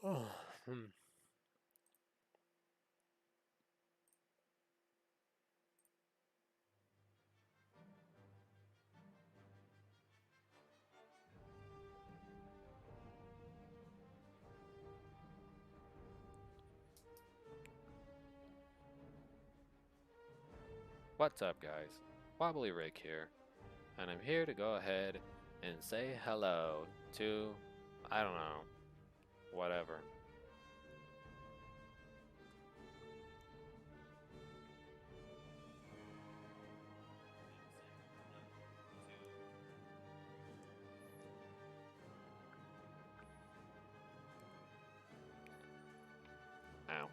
Hmm. What's up, guys? Wobbly Rick here, and I'm here to go ahead and say hello to, I don't know, whatever. Ow.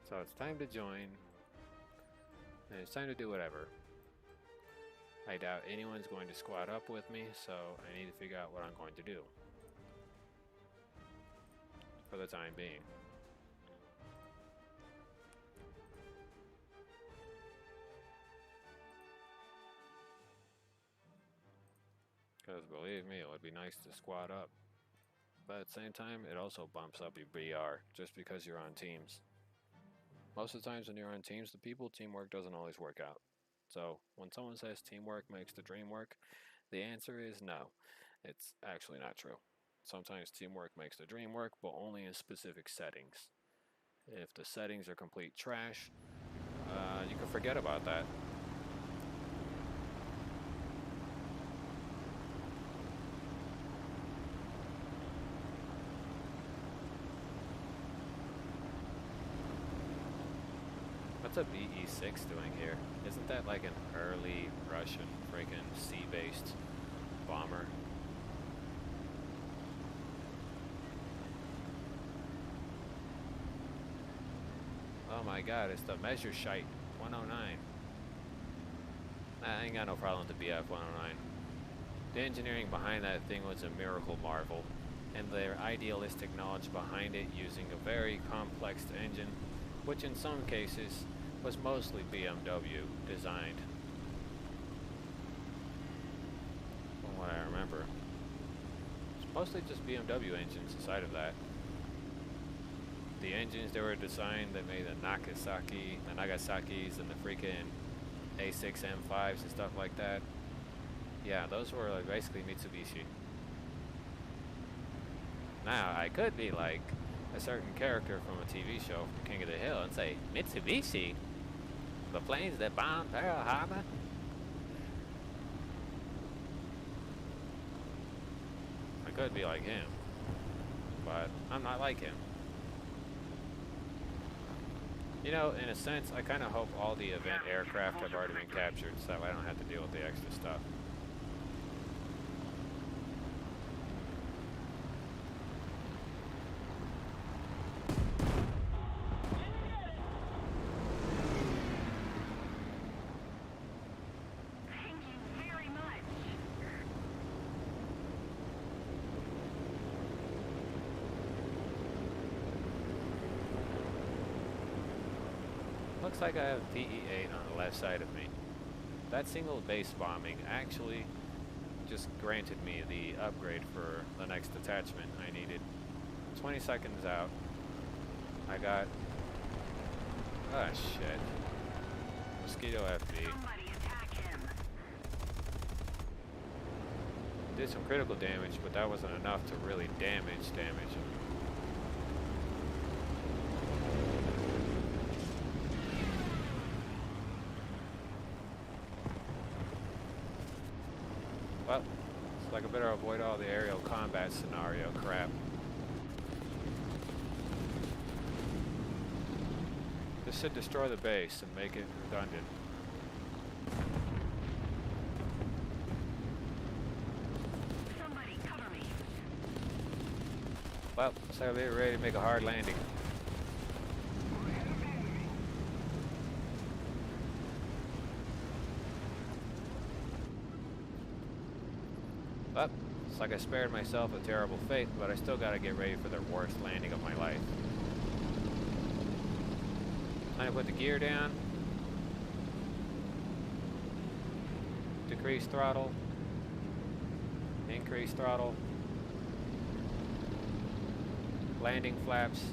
So it's time to join, and it's time to do whatever. I doubt anyone's going to squat up with me, so I need to figure out what I'm going to do. For the time being. Because believe me, it would be nice to squat up. But at the same time, it also bumps up your BR just because you're on teams. Most of the times when you're on teams, the teamwork doesn't always work out. So when someone says teamwork makes the dream work, the answer is no. It's actually not true. Sometimes teamwork makes the dream work, but only in specific settings. If the settings are complete trash, you can forget about that. What's a BE-6 doing here? Isn't that like an early Russian freaking sea-based bomber? Oh my god, it's the Messerschmitt 109. I ain't got no problem with the BF 109. The engineering behind that thing was a miracle marvel, and their idealistic knowledge behind it using a very complex engine, which in some cases was mostly BMW designed. From what I remember. It's mostly just BMW engines inside of that. The engines that were designed that made the Nagasaki's and the freaking A6M5s and stuff like that. Yeah, those were like basically Mitsubishi. Now, I could be like a certain character from a TV show from King of the Hill and say, Mitsubishi? The planes that bombed Pearl Harbor? I could be like him, but I'm not like him. You know, in a sense, I kind of hope all the event aircraft have already been captured so that way I don't have to deal with the extra stuff. Thank you very much. Looks like I have PE-8 on the left side of me. That single base bombing actually just granted me the upgrade for the next detachment I needed. 20 seconds out, I got... Ah, shit. Mosquito FB. Somebody attack him. Did some critical damage, but that wasn't enough to really damage him. Well, looks like I better avoid all the aerial combat scenario crap. This should destroy the base and make it redundant. Somebody cover me. Well, looks like we're ready to make a hard landing. Well, it's like I spared myself a terrible fate, but I still gotta get ready for the worst landing of my life. Time to put the gear down. Decrease throttle. increase throttle, landing flaps.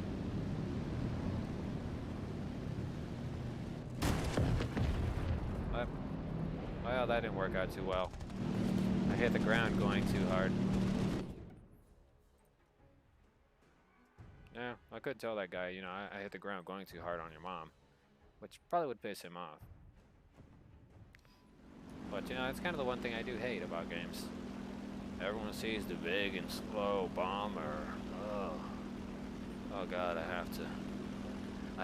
Well, that didn't work out too well. I hit the ground going too hard. Yeah, I could tell that guy, you know, I hit the ground going too hard on your mom, which probably would piss him off. But, you know, that's kind of the one thing I do hate about games. Everyone sees the big and slow bomber. Oh God, I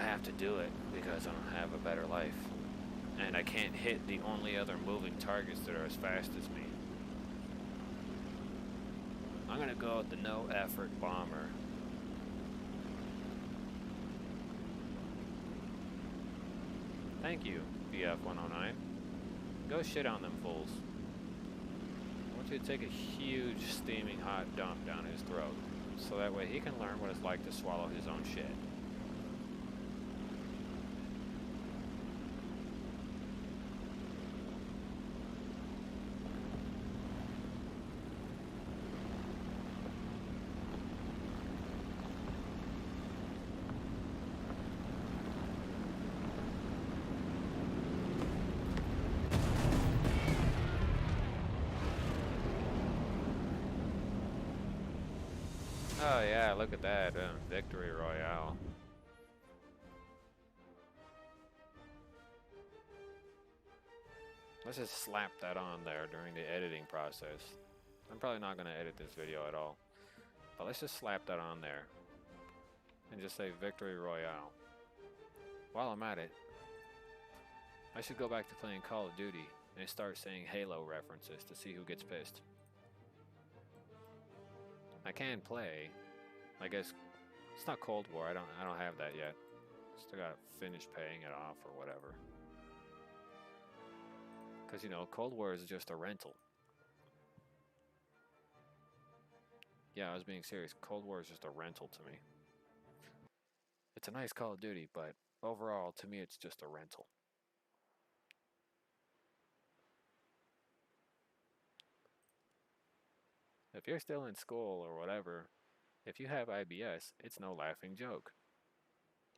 have to do it because I don't have a better life. And I can't hit the only other moving targets that are as fast as me. I'm gonna go with the no effort bomber. Thank you, BF-109. Go shit on them fools. I want you to take a huge steaming hot dump down his throat, so that way he can learn what it's like to swallow his own shit. Oh yeah, look at that, Victory Royale. Let's just slap that on there during the editing process. I'm probably not going to edit this video at all, but let's just slap that on there and just say Victory Royale. While I'm at it, I should go back to playing Call of Duty and start saying Halo references to see who gets pissed. I can play. I guess it's not Cold War. I don't have that yet. Still gotta finish paying it off or whatever. Cause you know, Cold War is just a rental. Yeah, I was being serious. Cold War is just a rental to me. It's a nice Call of Duty, but overall, to me, it's just a rental. If you're still in school or whatever, if you have IBS, it's no laughing joke.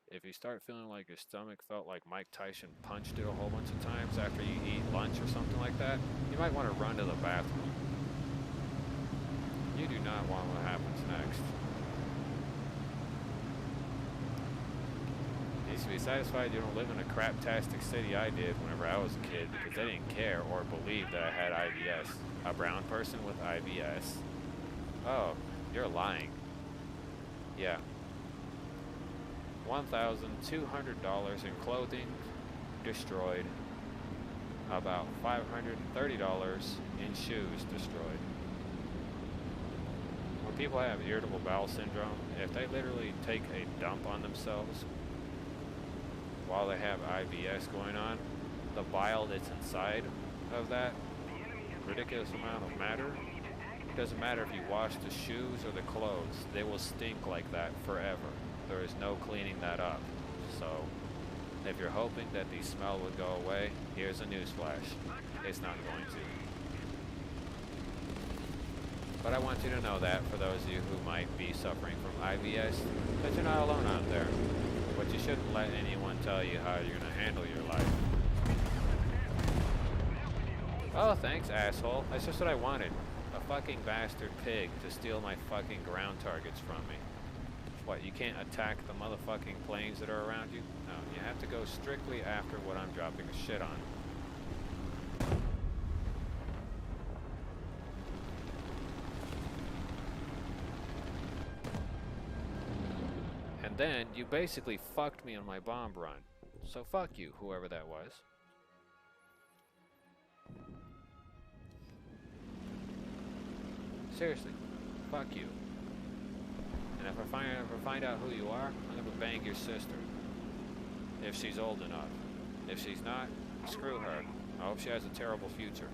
If you start feeling like your stomach felt like Mike Tyson punched it a whole bunch of times after you eat lunch or something like that, you might want to run to the bathroom. You do not want what happens next. You should be satisfied you don't live in a craptastic city I did whenever I was a kid, because they didn't care or believe that I had IBS. A brown person with IBS. Oh, you're lying. Yeah. $1,200 in clothing destroyed. About $530 in shoes destroyed. When people have irritable bowel syndrome, if they literally take a dump on themselves while they have IBS going on, the bile that's inside of that ridiculous amount of matter, it doesn't matter if you wash the shoes or the clothes, they will stink like that forever. There is no cleaning that up. So if you're hoping that the smell would go away, here's a newsflash. It's not going to. But I want you to know that for those of you who might be suffering from IBS, that you're not alone out there. But you shouldn't let anyone tell you how you're going to handle your life. Oh, thanks, asshole. That's just what I wanted. A fucking bastard pig to steal my fucking ground targets from me. What, you can't attack the motherfucking planes that are around you? No, you have to go strictly after what I'm dropping a shit on. And then, you basically fucked me on my bomb run. So fuck you, whoever that was. Seriously, fuck you. And if I find out who you are, I'm gonna bang your sister. If she's old enough. If she's not, screw her. I hope she has a terrible future.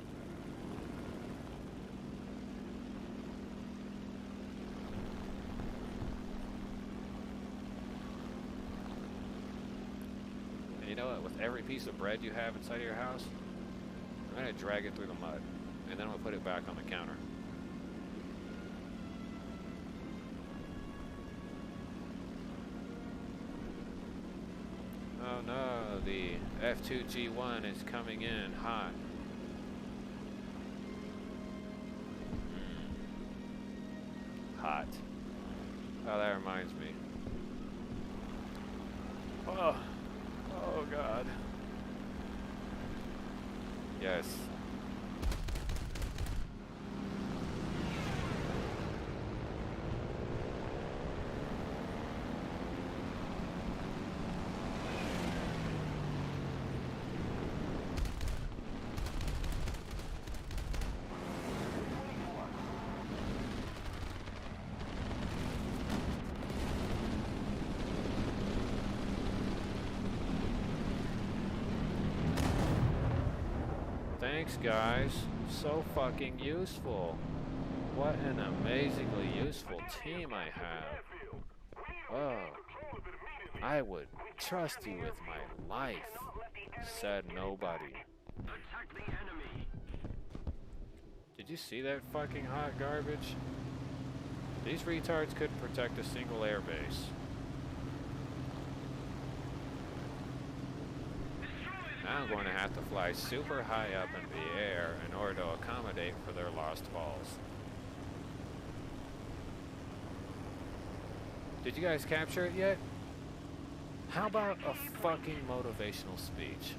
And you know what? With every piece of bread you have inside of your house, I'm gonna drag it through the mud. And then I'm gonna put it back on the counter. Oh no, the F2G1 is coming in hot. Hot. Oh, that reminds me. Oh, oh God. Yes. Thanks, guys. So fucking useful. What an amazingly useful team I have. Oh, I would trust you with my life, said nobody. Did you see that fucking hot garbage? These retards couldn't protect a single airbase. Now I'm going to have to fly super high up in the air in order to accommodate for their lost balls. Did you guys capture it yet? How about a fucking motivational speech?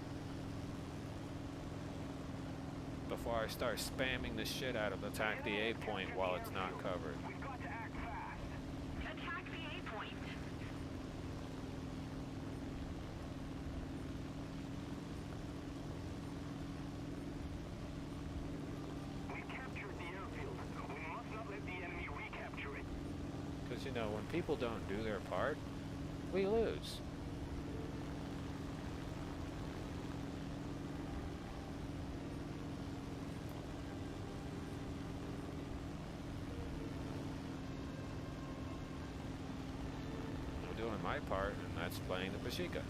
Before I start spamming the shit out of attack the A point while it's not covered. Attack the A point. We captured the airfield. We must not let the enemy recapture it. Because, you know, when people don't do their part, we lose. I'm doing my part, and that's playing the Pashika.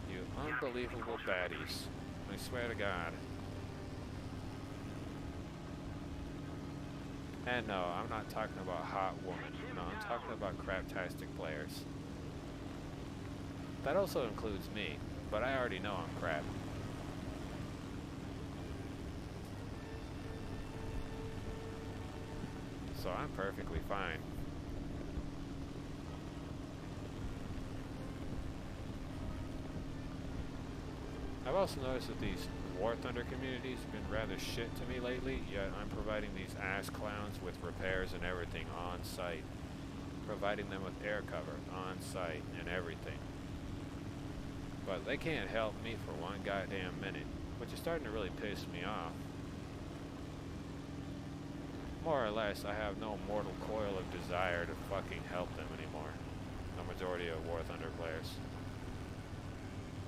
You unbelievable baddies. I swear to God. And no, I'm not talking about hot woman. No, I'm talking about craptastic players. That also includes me, but I already know I'm crap. So I'm perfectly fine. I've also noticed that these War Thunder communities have been rather shit to me lately, yet I'm providing these ass clowns with repairs and everything on site. Providing them with air cover on site and everything. But they can't help me for one goddamn minute, which is starting to really piss me off. More or less, I have no mortal coil of desire to fucking help them anymore. The majority of War Thunder players.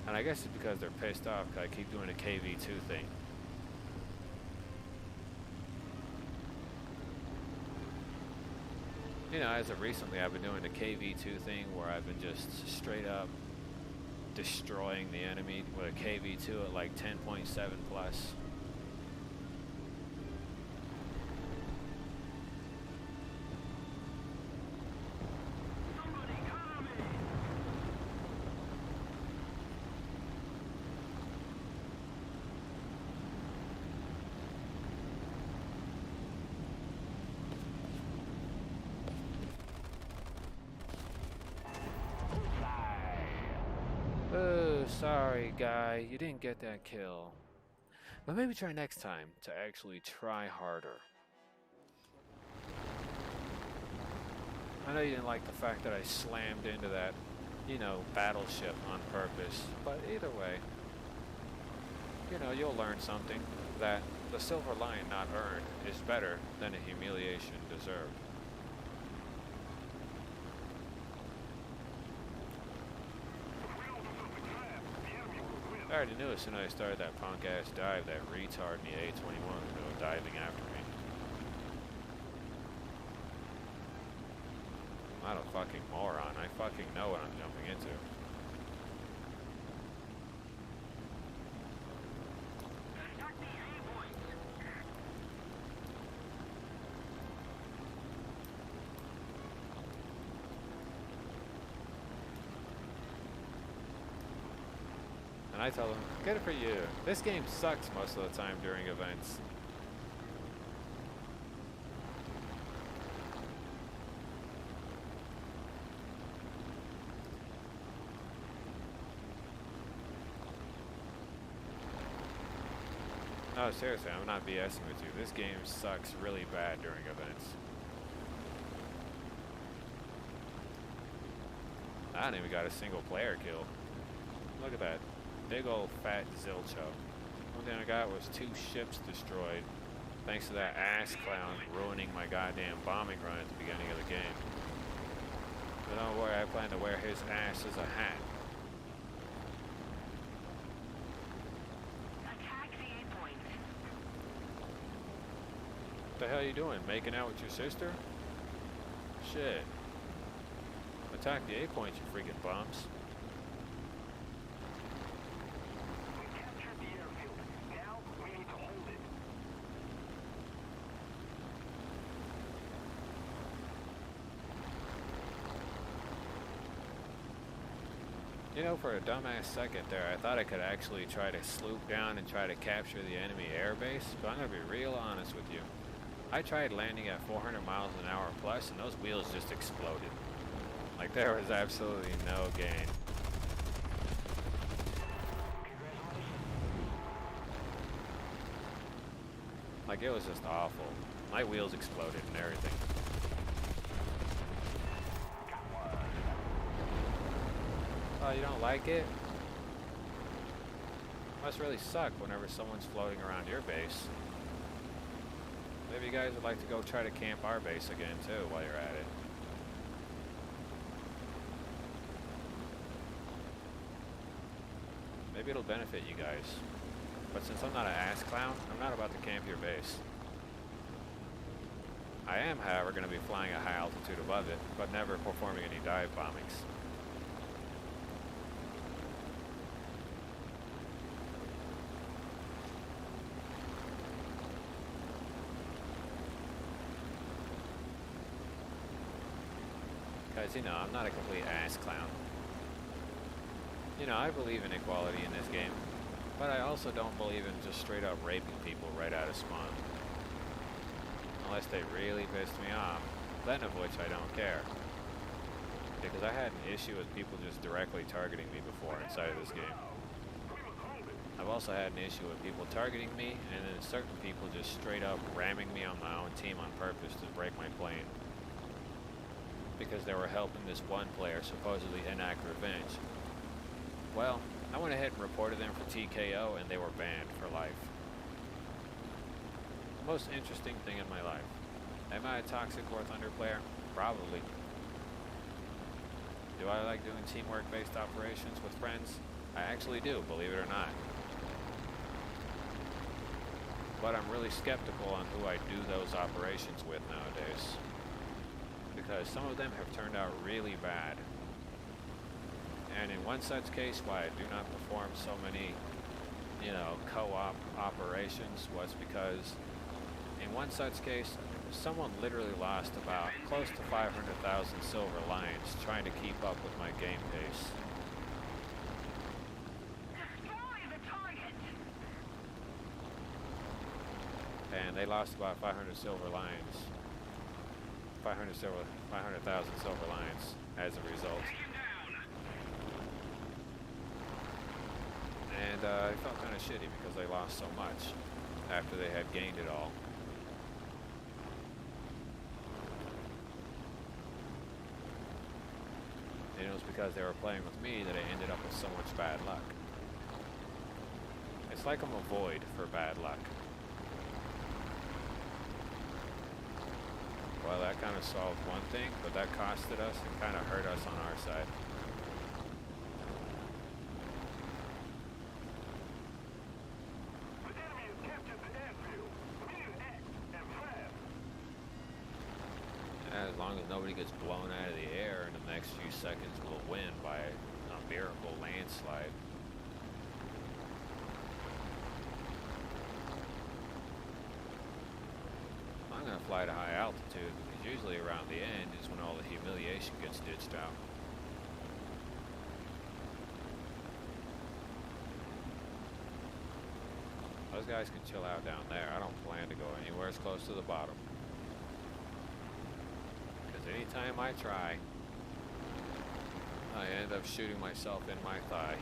And I guess it's because they're pissed off because I keep doing a KV2 thing. You know, as of recently, I've been doing the KV2 thing where I've been just straight up destroying the enemy with a KV2 at like 10.7 plus. Oh, sorry, guy. You didn't get that kill. But maybe try next time to actually try harder. I know you didn't like the fact that I slammed into that, you know, battleship on purpose. But either way, you know, you'll learn something. That the silver lion not earned is better than a humiliation deserved. I already knew as soon as I started that punk ass dive that retard in the A-21 was going to go diving after me. I'm not a fucking moron. I fucking know what I'm jumping into. Attack the A point. I tell them, good for you. This game sucks most of the time during events. No, seriously, I'm not BSing with you. This game sucks really bad during events. I don't even got a single player kill. Look at that. Big old fat zilcho. One thing I got was 2 ships destroyed. Thanks to that ass clown ruining my goddamn bombing run at the beginning of the game. But don't worry, I plan to wear his ass as a hat. Attack the A point. What the hell are you doing? Making out with your sister? Shit. Attack the A point, you freaking bums. We captured the airfield. Now we need to hold it. You know, for a dumbass second there, I thought I could actually try to sloop down and try to capture the enemy airbase, but I'm gonna be real honest with you. I tried landing at 400 miles an hour plus, and those wheels just exploded. Like, there was absolutely no gain. Like, it was just awful. My wheels exploded and everything. Oh, you don't like it? Must really suck whenever someone's floating around your base. Maybe you guys would like to go try to camp our base again too while you're at it. Maybe it'll benefit you guys. But since I'm not an ass clown, I'm not about to camp your base. I am, however, going to be flying at high altitude above it, but never performing any dive bombings. Because, you know, I'm not a complete ass clown. You know, I believe in equality in this game, but I also don't believe in just straight up raping people right out of spawn. Unless they really pissed me off, then of which I don't care. Because I had an issue with people just directly targeting me before inside of this game. I've also had an issue with people targeting me, and then certain people just straight up ramming me on my own team on purpose to break my plane. Because they were helping this one player supposedly enact revenge. Well, I went ahead and reported them for TKO, and they were banned for life. The most interesting thing in my life. Am I a toxic War Thunder player? Probably. Do I like doing teamwork-based operations with friends? I actually do, believe it or not. But I'm really skeptical on who I do those operations with nowadays. Because some of them have turned out really bad. And in one such case, why I do not perform so many, you know, co-op operations was because in one such case, someone literally lost about close to 500,000 silver lions trying to keep up with my game pace. Destroy the target. And they lost about 500 silver lions. 500,000 silver lions as a result. And I felt kind of shitty because they lost so much after they had gained it all. And it was because they were playing with me that I ended up with so much bad luck. It's like I'm a void for bad luck. Well, that kind of solved one thing, but that costed us and kind of hurt us on our side. The enemy has captured the airfield. We need to act and fast. As long as nobody gets blown out of the air in the next few seconds, we'll win by a miracle landslide. I'm going to fly to high altitude because usually around the end is when all the humiliation gets ditched out. those guys can chill out down there. I don't plan to go anywhere as close to the bottom. Because anytime I try, I end up shooting myself in my thigh.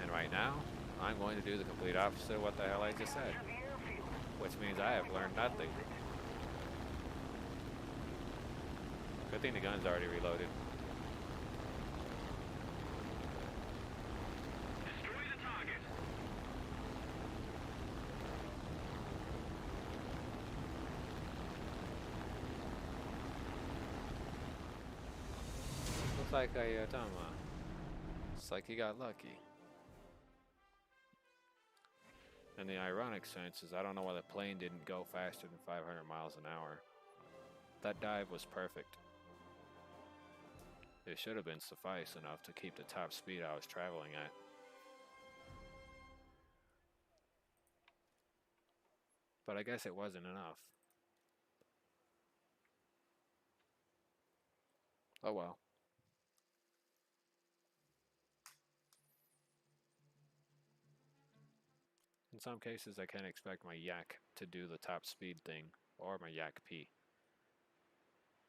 And right now, I'm going to do the complete opposite of what the hell I just said. Which means I have learned nothing. Good thing the gun's already reloaded. Destroy the target. Looks like it's like he got lucky. And the ironic sense is I don't know why the plane didn't go faster than 500 miles an hour. That dive was perfect. It should have been suffice enough to keep the top speed I was traveling at. But I guess it wasn't enough. Oh well. In some cases, I can't expect my yak to do the top speed thing, or my yak P.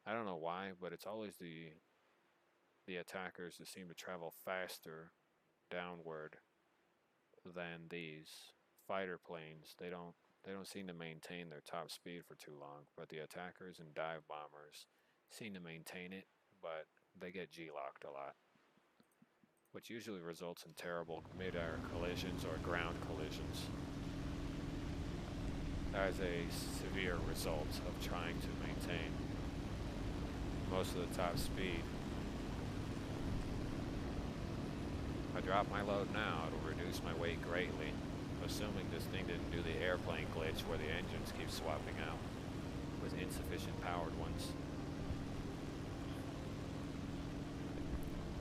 I don't know why, but it's always the attackers that seem to travel faster downward than these fighter planes. They don't seem to maintain their top speed for too long, but the attackers and dive bombers seem to maintain it, but they get G-locked a lot, which usually results in terrible mid-air collisions or ground collisions as a severe result of trying to maintain most of the top speed. If I drop my load now, it'll reduce my weight greatly, assuming this thing didn't do the airplane glitch where the engines keep swapping out with insufficient powered ones.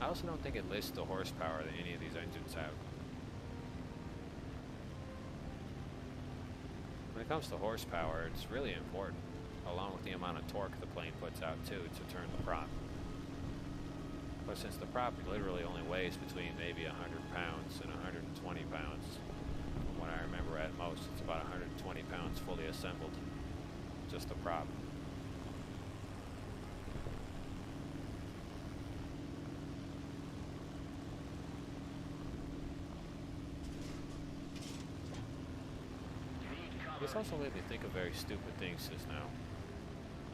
I also don't think it lists the horsepower that any of these engines have. When it comes to horsepower, it's really important, along with the amount of torque the plane puts out too to turn the prop. But since the prop literally only weighs between maybe 100 pounds and 120 pounds, from what I remember at most, it's about 120 pounds fully assembled, just the prop. This also made me think of very stupid things just now.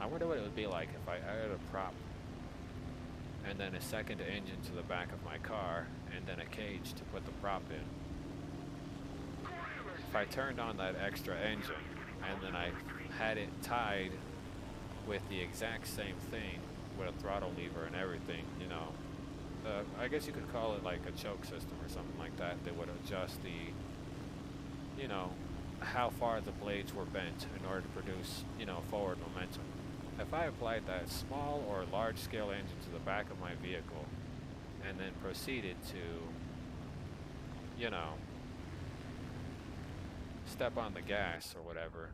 I wonder what it would be like if I added a prop and then a second engine to the back of my car and then a cage to put the prop in. If I turned on that extra engine and then I had it tied with the exact same thing with a throttle lever and everything, you know, I guess you could call it like a choke system or something like that that would adjust the, you know, how far the blades were bent in order to produce, you know, forward momentum. If I applied that small or large scale engine to the back of my vehicle and then proceeded to, you know, step on the gas or whatever,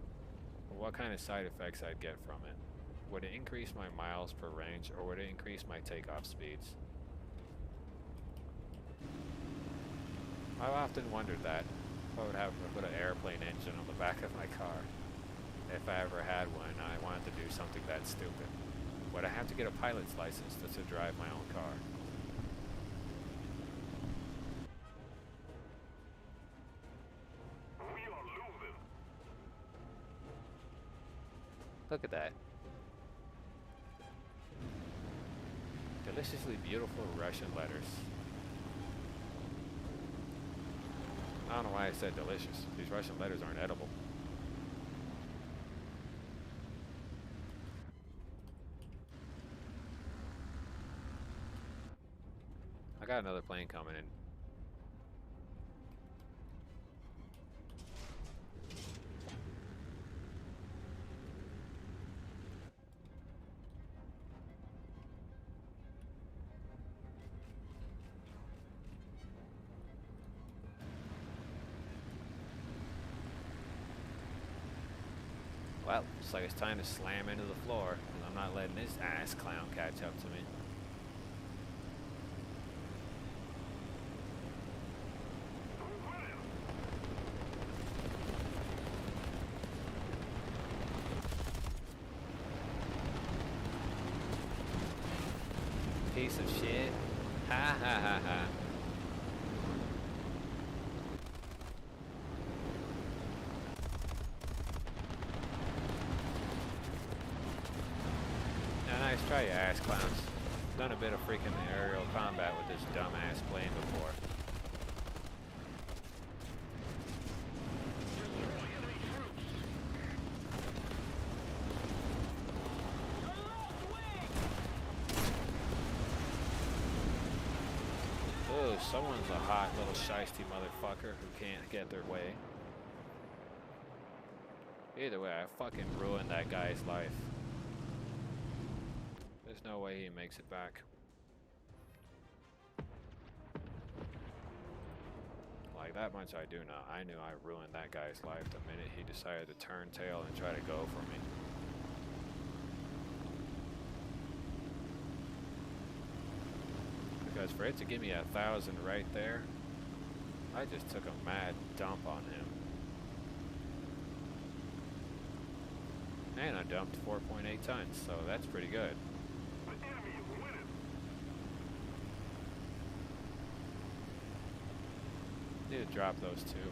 what kind of side effects I'd get from it. Would it increase my miles per range or would it increase my takeoff speeds? I've often wondered that. If I would have to put an airplane engine on the back of my car, if I ever had one, I wanted to do something that stupid. Would I have to get a pilot's license to drive my own car? We are losing. Look at that. Deliciously beautiful Russian letters. I don't know why I said delicious. These Russian letters aren't edible. I got another plane coming in. Well, looks like it's time to slam into the floor, and I'm not letting this ass clown catch up to me. piece of shit. Ha ha ha ha. Now, nice try, you ass clowns. Done a bit of freaking aerial combat with this dumbass plane before. Ooh, someone's a hot little shiesty motherfucker who can't get their way. Either way, I fucking ruined that guy's life. There's no way he makes it back. Like, that much I do know. I knew I ruined that guy's life the minute he decided to turn tail and try to go for me. Because for it to give me 1,000 right there, I just took a mad dump on him. And I dumped 4.8 tons, so that's pretty good. The enemy is winning. Need to drop those two,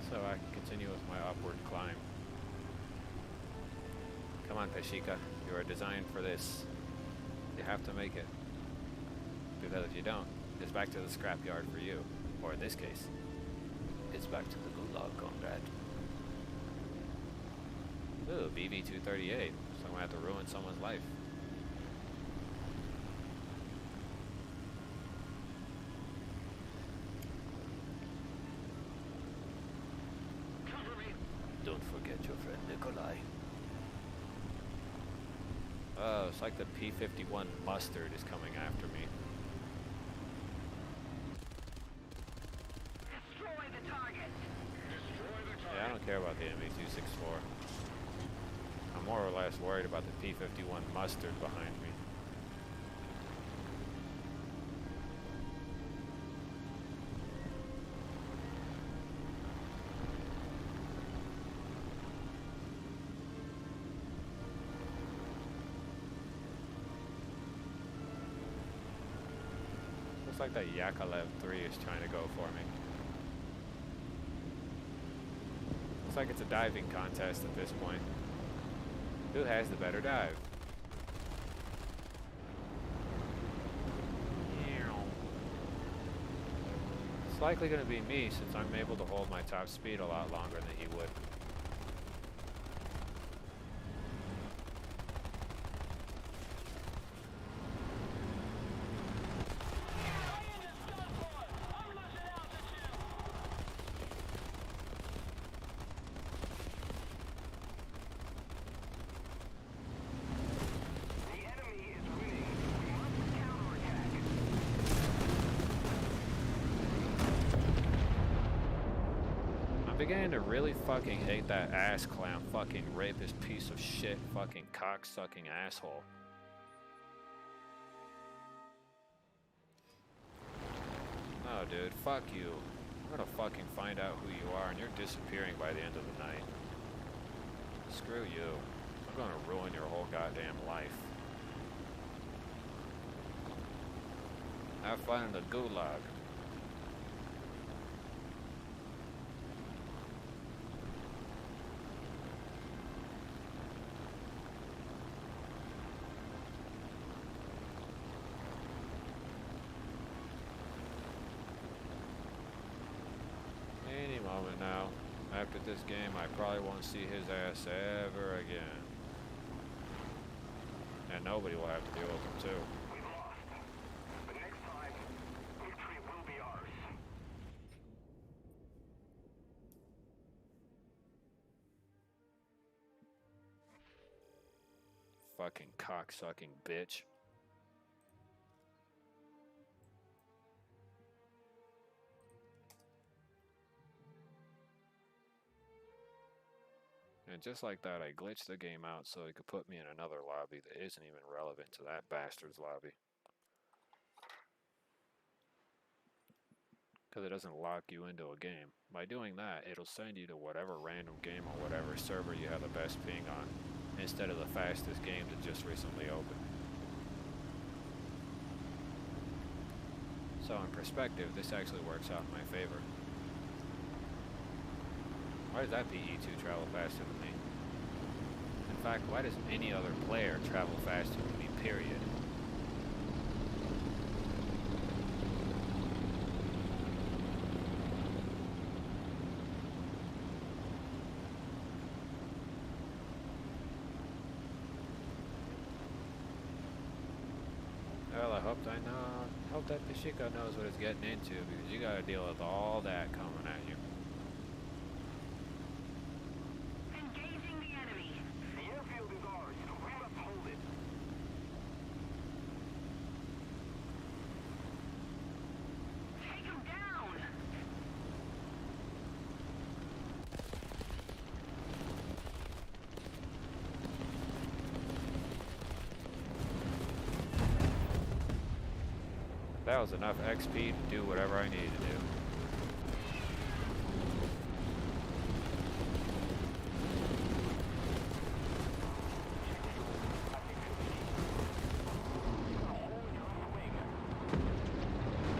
so I can continue with my upward climb. Come on, Peshika, you are designed for this. You have to make it. Because if you don't, it's back to the scrapyard for you. Or in this case, it's back to the gulag, comrade. Ooh, BV-238. So I'm gonna have to ruin someone's life. Cover me. Don't forget your friend Nikolai. Oh, it's like the P-51 Mustard is coming after me. Destroy the target. Yeah, I don't care about the MV-264. I'm more or less worried about the P-51 Mustard behind me. Looks like that Yakolev 3 is trying to go for me. Looks like it's a diving contest at this point. Who has the better dive? It's likely going to be me since I'm able to hold my top speed a lot longer than he would. The enemy is winning. We must counterattack. I'm beginning to really fucking hate that ass clown fucking rapist piece of shit fucking cock-sucking asshole. No, dude, fuck you. I'm gonna fucking find out who you are and you're disappearing by the end of the night. Screw you. I'm gonna ruin your whole goddamn life. Have fun in the gulag. Any moment now. After this game, I probably won't see his ass ever again. And nobody will have to deal with him too. We've lost. But next time, victory will be ours. Fucking cock-sucking bitch. And just like that, I glitched the game out so it could put me in another lobby that isn't even relevant to that bastard's lobby. Because it doesn't lock you into a game. By doing that, it'll send you to whatever random game or whatever server you have the best ping on, instead of the fastest game that just recently opened. So in perspective, this actually works out in my favor. Why does that PE2 travel faster than me? In fact, why does any other player travel faster than me, period? Well, I hope that Pashiko knows what it's getting into, because you gotta deal with all that coming at you. Engaging the enemy. The airfield is ours. We must hold it. Take him down. That was enough XP to do whatever I needed to do.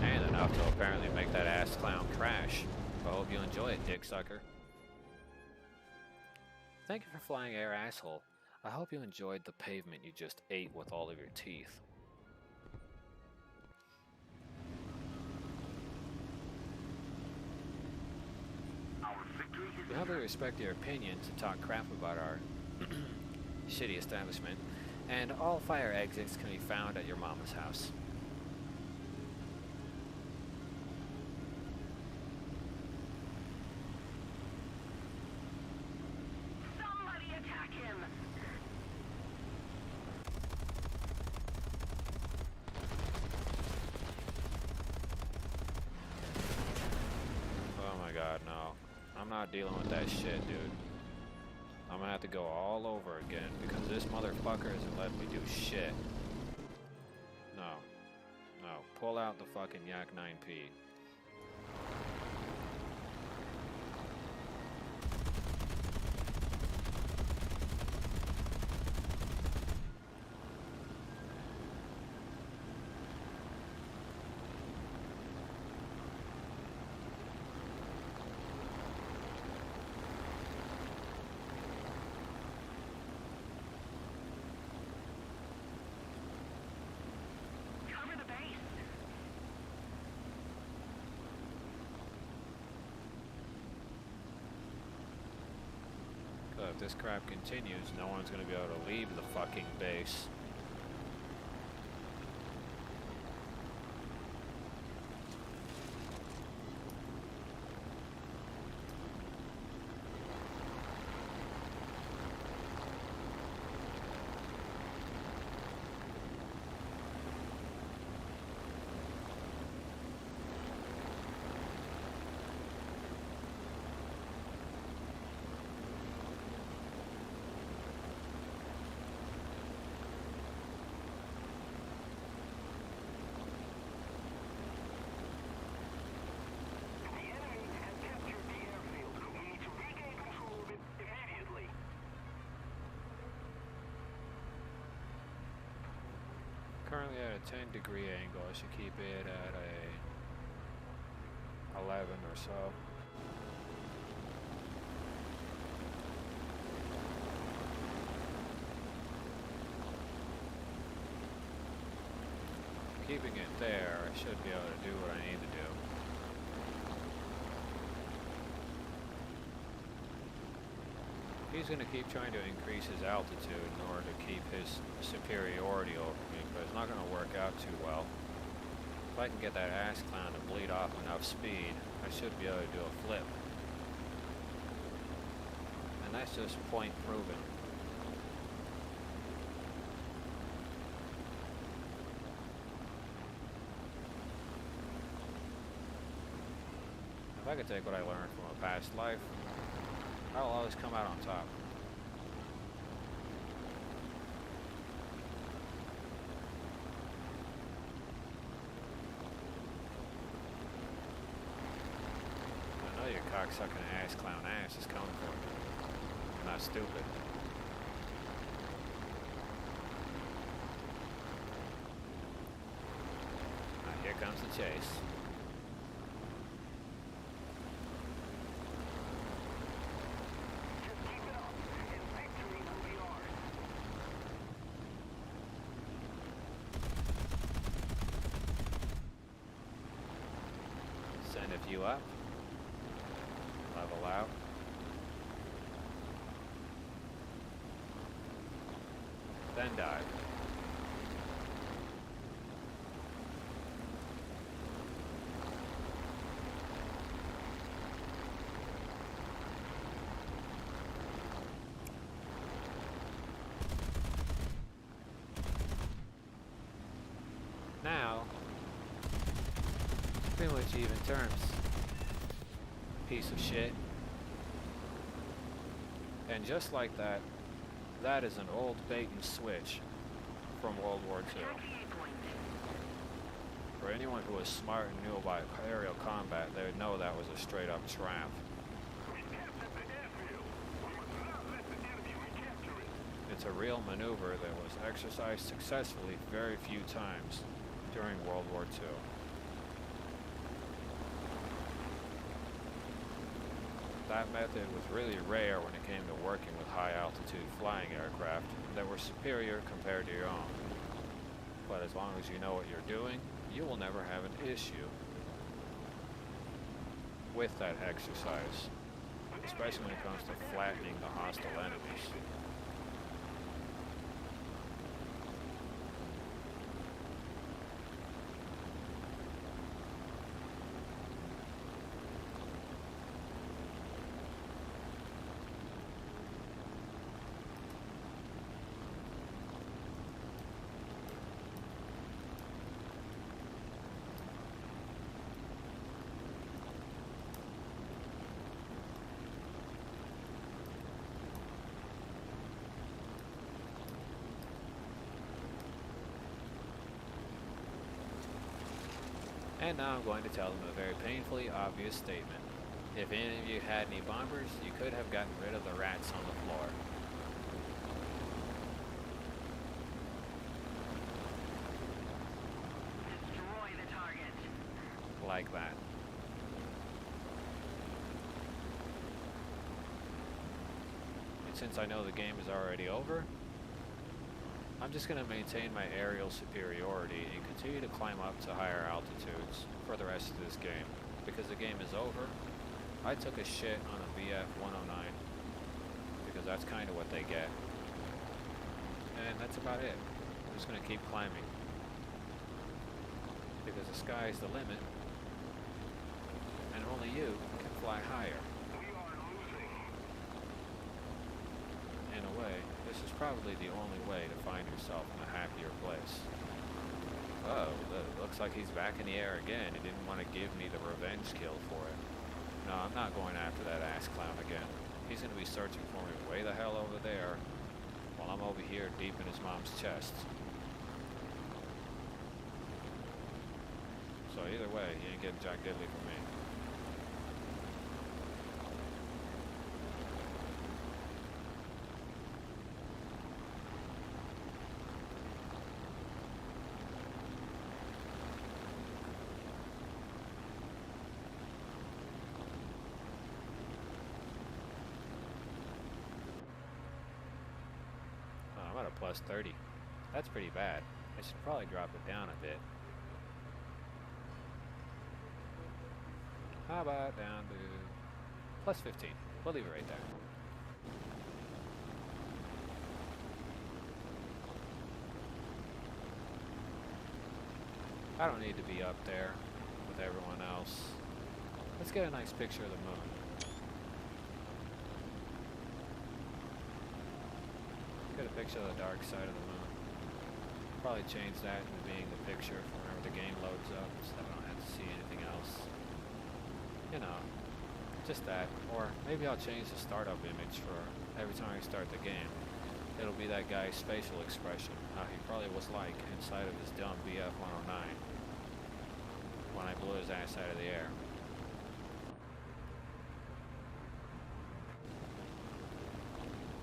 And enough to apparently make that ass clown crash. I hope you enjoy it, dick sucker. Thank you for flying air, asshole. I hope you enjoyed the pavement you just ate with all of your teeth. We humbly respect your opinion to talk crap about our shitty establishment, and all fire exits can be found at your mama's house. Somebody attack him. Oh my god, no. I'm not dealing with that shit, dude. I'm gonna have to go all over again because this motherfucker isn't letting me do shit. No. No. Pull out the fucking Yak 9P. Cover the base. If this crap continues, no one's gonna be able to leave the fucking base. The enemy has captured the airfield. We need to regain control of it immediately. Currently at a 10-degree angle. I should keep it at a 11 or so. Keeping it there, I should be able to do what I need to do. He's going to keep trying to increase his altitude in order to keep his superiority over me, but it's not going to work out too well. If I can get that ass clown to bleed off enough speed, I should be able to do a flip. And that's just point proven. If I could take what I learned from a past life, I'll always come out on top. I know your cocksucking ass clown ass is coming for me. I'm not stupid. Here Here comes the chase. Just keep it up, and victory will be ours. Send a few up. Level out. Then dive. Now, pretty much even terms. Piece of shit. And just like that, that is an old bait and switch from World War II. Attacking A point. For anyone who was smart and knew about aerial combat, they would know that was a straight up trap. We captured the airfield. We must not let the enemy recapture it. It's a real maneuver that was exercised successfully very few times during World War II. That method was really rare when it came to working with high-altitude flying aircraft that were superior compared to your own. But as long as you know what you're doing, you will never have an issue with that exercise, especially when it comes to flattening the hostile enemies. And now I'm going to tell them a very painfully obvious statement. If any of you had any bombers, you could have gotten rid of the rats on the floor. Destroy the target. Like that. And since I know the game is already over, I'm just going to maintain my aerial superiority and continue to climb up to higher altitudes for the rest of this game. Because the game is over, I took a shit on a VF-109 because that's kind of what they get. And that's about it. I'm just going to keep climbing. Because the sky is the limit, and only you can fly higher. We are losing. In a way, this is probably the only way to find yourself in a happier place. Oh, looks like he's back in the air again. He didn't want to give me the revenge kill for it. No, I'm not going after that ass clown again. He's going to be searching for me way the hell over there, while I'm over here deep in his mom's chest. So either way, he ain't getting Jack Diddley from me. I'm at a plus 30. That's pretty bad. I should probably drop it down a bit. How about down to plus 15? We'll leave it right there. I don't need to be up there with everyone else. Let's get a nice picture of the moon. Get a picture of the dark side of the moon. Probably change that into being the picture for whenever the game loads up, so I don't have to see anything else. You know, just that. Or maybe I'll change the startup image for every time I start the game. It'll be that guy's facial expression, how he probably was like inside of his dumb VF-109 when I blew his ass out of the air.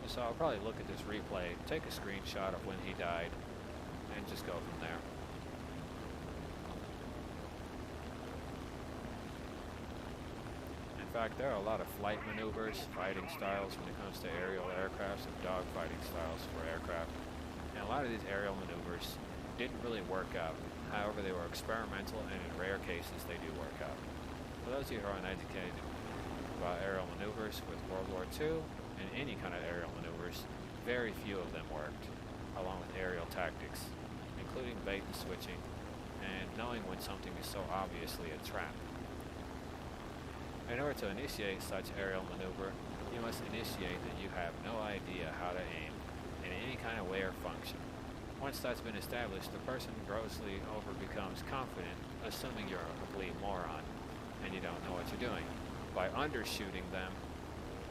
So I'll probably look at this replay, take a screenshot of when he died, and just go from there. fact, there are a lot of flight maneuvers, fighting styles when it comes to aerial aircrafts and dogfighting styles for aircraft. And a lot of these aerial maneuvers didn't really work out. However, they were experimental, and in rare cases, they do work out. For those of you who are uneducated about aerial maneuvers with World War II and any kind of aerial maneuvers, very few of them worked, along with aerial tactics, including bait and switching, and knowing when something is so obviously a trap. In order to initiate such aerial maneuver, you must initiate that you have no idea how to aim in any kind of way or function. Once that's been established, the person grossly becomes confident, assuming you're a complete moron and you don't know what you're doing, by undershooting them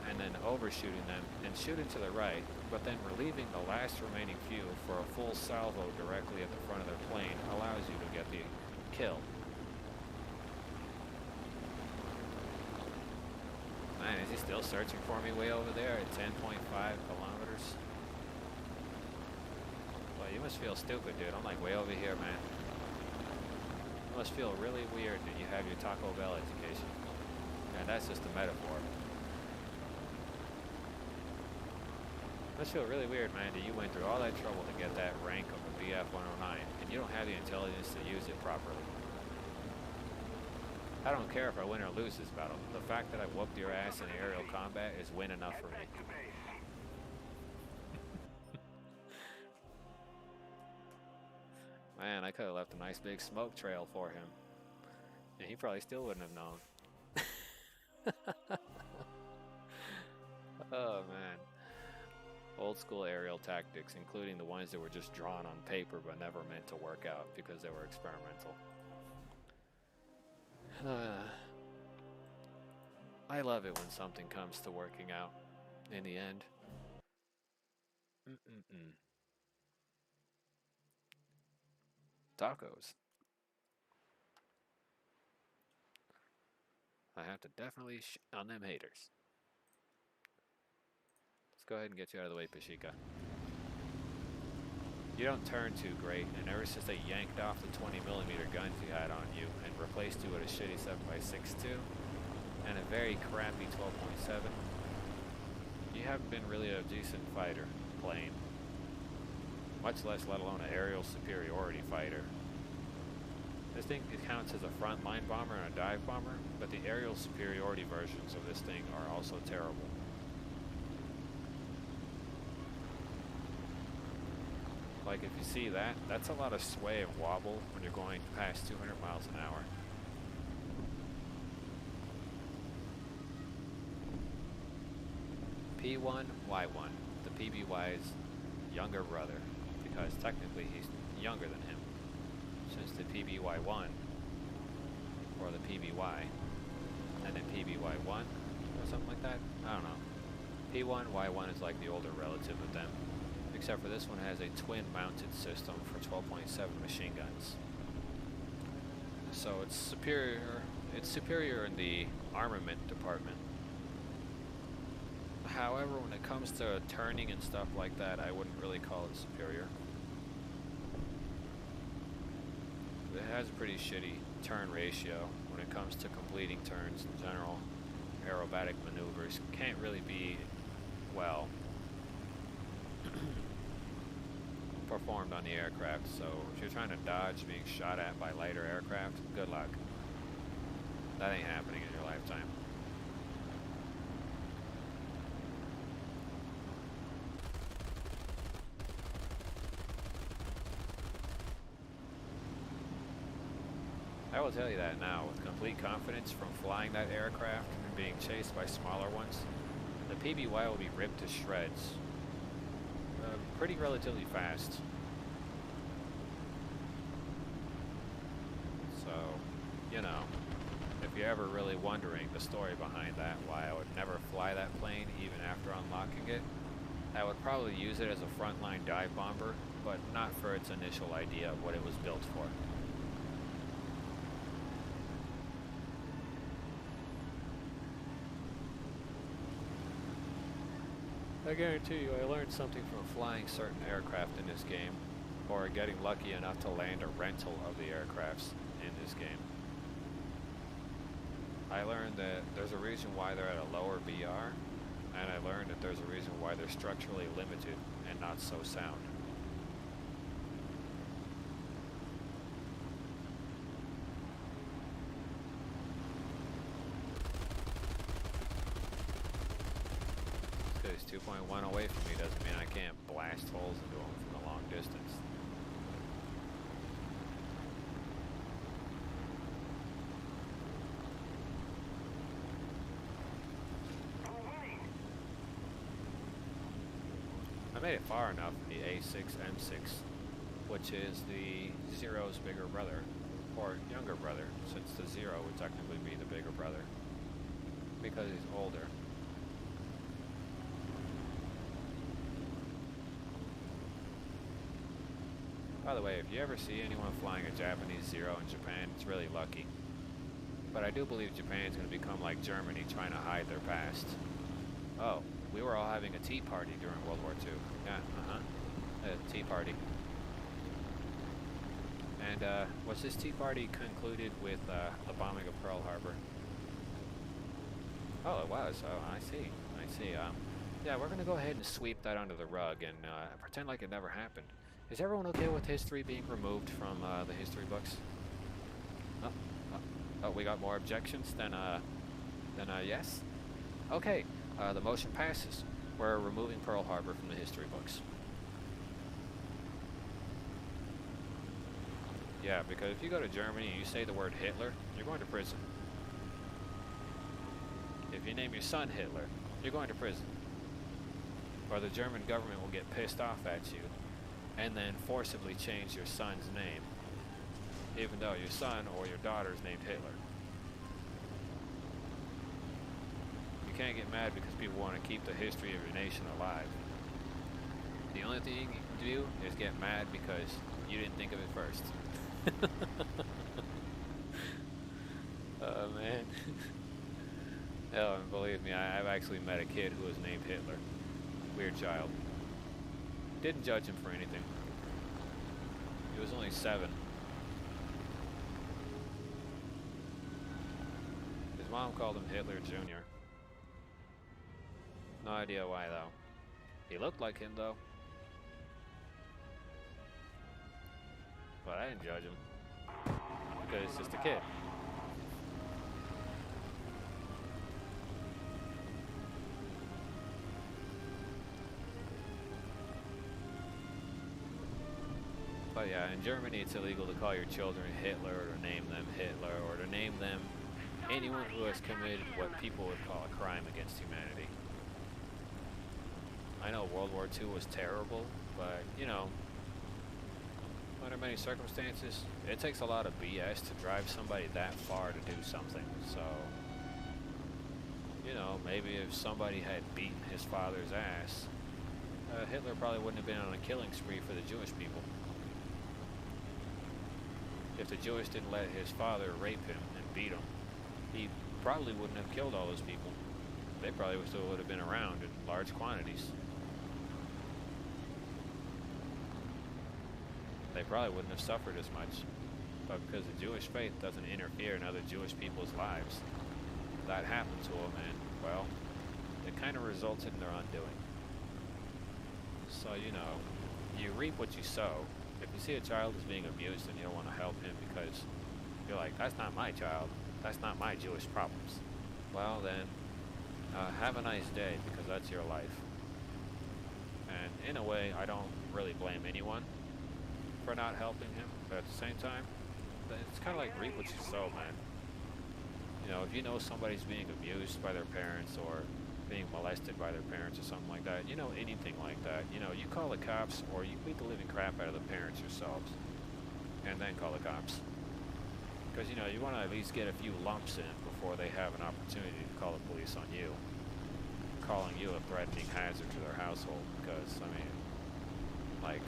and then overshooting them and shooting to the right, but then relieving the last remaining fuel for a full salvo directly at the front of their plane allows you to get the kill. Man, is he still searching for me way over there at 10.5 kilometers? Well, you must feel stupid, dude. I'm like way over here, man. You must feel really weird that you have your Taco Bell education. And that's just a metaphor. Must feel really weird, man, that you went through all that trouble to get that rank of a BF-109, and you don't have the intelligence to use it properly. I don't care if I win or lose this battle. The fact that I whooped your ass in aerial combat is win enough for me. Man, I could have left a nice big smoke trail for him. And he probably still wouldn't have known. Oh, man. Old school aerial tactics, including the ones that were just drawn on paper but never meant to work out because they were experimental. I love it when something comes to working out in the end. Tacos. I have to definitely on them haters. Let's go ahead and get you out of the way, Pashika. You don't turn too great, and ever since they yanked off the 20mm guns you had on you and replaced you with a shitty 7.62 and a very crappy 12.7, you haven't been really a decent fighter, plane. Much less let alone an aerial superiority fighter. This thing, it counts as a frontline bomber and a dive bomber, but the aerial superiority versions of this thing are also terrible. Like if you see that, that's a lot of sway and wobble when you're going past 200 miles an hour. P1Y1, the PBY's younger brother, because technically he's younger than him, since the PBY1, or the PBY, and then PBY1, or something like that, I don't know. P1Y1 is like the older relative of them, except for this one has a twin-mounted system for 12.7 machine guns. So it's superior in the armament department. However, when it comes to turning and stuff like that, I wouldn't really call it superior. It has a pretty shitty turn ratio when it comes to completing turns in general. Aerobatic maneuvers can't really be, well, performed on the aircraft, so if you're trying to dodge being shot at by lighter aircraft, good luck. That ain't happening in your lifetime. I will tell you that now with complete confidence from flying that aircraft and being chased by smaller ones. The PBY will be ripped to shreds pretty relatively fast. So, you know, if you're ever really wondering the story behind that, why I would never fly that plane even after unlocking it, I would probably use it as a frontline dive bomber, but not for its initial idea of what it was built for. I guarantee you I learned something from flying certain aircraft in this game, or getting lucky enough to land a rental of the aircrafts in this game. I learned that there's a reason why they're at a lower BR, and I learned that there's a reason why they're structurally limited and not so sound. Because 2.1 away from me doesn't mean I can't blast holes into them from a long distance. I made it far enough in the A6M6, which is the Zero's bigger brother, or younger brother, since the Zero would technically be the bigger brother, because he's older. By the way, if you ever see anyone flying a Japanese Zero in Japan, it's really lucky. But I do believe Japan's going to become like Germany, trying to hide their past. Oh, we were all having a tea party during World War II. Yeah, a tea party. And was this tea party concluded with the bombing of Pearl Harbor? Oh, it was. Oh, I see. I see. Yeah, we're going to go ahead and sweep that under the rug and pretend like it never happened. Is everyone okay with history being removed from the history books? Oh, we got more objections than yes? Okay, the motion passes. We're removing Pearl Harbor from the history books. Yeah, because if you go to Germany and you say the word Hitler, you're going to prison. If you name your son Hitler, you're going to prison. Or the German government will get pissed off at you and then forcibly change your son's name, even though your son or your daughter is named Hitler. You can't get mad because people want to keep the history of your nation alive. The only thing you can do is get mad because you didn't think of it first. Oh man. Oh, and believe me, I've actually met a kid who was named Hitler. Weird child. Didn't judge him for anything. He was only 7. His mom called him Hitler Jr. No idea why though. He looked like him though. But I didn't judge him. Because he's just a kid. But yeah, in Germany it's illegal to call your children Hitler or to name them Hitler or to name them anyone who has committed what people would call a crime against humanity. I know World War II was terrible, but you know, under many circumstances, it takes a lot of BS to drive somebody that far to do something. So, you know, maybe if somebody had beaten his father's ass, Hitler probably wouldn't have been on a killing spree for the Jewish people. If the Jewish didn't let his father rape him and beat him, he probably wouldn't have killed all those people. They probably still would have been around in large quantities. They probably wouldn't have suffered as much. But because the Jewish faith doesn't interfere in other Jewish people's lives, that happened to them, and, well, it kind of resulted in their undoing. So, you know, you reap what you sow. If you see a child is being abused and you don't want to help him because you're like, that's not my child, that's not my Jewish problems, well then, have a nice day, because that's your life. And in a way, I don't really blame anyone for not helping him, but at the same time, it's kind of like reap what you sow, man. You know, if you know somebody's being abused by their parents or being molested by their parents or something like that, you know, anything like that, you know, you call the cops or you beat the living crap out of the parents yourselves and then call the cops. Because, you know, you want to at least get a few lumps in before they have an opportunity to call the police on you, calling you a threatening hazard to their household. Because, I mean, like,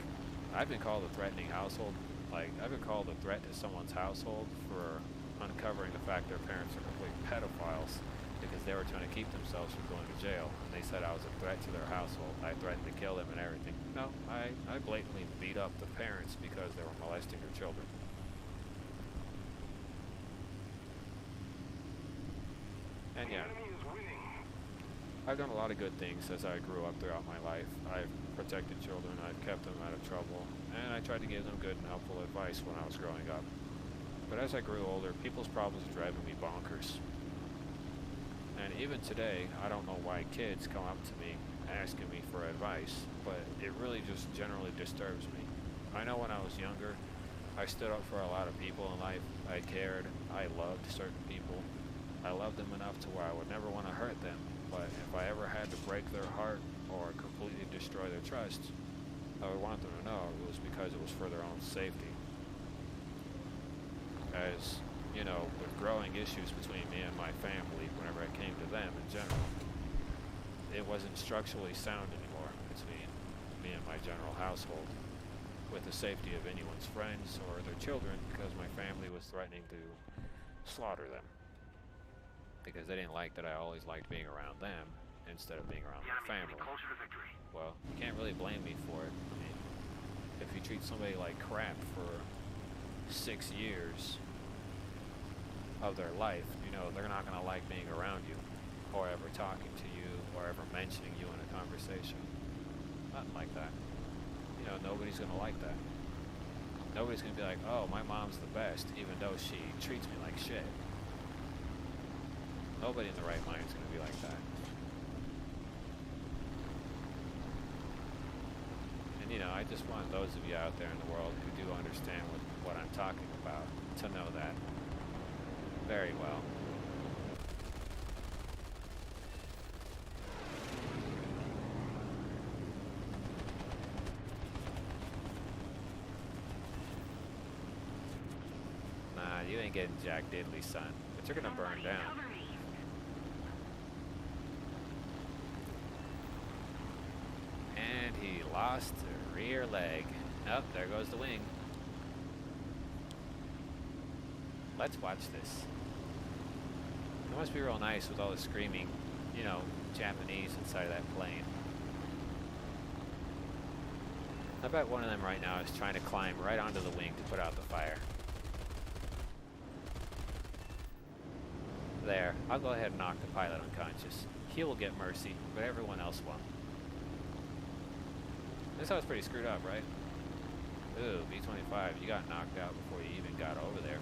I've been called a threatening household, like, I've been called a threat to someone's household for uncovering the fact their parents are complete pedophiles because they were trying to keep themselves from going to jail. And they said I was a threat to their household. I threatened to kill them and everything. No, I blatantly beat up the parents because they were molesting their children. And The yeah, enemy is winning. I've done a lot of good things as I grew up throughout my life. I've protected children, I've kept them out of trouble, and I tried to give them good and helpful advice when I was growing up. But as I grew older, people's problems are driving me bonkers. And even today, I don't know why kids come up to me asking me for advice, but it really just generally disturbs me. I know when I was younger, I stood up for a lot of people in life. I cared. I loved certain people. I loved them enough to where I would never want to hurt them. But if I ever had to break their heart or completely destroy their trust, I would want them to know it was because it was for their own safety. As, you know, with growing issues between me and my family, whenever it came to them in general, it wasn't structurally sound anymore between me and my general household, with the safety of anyone's friends or their children, because my family was threatening to slaughter them. Because they didn't like that I always liked being around them instead of being around The my enemy's family. getting closer to victory. Well, you can't really blame me for it. I mean, if you treat somebody like crap for 6 years of their life, you know, they're not going to like being around you, or ever talking to you, or ever mentioning you in a conversation. Nothing like that. You know, nobody's going to like that. Nobody's going to be like, oh, my mom's the best, even though she treats me like shit. Nobody in the right mind is going to be like that. And, you know, I just want those of you out there in the world who do understand what I'm talking about to know that very well. Nah, you ain't getting Jack Diddley, son. But you're gonna burn Somebody down. cover me. And he lost a rear leg. Oh, there goes the wing. Let's watch this. It must be real nice with all the screaming, you know, Japanese inside of that plane. I bet one of them right now is trying to climb right onto the wing to put out the fire. There, I'll go ahead and knock the pilot unconscious. He will get mercy, but everyone else won't. This was pretty screwed up, right? Ooh, B-25, you got knocked out before you even got over there.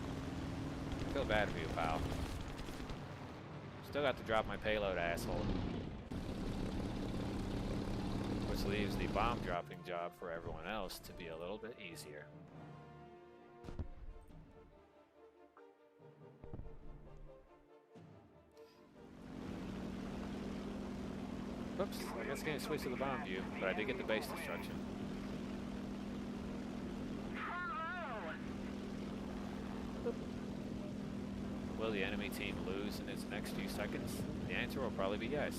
I feel bad for you, pal. Still got to drop my payload, asshole. Which leaves the bomb dropping job for everyone else to be a little bit easier. Whoops, I guess I can't switch to the bomb view, but I did get the base destruction. Will the enemy team lose in its next few seconds? The answer will probably be yes.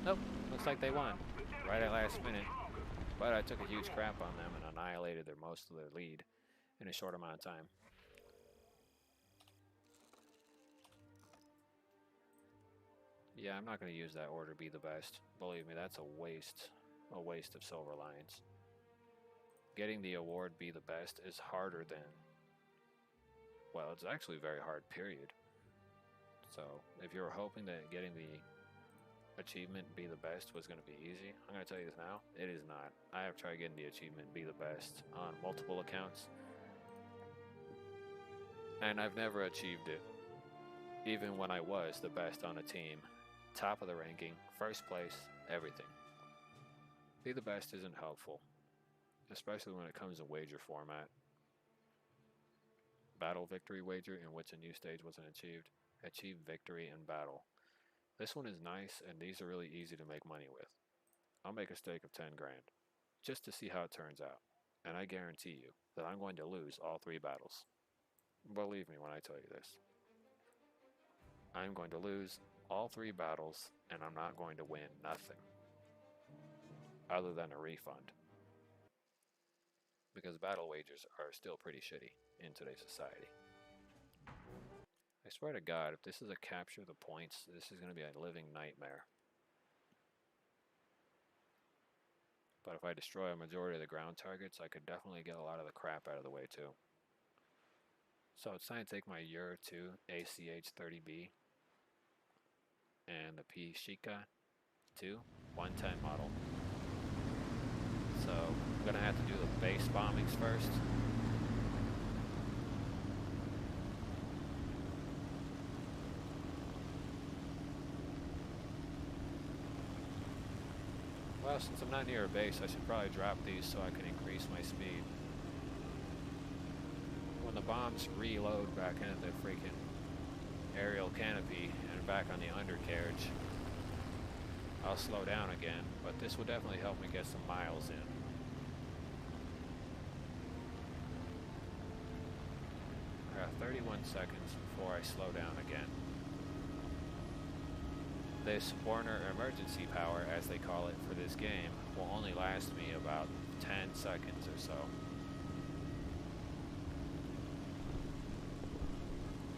Nope, looks like they won, right at last minute. But I took a huge crap on them and annihilated most of their lead in a short amount of time. Yeah, I'm not going to use that order be the best. Believe me, that's a waste of silver lions. Getting the award be the best is harder than, well, it's actually very hard, period. So if you were hoping that getting the achievement be the best was going to be easy, I'm going to tell you this now, it is not. I have tried getting the achievement be the best on multiple accounts, and I've never achieved it, even when I was the best on a team, top of the ranking, first place, everything. Be the best isn't helpful, especially when it comes to wager format. Battle victory wager, in which a new stage wasn't achieved. Achieve victory in battle. This one is nice, and these are really easy to make money with. I'll make a stake of 10 grand, just to see how it turns out, and I guarantee you that I'm going to lose all 3 battles. Believe me when I tell you this. I'm going to lose all 3 battles, and I'm not going to win nothing, other than a refund. Because battle wagers are still pretty shitty in today's society. I swear to God, if this is a capture the points, this is going to be a living nightmare. But if I destroy a majority of the ground targets, I could definitely get a lot of the crap out of the way too. So it's time to take my Euro 2 ACH-30B and the P-Shika 2 110 model. So I'm gonna have to do the base bombings first. Well, since I'm not near a base, I should probably drop these so I can increase my speed. When the bombs reload back into the freaking aerial canopy and back on the undercarriage, I'll slow down again, but this will definitely help me get some miles in. I got 31 seconds before I slow down again. This Warner emergency power, as they call it for this game, will only last me about 10 seconds or so.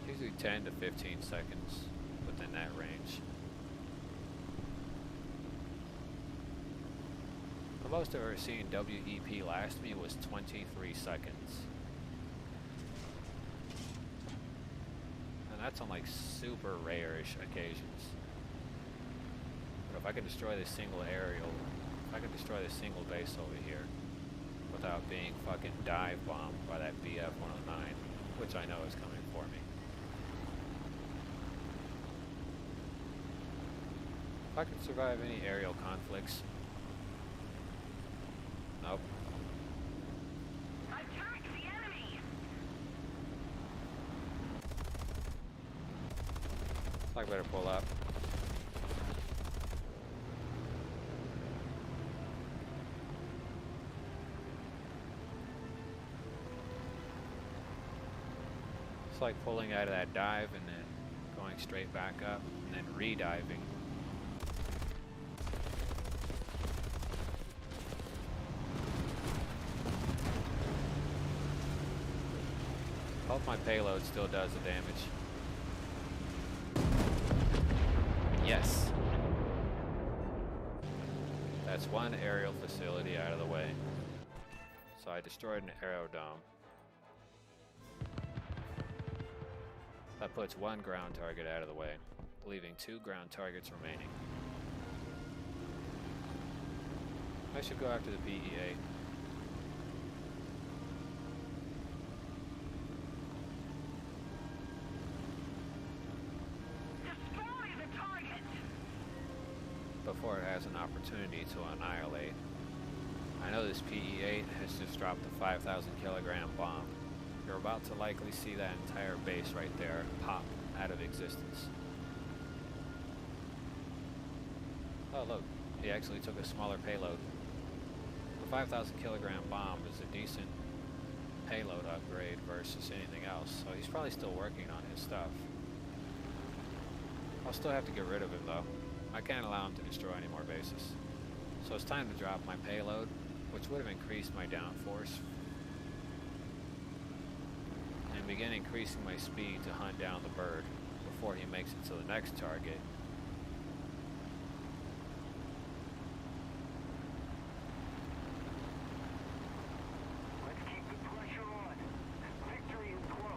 Usually 10 to 15 seconds within that range. The most I've ever seen WEP last me was 23 seconds. And that's on like super rare-ish occasions. But if I can destroy this single aerial, if I can destroy this single base over here without being fucking dive bombed by that BF-109, which I know is coming for me. If I can survive any aerial conflicts. Nope. Attack the enemy! I better pull up. It's like pulling out of that dive and then going straight back up and then re-diving. Hope my payload still does the damage. Yes. That's one aerial facility out of the way. So I destroyed an aerodome. That puts one ground target out of the way, leaving 2 ground targets remaining. I should go after the PE-8. Destroy the target! Before it has an opportunity to annihilate. I know this PE-8 has just dropped a 5,000 kilogram bomb. You're about to likely see that entire base right there pop out of existence. Oh look, he actually took a smaller payload. The 5,000 kilogram bomb is a decent payload upgrade versus anything else, so he's probably still working on his stuff. I'll still have to get rid of him though. I can't allow him to destroy any more bases. So it's time to drop my payload, which would have increased my downforce, and begin increasing my speed to hunt down the bird before he makes it to the next target. Let's keep the pressure on. Victory is close.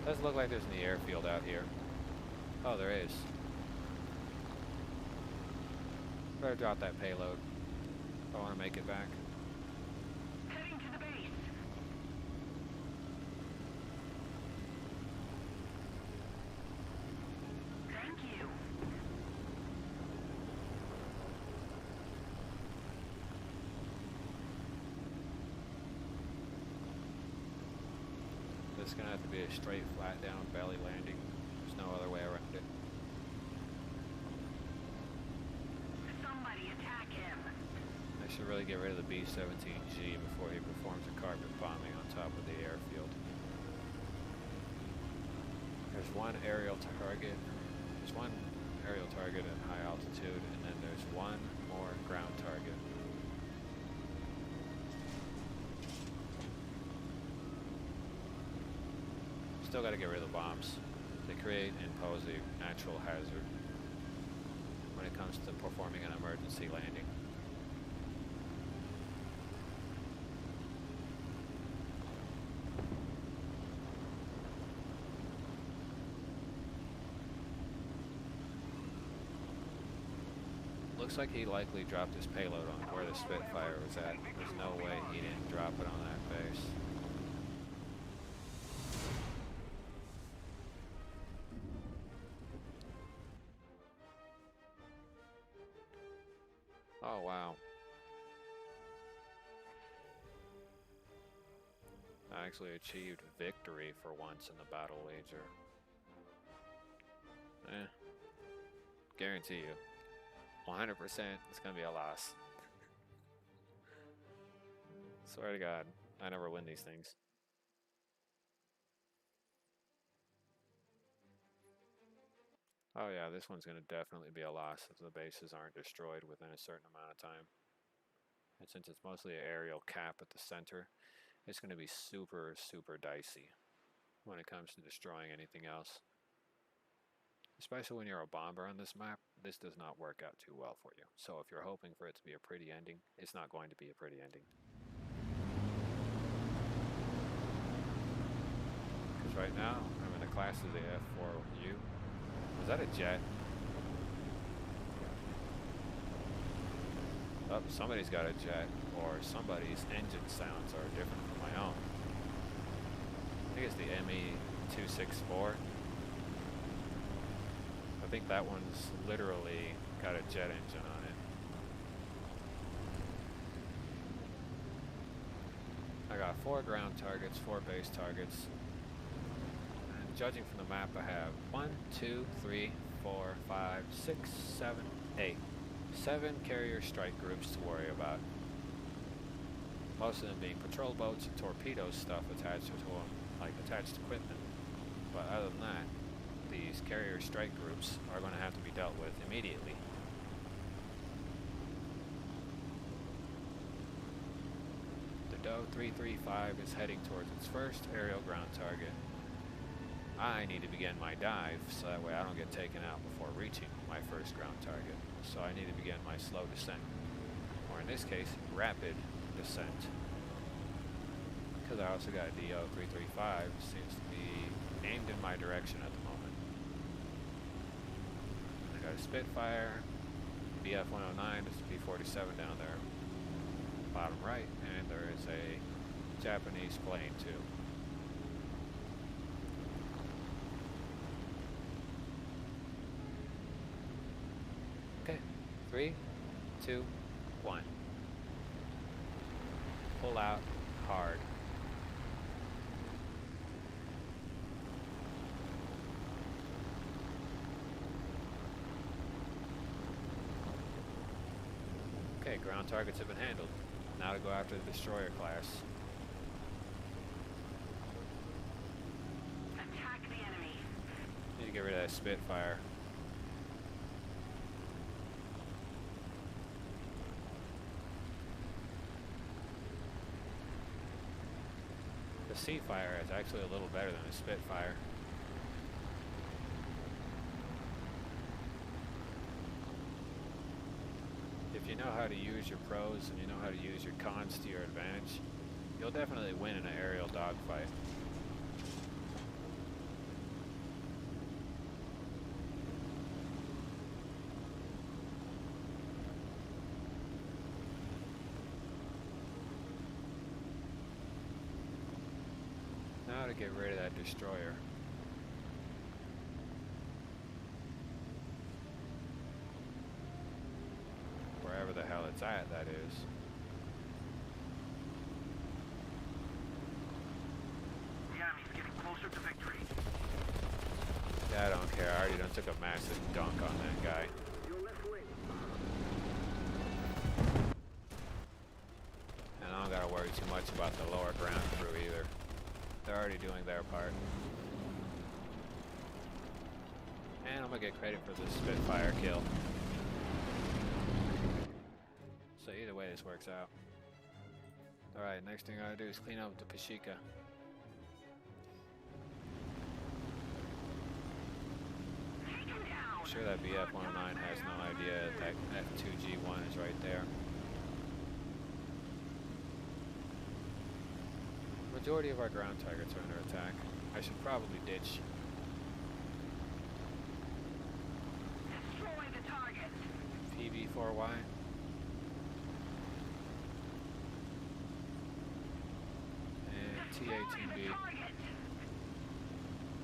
Doesn't look like there's any airfield out here. Oh, there is. Better drop that payload if I want to make it back. Heading to the base. Thank you. This is going to have to be a straight, flat down belly landing. There's no other way around it. Somebody attack him. I should really really get rid of the B-17G before he performs a carpet bombing on top of the airfield. There's one aerial target. There's one aerial target at high altitude, and then there's one more ground target. Still got to get rid of the bombs. They create and pose a natural hazard when it comes to performing an emergency landing. Looks like he likely dropped his payload on where the Spitfire was at. There's no way he didn't drop it on that base. Oh, wow. I actually achieved victory for once in the battle wager. Guarantee you. 100% it's gonna be a loss. Swear to God, I never win these things. Oh yeah, this one's gonna definitely be a loss if the bases aren't destroyed within a certain amount of time. And since it's mostly an aerial cap at the center, it's gonna be super, super dicey when it comes to destroying anything else. Especially when you're a bomber on this map, this does not work out too well for you. So if you're hoping for it to be a pretty ending, it's not going to be a pretty ending. Because right now, I'm in the class of the F4U. Was that a jet? Oh, somebody's got a jet, or somebody's engine sounds are different from my own. I think it's the ME-264. I think that one's literally got a jet engine on it. I got 4 ground targets, 4 base targets. And judging from the map, I have 1, 2, 3, 4, 5, 6, 7, 8. 7 carrier strike groups to worry about. Most of them being patrol boats and torpedo stuff attached to them, like attached equipment. But other than that, these carrier strike groups are going to have to be dealt with immediately. The Doe 335 is heading towards its first aerial ground target. I need to begin my dive so that way I don't get taken out before reaching my first ground target. So I need to begin my slow descent, or in this case, rapid descent. Because I also got a DO 335, seems to be aimed in my direction at the moment. I got a Spitfire, BF 109, there's a P-47 down there, bottom right, and there is a Japanese plane too. Okay, 3, 2, 1. Pull out hard. Okay, ground targets have been handled. Now to go after the destroyer class. Attack the enemy. Need to get rid of that Spitfire. The Seafire is actually a little better than a Spitfire. If you know how to use your pros and you know how to use your cons to your advantage, you'll definitely win in an aerial dogfight. Now to get rid of that destroyer. Wherever the hell it's at, that is. The enemy's getting closer to victory. Yeah, I don't care. I already done took a massive dunk on that guy. Your left wing. worry too much about the lower ground crew either. They're already doing their part. And I'm gonna get credit for the Spitfire kill. So either way, this works out. Alright, next thing I gotta do is clean up the Pashika. I'm sure that BF-109 has no idea that F2G1 is right there. Majority of our ground targets are under attack. I should probably ditch. Destroy the target. PB4Y. And T-18B.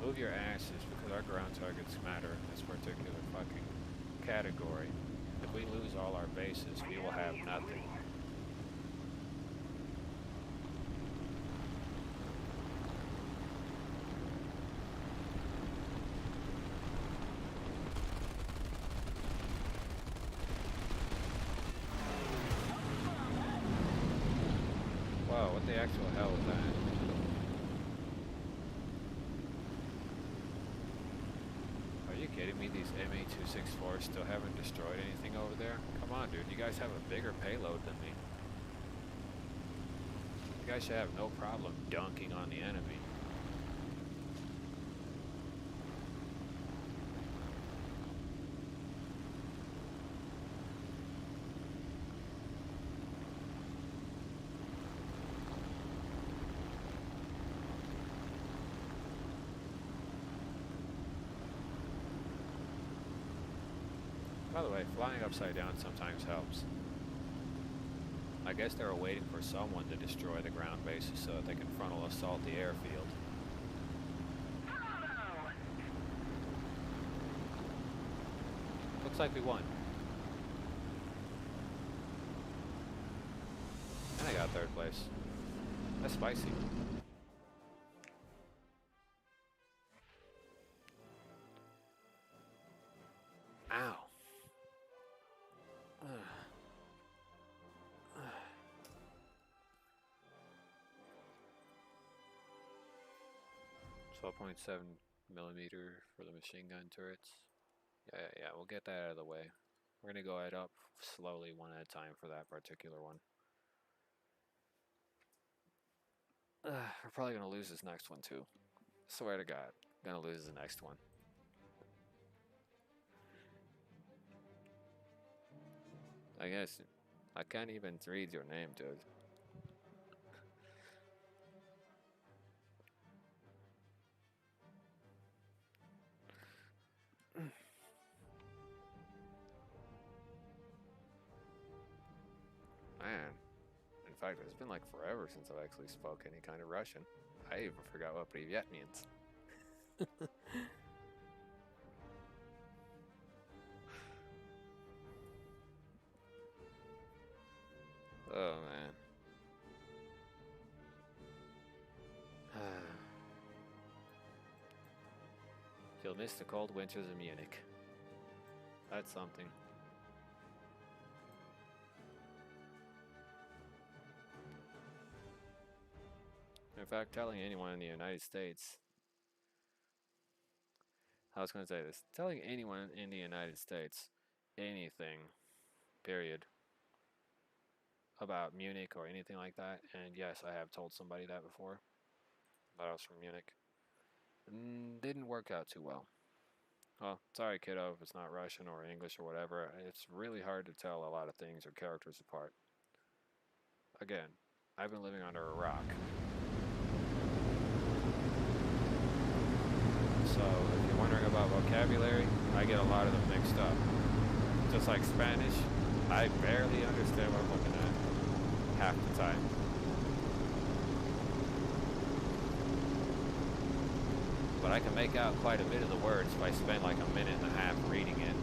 Move your asses because our ground targets matter in this particular fucking category. If we lose all our bases, we will have nothing. Wow, what the actual hell was that? Are you kidding me? These MA-264s still haven't destroyed anything over there? Come on, dude. You guys have a bigger payload than me. You guys should have no problem dunking on the enemy. By the way, flying upside down sometimes helps. I guess they were waiting for someone to destroy the ground bases so that they can frontal assault the airfield. Bravo! Looks like we won. And I got third place. That's spicy. Ow. 12.7 millimeter for the machine gun turrets. Yeah, we'll get that out of the way. We're gonna go head up slowly one at a time for that particular one. We're probably gonna lose this next one too. Swear to God, gonna lose the next one. I guess I can't even read your name, dude. Man, in fact, it's been like forever since I've actually spoke any kind of Russian. I even forgot what Privyet means. Oh man. You'll miss the cold winters of Munich. That's something. In fact, telling anyone in the United States, I was going to say this, telling anyone in the United States anything, period, about Munich or anything like that, and yes, I have told somebody that before, that I was from Munich, didn't work out too well. Well, sorry kiddo if it's not Russian or English or whatever, it's really hard to tell a lot of things or characters apart. Again, I've been living under a rock. So, if you're wondering about vocabulary, I get a lot of them mixed up. Just like Spanish, I barely understand what I'm looking at half the time. But I can make out quite a bit of the words if I spend like a minute and a half reading it.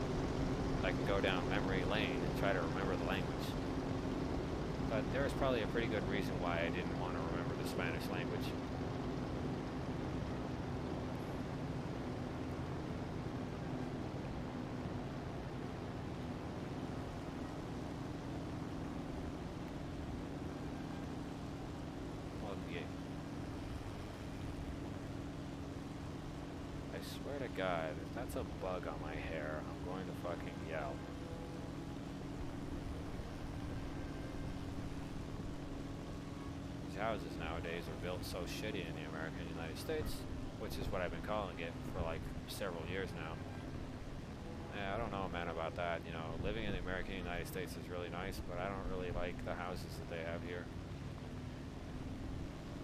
I can go down memory lane and try to remember the language. But there's probably a pretty good reason why I didn't want to remember the Spanish language. Swear to God, if that's a bug on my hair, I'm going to fucking yell. These houses nowadays are built so shitty in the American United States, which is what I've been calling it for like several years now. Yeah, I don't know, man, about that. You know, living in the American United States is really nice, but I don't really like the houses that they have here.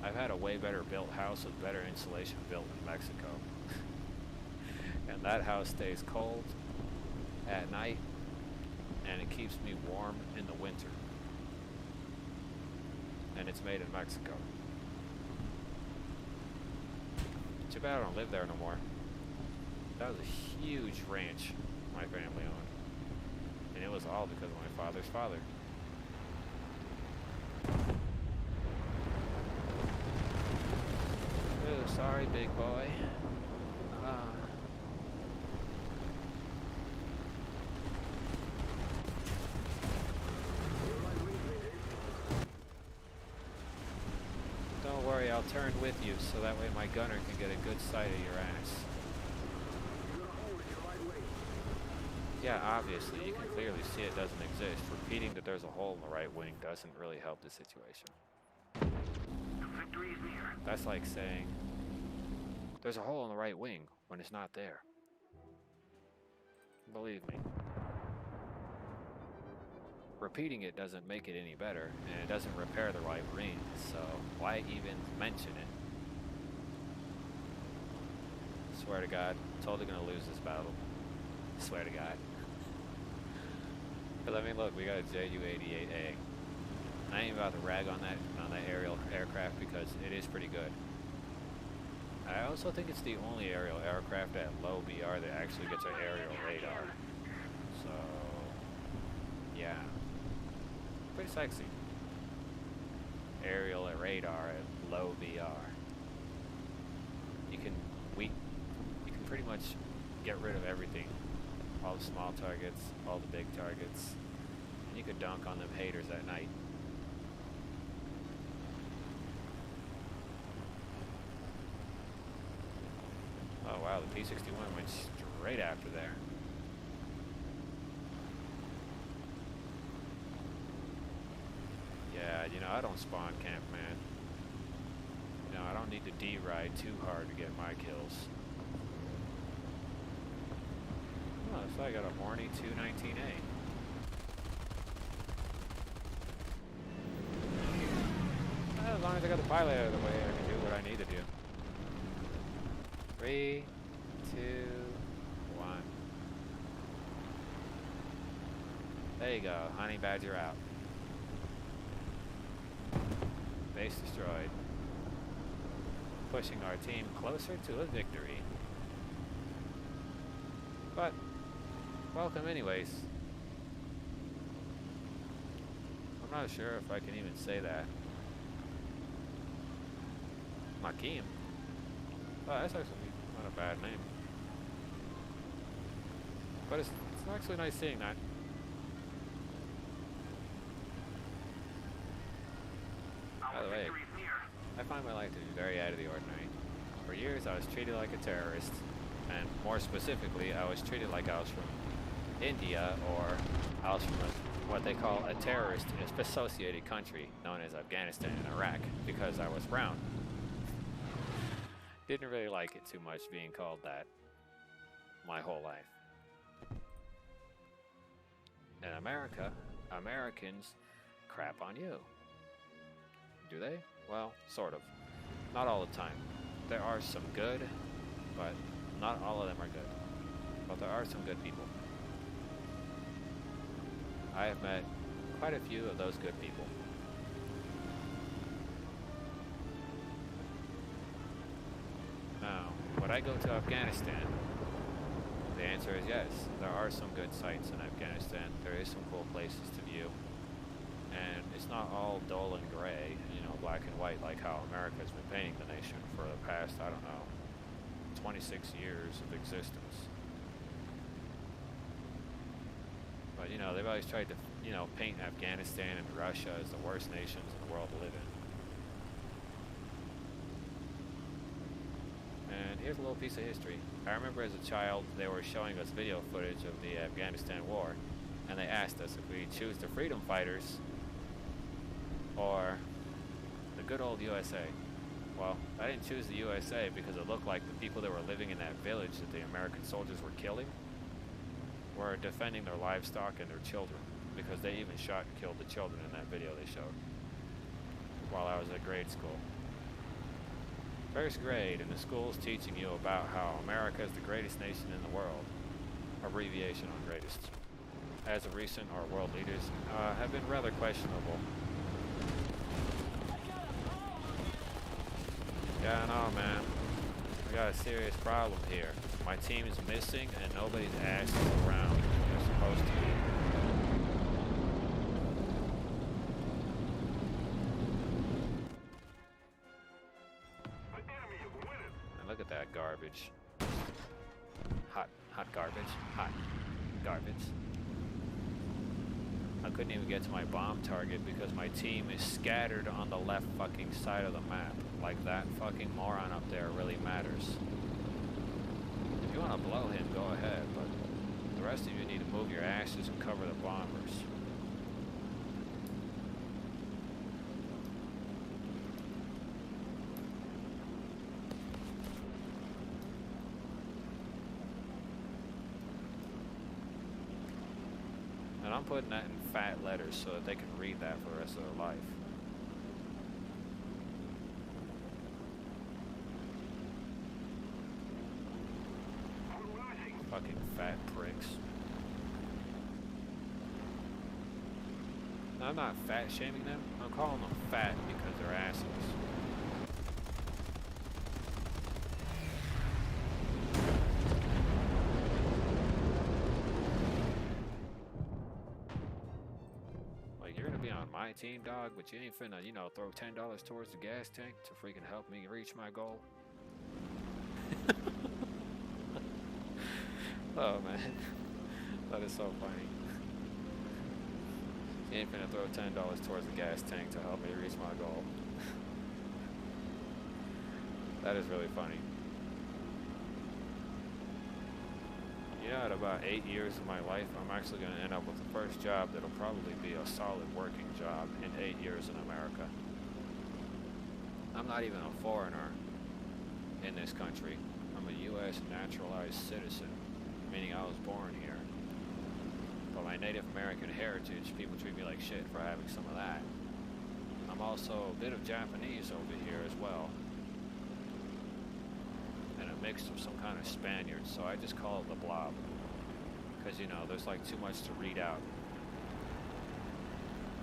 I've had a way better built house with better insulation built in Mexico. And that house stays cold at night, and it keeps me warm in the winter. And it's made in Mexico. Too bad I don't live there no more. That was a huge ranch my family owned. And it was all because of my father's father. Oh, sorry, big boy. Don't worry, I'll turn with you so that way my gunner can get a good sight of your ass. Yeah, obviously, you can clearly see it doesn't exist. Repeating that there's a hole in the right wing doesn't really help the situation. Victory is near. That's like saying, there's a hole in the right wing when it's not there. Believe me. Repeating it doesn't make it any better, and it doesn't repair the right wing, so why even mention it? Swear to God, totally gonna lose this battle. Swear to God. But I mean, look, we got a Ju-88A. I ain't about to rag on that aerial aircraft because it is pretty good. I also think it's the only aerial aircraft at low BR that actually gets an aerial radar. So, yeah, pretty sexy. Aerial radar at low BR. You can pretty much get rid of everything. All the small targets, all the big targets, and you could dunk on them haters at night. Oh wow, the P-61 went straight after there. Yeah, you know, I don't spawn camp, man. You know, I don't need to D-ride too hard to get my kills. Oh, so I got a Horny 219A. As long as I got the pilot out of the way, I can do what I need to do. 3, 2, 1. There you go, Honey Badger out. Base destroyed. Pushing our team closer to a victory. But welcome anyways. I'm not sure if I can even say that. Makim. Oh, that's actually not a bad name. But it's actually nice seeing that. By the way, I find my life to be very out of the ordinary. For years I was treated like a terrorist. And more specifically, I was treated like I was from India, or I was from what they call a terrorist-associated country known as Afghanistan and Iraq, because I was brown. Didn't really like it too much being called that my whole life. In America, Americans crap on you. Do they? Well, sort of. Not all the time. There are some good, but not all of them are good, but there are some good people. I have met quite a few of those good people. Now, would I go to Afghanistan? The answer is yes. There are some good sites in Afghanistan. There is some cool places to view. And it's not all dull and gray, you know, black and white like how America's been painting the nation for the past, I don't know, 26 years of existence. But, you know, they've always tried to, you know, paint Afghanistan and Russia as the worst nations in the world to live in. And here's a little piece of history. I remember as a child, they were showing us video footage of the Afghanistan war, and they asked us if we choose the freedom fighters or the good old USA. Well, I didn't choose the USA because it looked like the people that were living in that village that the American soldiers were killing were defending their livestock and their children, because they even shot and killed the children in that video they showed while I was at grade school. First grade, and the school's teaching you about how America is the greatest nation in the world. Abbreviation on greatest. As of recent, our world leaders have been rather questionable. Yeah, I know, man. We got a serious problem here. My team is missing, and nobody's ass is around. They're supposed to be. Look at that garbage. Hot garbage. Hot garbage. I couldn't even get to my bomb target because my team is scattered on the left fucking side of the map. Like that fucking moron up there really matters. If you want to blow him, go ahead, but the rest of you need to move your asses and cover the bombers. And I'm putting that in fat letters so that they can read that for the rest of their life. Fucking fat pricks. Now, I'm not fat shaming them. I'm calling them fat because they're assholes. My team, dog, but you ain't finna, you know, throw $10 towards the gas tank to freaking help me reach my goal. Oh man, that is so funny. You ain't finna throw $10 towards the gas tank to help me reach my goal. That is really funny. Yeah, in about 8 years of my life, I'm actually going to end up with the first job that'll probably be a solid working job in 8 years in America. I'm not even a foreigner in this country. I'm a U.S. naturalized citizen, meaning I was born here. But my Native American heritage, people treat me like shit for having some of that. I'm also a bit of Japanese over here as well. Mix of some kind of Spaniard, so I just call it the Blob, because you know there's like too much to read out.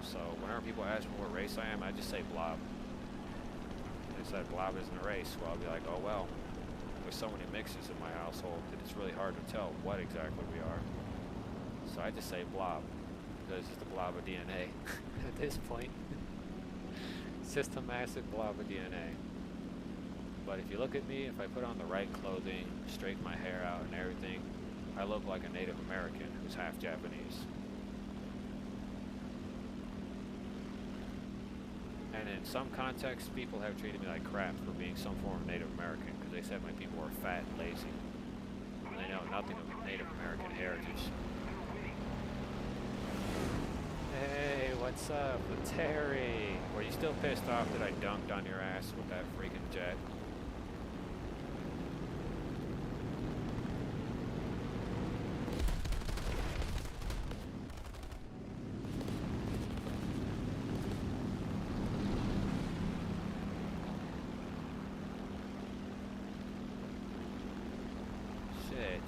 So whenever people ask me what race I am, I just say Blob. They said Blob isn't a race, well I'll be like, oh well, there's so many mixes in my household that it's really hard to tell what exactly we are. So I just say Blob, because it's the blob of DNA at this point. It's just a massive blob of DNA. But if you look at me, if I put on the right clothing, straighten my hair out and everything, I look like a Native American who's half Japanese. And in some contexts, people have treated me like crap for being some form of Native American, because they said my people were fat and lazy. And they know nothing of Native American heritage. Hey, what's up, Terry? Were you still pissed off that I dunked on your ass with that freaking jet?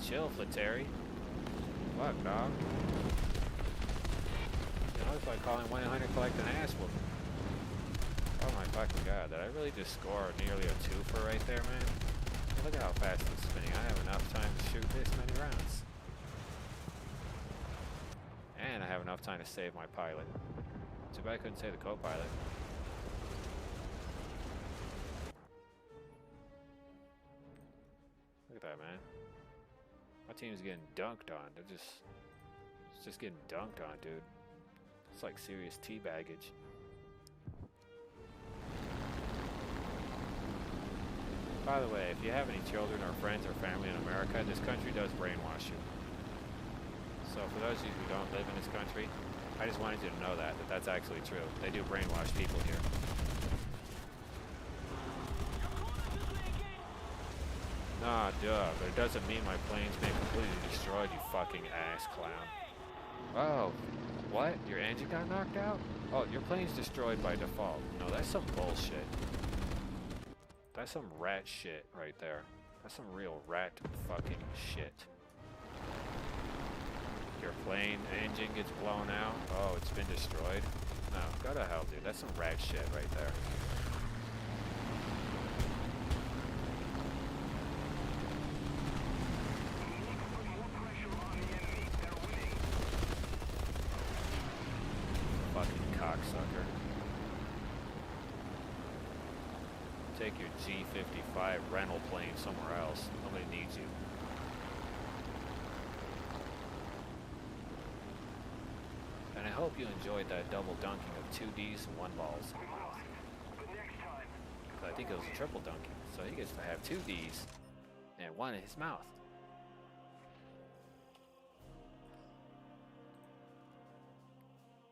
Chill, Flattery. Fuck, dog. You know, it's like calling 1-800-COLLECT an ass whooping. Oh my fucking god, did I really just score nearly a twofer right there, man? Look at how fast it's spinning. I have enough time to shoot this many rounds. And I have enough time to save my pilot. Too bad I couldn't save the co-pilot. Look at that, man. My team's getting dunked on. It's just getting dunked on, dude. It's like serious tea baggage. By the way, if you have any children or friends or family in America, this country does brainwash you. So for those of you who don't live in this country, I just wanted you to know that that's actually true. They do brainwash people here. Nah, duh, but it doesn't mean my plane's been completely destroyed, you fucking ass clown. Oh, what? Your engine got knocked out? Oh, your plane's destroyed by default. No, that's some bullshit. That's some rat shit right there. That's some real rat fucking shit. Your plane engine gets blown out. Oh, it's been destroyed. No, go to hell, dude. That's some rat shit right there. Fucking cocksucker. Take your G55 rental plane somewhere else. Nobody needs you. And I hope you enjoyed that double dunking of 2 Ds and 1 balls. I think it was a triple dunking, so he gets to have 2 Ds and 1 in his mouth.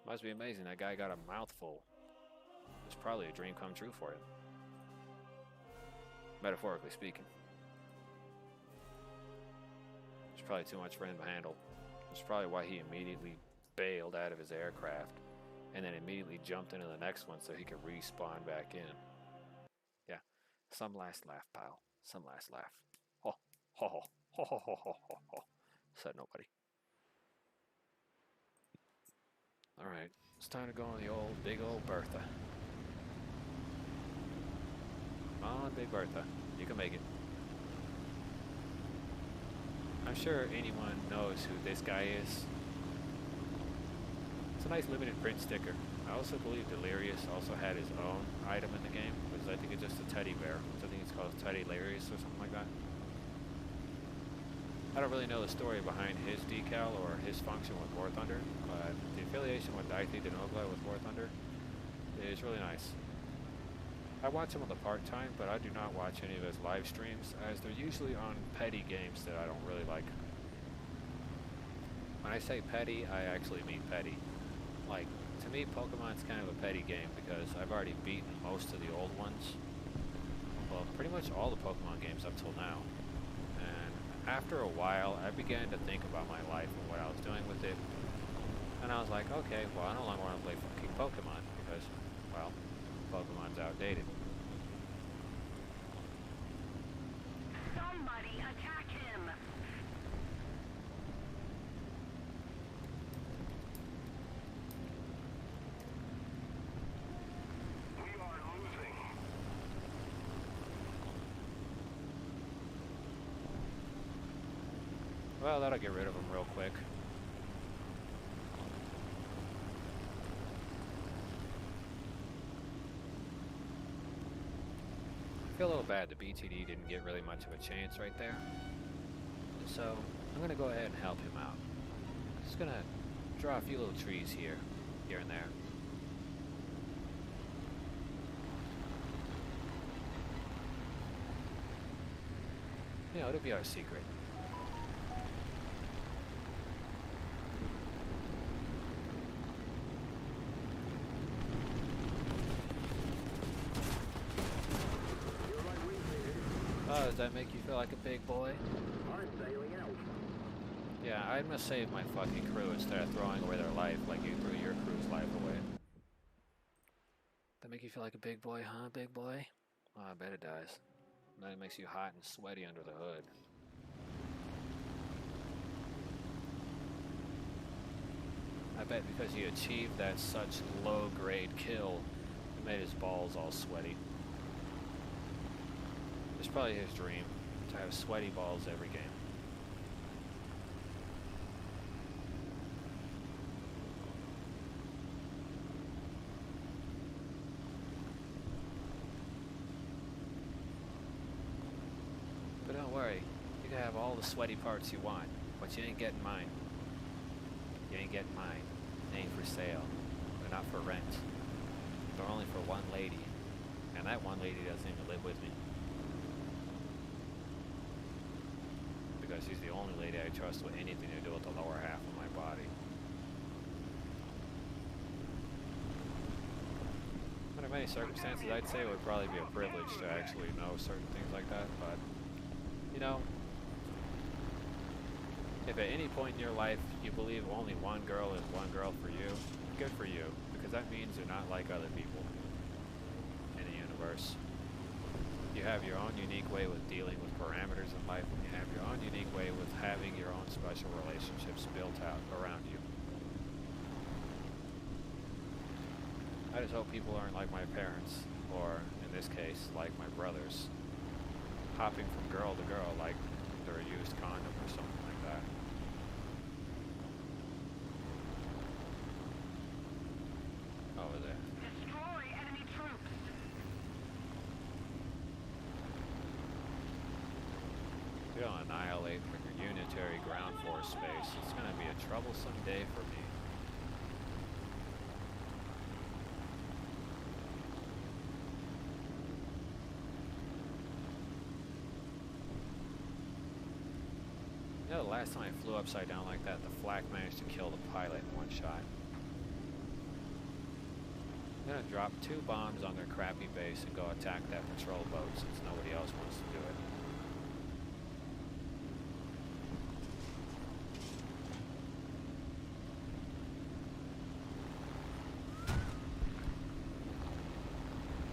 Must be amazing, that guy got a mouthful. It's probably a dream come true for him. Metaphorically speaking. It's probably too much for him to handle. It's probably why he immediately bailed out of his aircraft and then immediately jumped into the next one so he could respawn back in. Yeah, some last laugh, pal. Some last laugh. Ho, ho, ho, ho, ho, ho, ho, ho, ho. Said nobody. Alright, it's time to go on the big old Bertha. Come on, Big Bertha. You can make it. I'm sure anyone knows who this guy is. It's a nice limited print sticker. I also believe Delirious also had his own item in the game, which I think it's just a teddy bear. I think it's called Teddy Larius or something like that. I don't really know the story behind his decal or his function with War Thunder, but the affiliation with Dicey Denogla with War Thunder is really nice. I watch him on the part-time, but I do not watch any of his live streams, as they're usually on petty games that I don't really like. When I say petty, I actually mean petty. Like, to me, Pokemon's kind of a petty game because I've already beaten most of the old ones. Well, pretty much all the Pokemon games up till now. And after a while, I began to think about my life and what I was doing with it. And I was like, okay, well, I no longer want to play fucking Pokemon because, well, Pokemon's outdated. Somebody attack him! We are losing. Well, that'll get rid of him real quick. I feel a little bad the BTD didn't get really much of a chance right there. So, I'm going to go ahead and help him out. Just going to draw a few little trees here and there. You know, it'll be our secret. Oh, does that make you feel like a big boy? I'm sailing out. Yeah, I'm gonna save my fucking crew instead of throwing away their life like you threw your crew's life away. That make you feel like a big boy, huh, big boy? Oh, I bet it does. And then it makes you hot and sweaty under the hood. I bet because he achieved that such low-grade kill, it made his balls all sweaty. It's probably his dream, to have sweaty balls every game. But don't worry, you can have all the sweaty parts you want, but you ain't getting mine. You ain't getting mine. They ain't for sale. They're not for rent. They're only for one lady. And that one lady doesn't even live with me. because she's the only lady I trust with anything to do with the lower half of my body. Under many circumstances, I'd say it would probably be a privilege to actually know certain things like that, but, you know, if at any point in your life you believe only one girl is one girl for you, good for you, because that means you're not like other people in the universe. You have your own unique way with dealing with parameters in life, and you have your own unique way with having your own special relationships built out around you. I just hope people aren't like my parents, or in this case, like my brothers, hopping from girl to girl like they're a used condom or something like that. Over there. Destroy enemy troops. If you don't annihilate from your unitary ground force space, it's going to be a troublesome day for me. You know, the last time I flew upside down like that, the flak managed to kill the pilot in one shot. I'm gonna drop 2 bombs on their crappy base and go attack that patrol boat since nobody else wants to do it.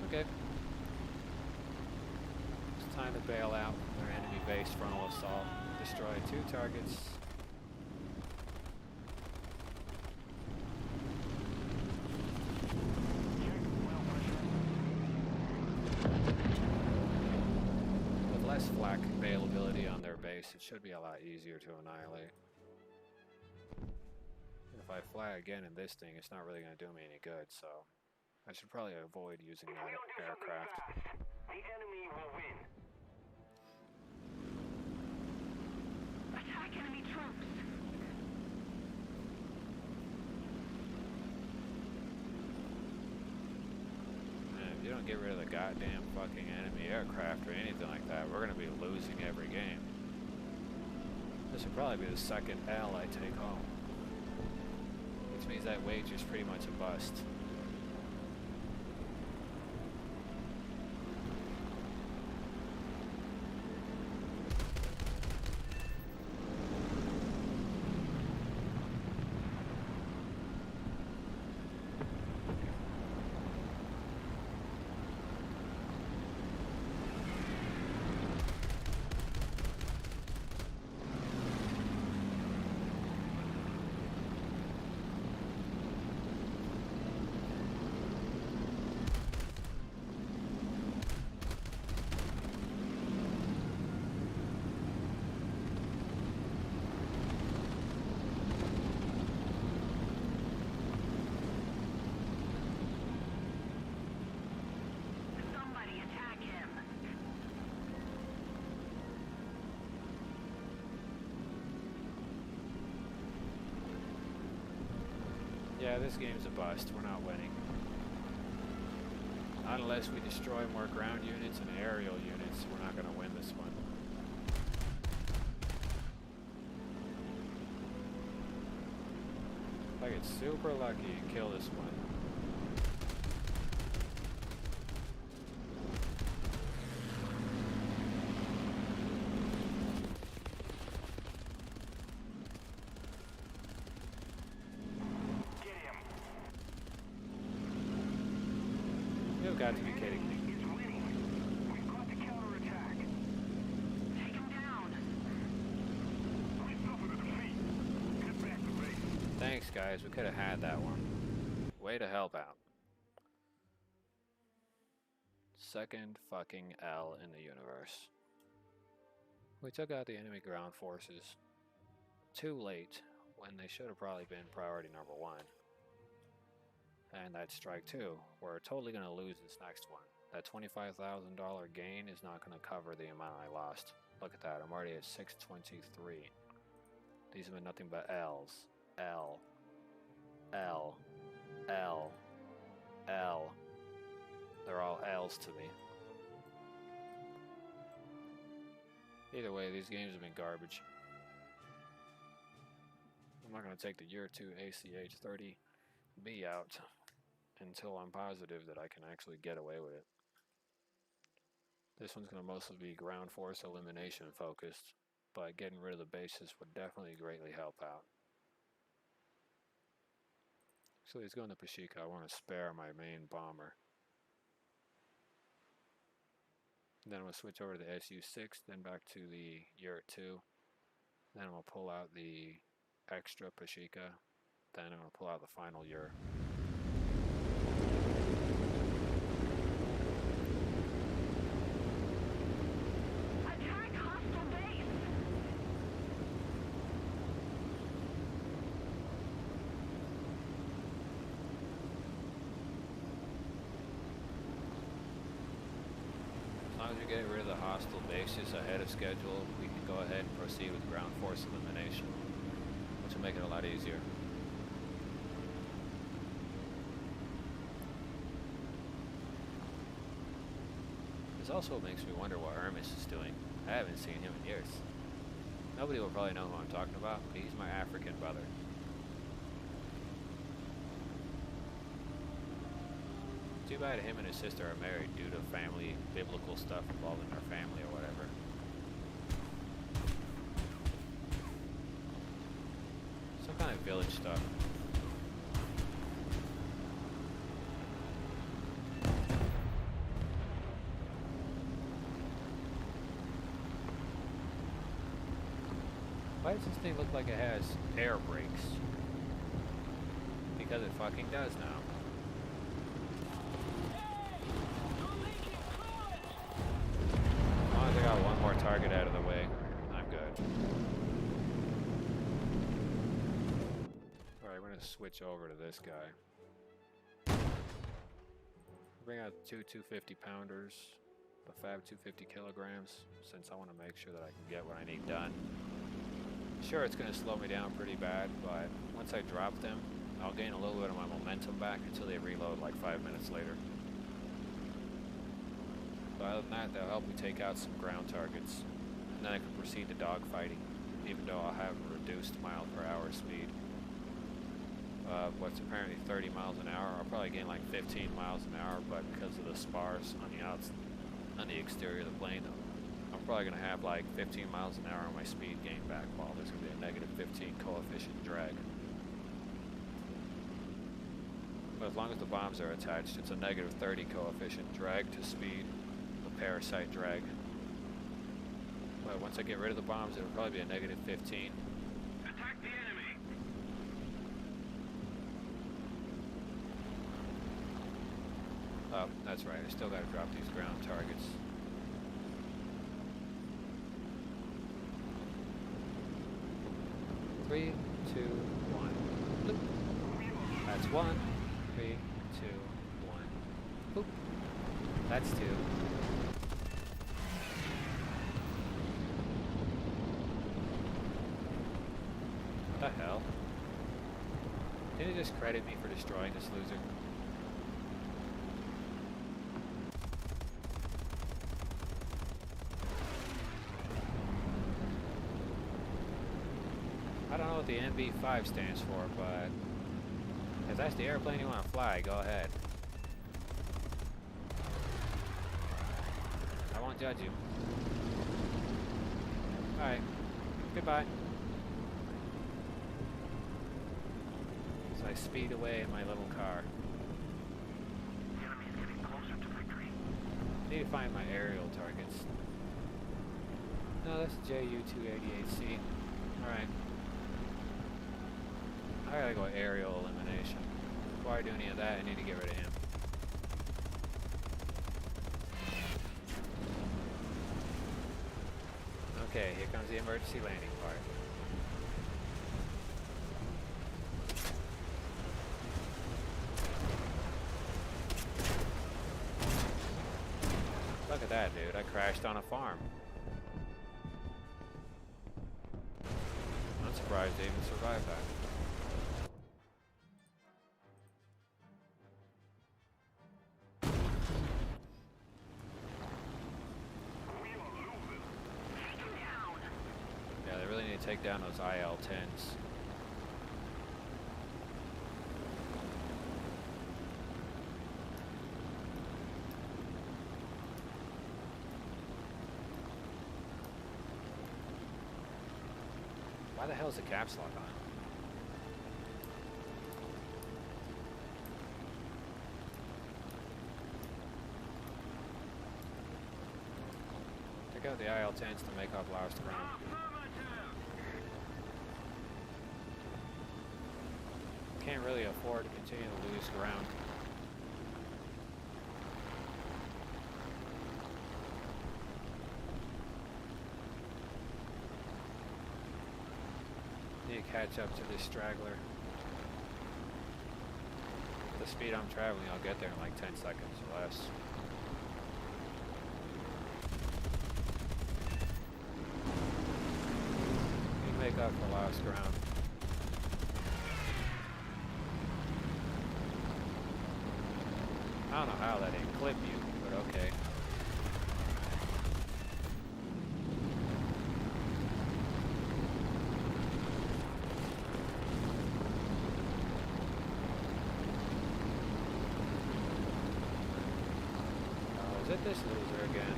Okay. It's time to bail out from their enemy base frontal assault. Destroy 2 targets. With less flak availability on their base, it should be a lot easier to annihilate. If I fly again in this thing, it's not really going to do me any good, so I should probably avoid using If we that don't do something aircraft. fast, the enemy will win. Attack enemy troops. Man, if you don't get rid of the goddamn fucking enemy aircraft or anything like that, we're gonna be losing every game. This would probably be the second L I take home. Which means that wager's pretty much a bust. Somebody attack him. Yeah, this game's a bust. We're not winning. Not unless we destroy more ground units and aerial units, we're not gonna win this one. If I get super lucky and kill this one. Get him. You've got to be kidding me. Is winning. We've got to counterattack. Take him down. We suffered a defeat. Get back to base. Thanks, guys. We could have had that one. Way to help out. Second fucking L in the universe. We took out the enemy ground forces too late when they should have probably been priority number 1. And that strike 2. We're totally going to lose this next one. That $25,000 gain is not going to cover the amount I lost. Look at that. I'm already at 623. These have been nothing but L's. L. L. L. L. They're all L's to me. Either way, these games have been garbage. I'm not going to take the Year 2 ACH 30B out until I'm positive that I can actually get away with it. This one's going to mostly be ground force elimination focused, but getting rid of the bases would definitely greatly help out. So let's go into Pashika. I want to spare my main bomber. Then I'm going to switch over to the SU-6, then back to the Year 2. Then I'm going to pull out the extra Pashika. Then I'm going to pull out the final Year. Attack hostile base! As long as we get rid of the hostile bases ahead of schedule, we can go ahead and proceed with ground force elimination, which will make it a lot easier. This also makes me wonder what Hermes is doing. I haven't seen him in years. Nobody will probably know who I'm talking about, but he's my African brother. Too bad him and his sister are married due to family, biblical stuff involving their family or whatever. Some kind of village stuff. Why does this thing look like it has air brakes? Because it fucking does now. As long as I got one more target out of the way, I'm good. Alright, we're gonna switch over to this guy. Bring out two 250 pounders, the Fab 250 kilograms, since I want to make sure that I can get what I need done. Sure, it's going to slow me down pretty bad, but once I drop them, I'll gain a little bit of my momentum back until they reload like 5 minutes later. But other than that, they'll help me take out some ground targets, and then I can proceed to dogfighting, even though I'll have a reduced mile per hour speed. What's apparently 30 miles an hour, I'll probably gain like 15 miles an hour, but because of the spars on the exterior of the plane, I'm probably going to have like 15 miles an hour on my speed gain back, while there's going to be a negative 15 coefficient drag. But as long as the bombs are attached, it's a negative 30 coefficient drag to speed, the parasite drag. But once I get rid of the bombs, it'll probably be a negative 15. Attack the enemy! Oh, that's right, I still got to drop these ground targets. Three, two, one. Bloop. That's one. 3, 2, 1. Boop. That's 2. What the hell? Did it just credit me for destroying this loser? I don't know what the NB5 stands for, but if that's the airplane you want to fly, go ahead. I won't judge you. Alright. Goodbye. So I speed away in my little car. The enemy is getting closer to victory. I need to find my aerial targets. No, that's JU-288C. Alright. I gotta go aerial elimination. Before I do any of that, I need to get rid of him. Okay, here comes the emergency landing part. Look at that, dude. I crashed on a farm. I'm surprised they even survived that. We are losing. Take him down! they really need to take down those IL-10s. Why the hell is the caps lock on? Take out the IL-10s to make up last round. Can't really afford to continue to lose ground. Need to catch up to this straggler. The speed I'm traveling, I'll get there in like 10 seconds or less. You make up for lost ground. I don't know how that didn't clip you, but okay. Is it this loser again?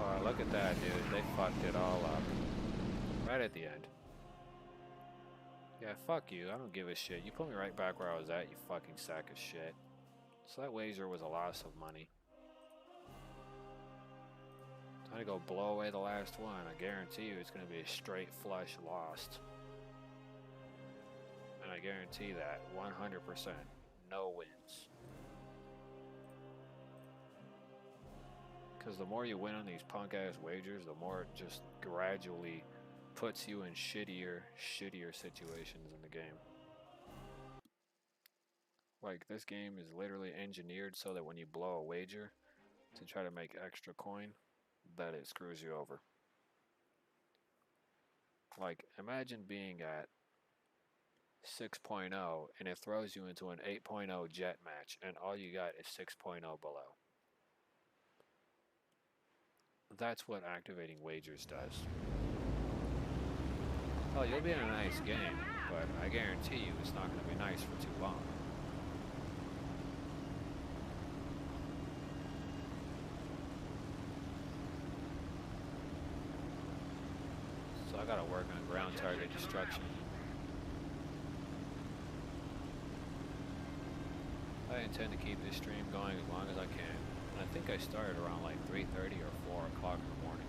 Oh, look at that, dude. They fucked it all up. Right at the end. Yeah, fuck you. I don't give a shit. You put me right back where I was at, you fucking sack of shit. So that wager was a loss of money. Time to go blow away the last one. I guarantee you it's going to be a straight flush lost. And I guarantee that 100%. No wins. Because the more you win on these punk ass wagers, the more it just gradually puts you in shittier situations in the game. Like, this game is literally engineered so that when you blow a wager to try to make extra coin, that it screws you over. Like, imagine being at 6.0 and it throws you into an 8.0 jet match and all you got is 6.0 below. That's what activating wagers does. Oh, you'll be in a nice game, but I guarantee you it's not going to be nice for too long. I gotta work on ground target destruction. I intend to keep this stream going as long as I can. And I think I started around like 3:30 or 4 o'clock in the morning.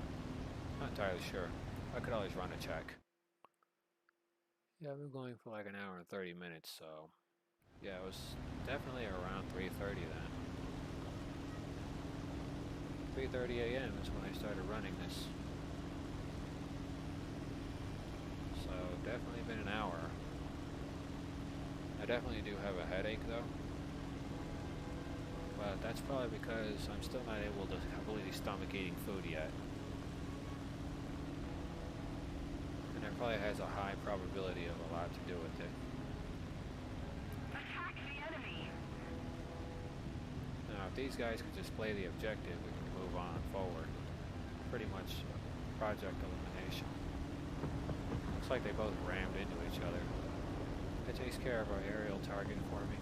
Not entirely sure. I could always run a check. Yeah, I've been going for like an hour and 30 minutes, so yeah, it was definitely around 3:30 then. 3:30 a.m. is when I started running this. So definitely been an hour. I definitely do have a headache though. But that's probably because I'm still not able to completely stomach eating food yet. And it probably has a high probability of a lot to do with it. Attack the enemy. Now if these guys could just play the objective, we can move on forward. Pretty much project elimination. Looks like they both rammed into each other. That takes care of our aerial target for me.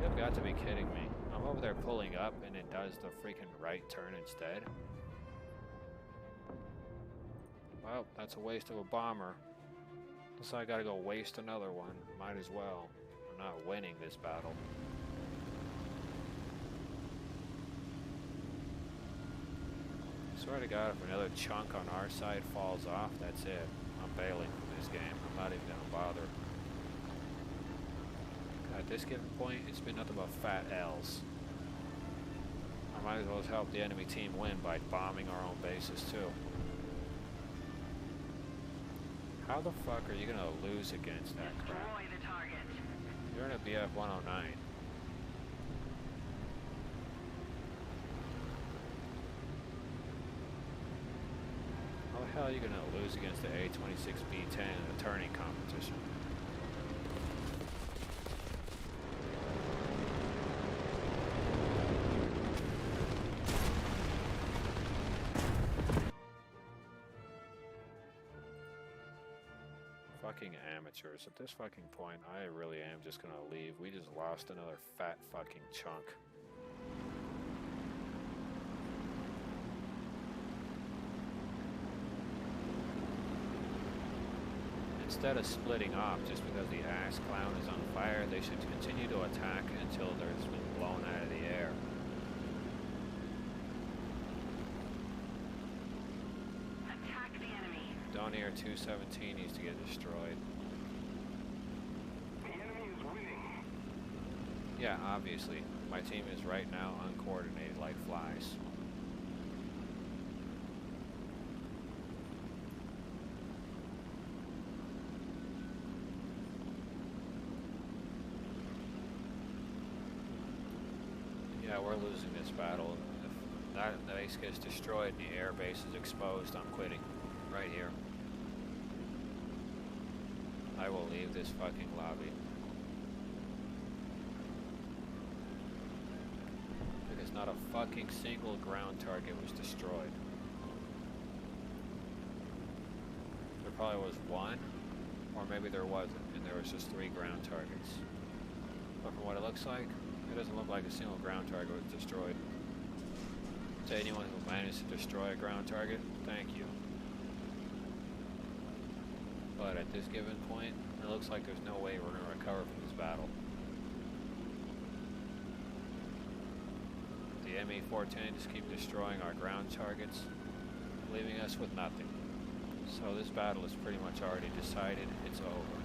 You've got to be kidding me. I'm over there pulling up and it does the freaking right turn instead. Well, that's a waste of a bomber. So I gotta go waste another one. Might as well. I'm not winning this battle. Swear to God, if another chunk on our side falls off, that's it. I'm bailing from this game. I'm not even gonna bother. At this given point, it's been nothing but fat L's. I might as well help the enemy team win by bombing our own bases too. How the fuck are you gonna lose against that crap? Destroy the target. You're in a BF 109. How the hell are you gonna lose against the A26B10 in a turning competition? Fucking amateurs. At this fucking point, I really am just gonna leave. We just lost another fat fucking chunk. Instead of splitting off just because the ass clown is on fire, they should continue to attack until there's been blown out of the air. Attack the enemy. Donier 217 needs to get destroyed. The enemy is winning. Yeah, obviously. My team is right now uncoordinated like flies. Yeah, we're losing this battle. If that base gets destroyed and the air base is exposed, I'm quitting. Right here. I will leave this fucking lobby. Because not a fucking single ground target was destroyed. There probably was one, or maybe there wasn't, and there was just 3 ground targets. But from what it looks like, it doesn't look like a single ground target was destroyed. To anyone who managed to destroy a ground target, thank you. But at this given point, it looks like there's no way we're going to recover from this battle. The ME-410 just keep destroying our ground targets, leaving us with nothing. So this battle is pretty much already decided. It's over.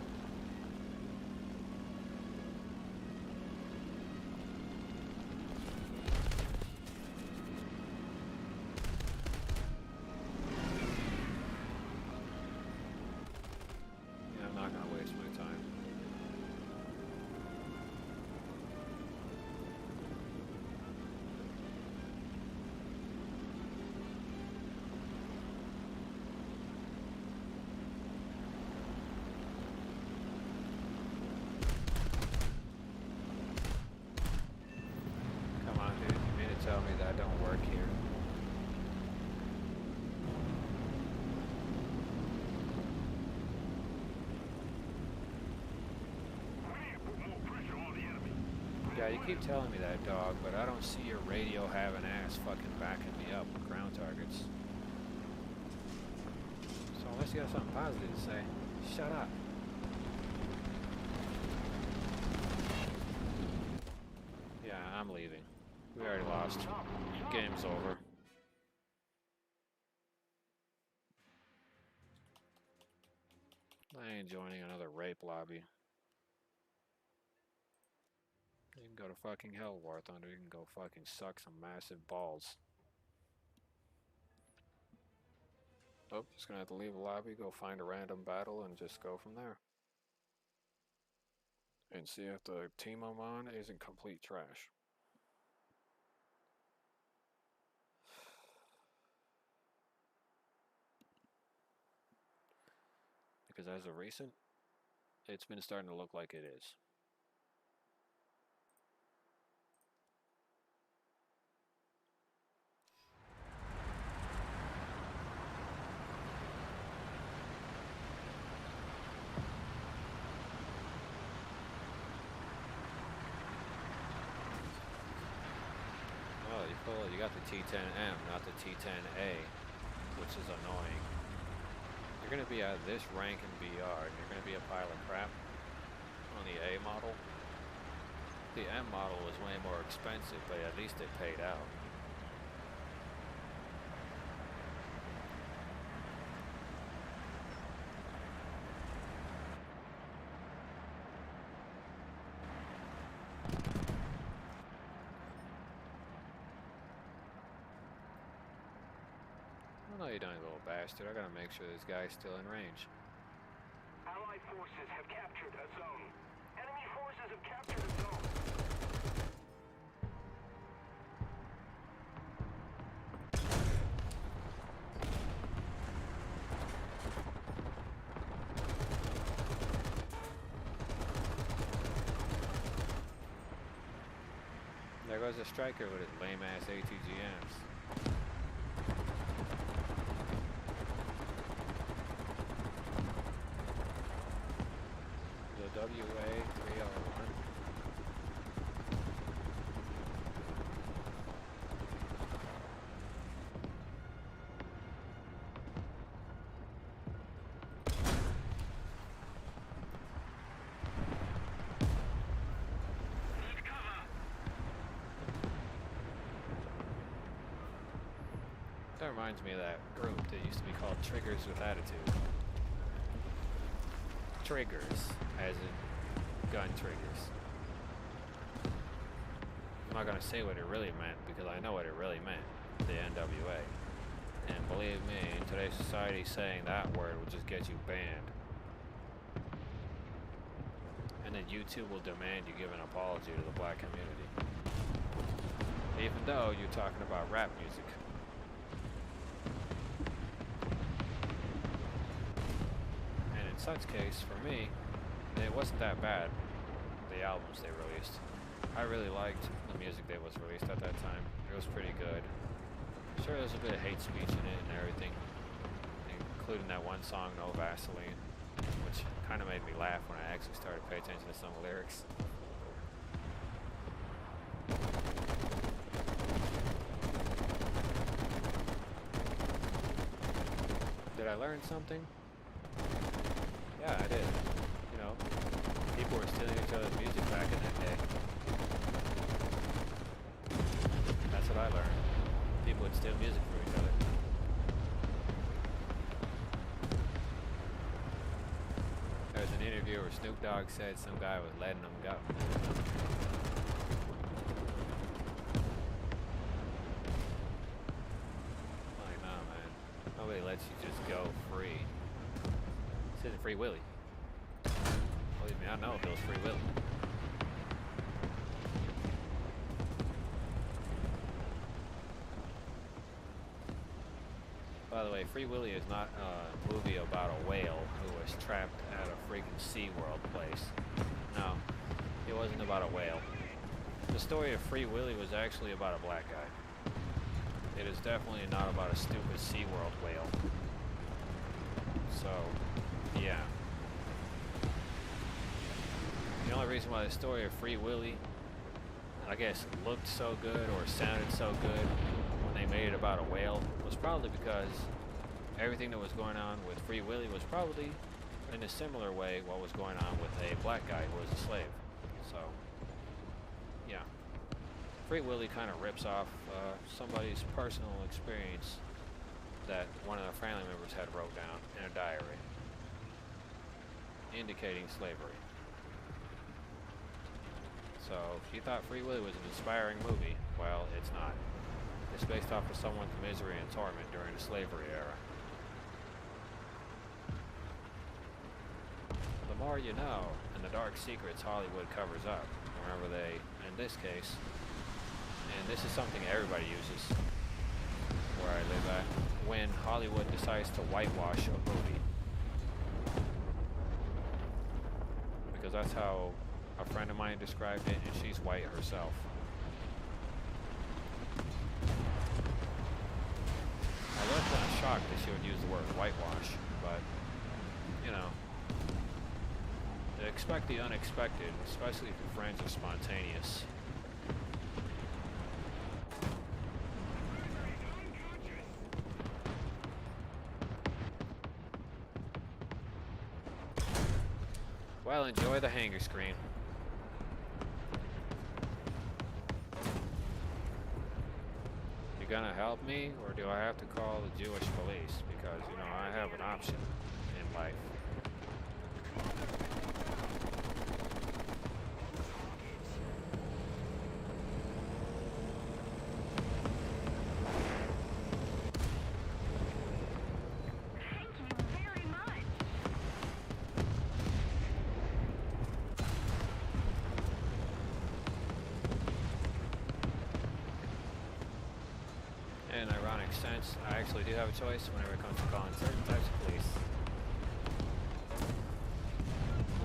Tell me that don't work here. We need to put more pressure on the enemy. Yeah, you keep telling me that, dog, but I don't see your radio having ass fucking backing me up with ground targets. So unless you have something positive to say, shut up. Yeah, I'm leaving. We already lost. Game's over. I ain't joining another rape lobby. You can go to fucking hell, War Thunder. You can go fucking suck some massive balls. Oh, just gonna have to leave the lobby, go find a random battle, and just go from there. And see if the team I'm on isn't complete trash. Because as of recent, it's been starting to look like it is. Oh, you got the T10M, not the T10A, which is annoying. You're going to be at this rank in BR, and you're going to be a pile of crap on the A model. The M model was way more expensive, but at least it paid out. No, you don't, little bastard. I gotta make sure this guy's still in range. Allied forces have captured a zone. Enemy forces have captured goes a striker with his lame ass ATGMs. The WA 301. That reminds me of that group that used to be called Triggers with Attitude. Triggers, as in gun triggers. I'm not going to say what it really meant because I know what it really meant, the NWA. And believe me, in today's society, saying that word will just get you banned. And then YouTube will demand you give an apology to the black community. Even though you're talking about rap music. In such case, for me, it wasn't that bad, the albums they released. I really liked the music that was released at that time. It was pretty good. Sure, there's a bit of hate speech in it and everything, including that one song, No Vaseline, which kind of made me laugh when I actually started to pay attention to some lyrics. Did I learn something? Yeah, I did. You know, people were stealing each other's music back in that day. That's what I learned. People would steal music from each other. There was an interview where Snoop Dogg said some guy was letting them go. Like, nah, man. Nobody lets you just go free. This isn't Free Willy. Believe me, I know if it was Free Willy. By the way, Free Willy is not a movie about a whale who was trapped at a freaking SeaWorld place. No, it wasn't about a whale. The story of Free Willy was actually about a black guy. It is definitely not about a stupid SeaWorld whale. So, yeah. The only reason why the story of Free Willy, I guess, looked so good or sounded so good when they made it about a whale was probably because everything that was going on with Free Willy was probably in a similar way what was going on with a black guy who was a slave. So, yeah. Free Willy kind of rips off somebody's personal experience that one of the family members had wrote down in a diary, indicating slavery. So, if you thought Free Willy was an inspiring movie, well, it's not. It's based off of someone's misery and torment during the slavery era. The more you know, and the dark secrets Hollywood covers up. Remember they, in this case, and this is something everybody uses where I live at, when Hollywood decides to whitewash a movie. Because that's how a friend of mine described it, and she's white herself. I was kind of shocked that she would use the word whitewash, but, you know, expect the unexpected, especially if your friends are spontaneous. Well, enjoy the hanger screen. You gonna help me, or do I have to call the Jewish police? Because, you know, I have an option in life. In ironic sense, I actually do have a choice whenever it comes to calling certain types of police.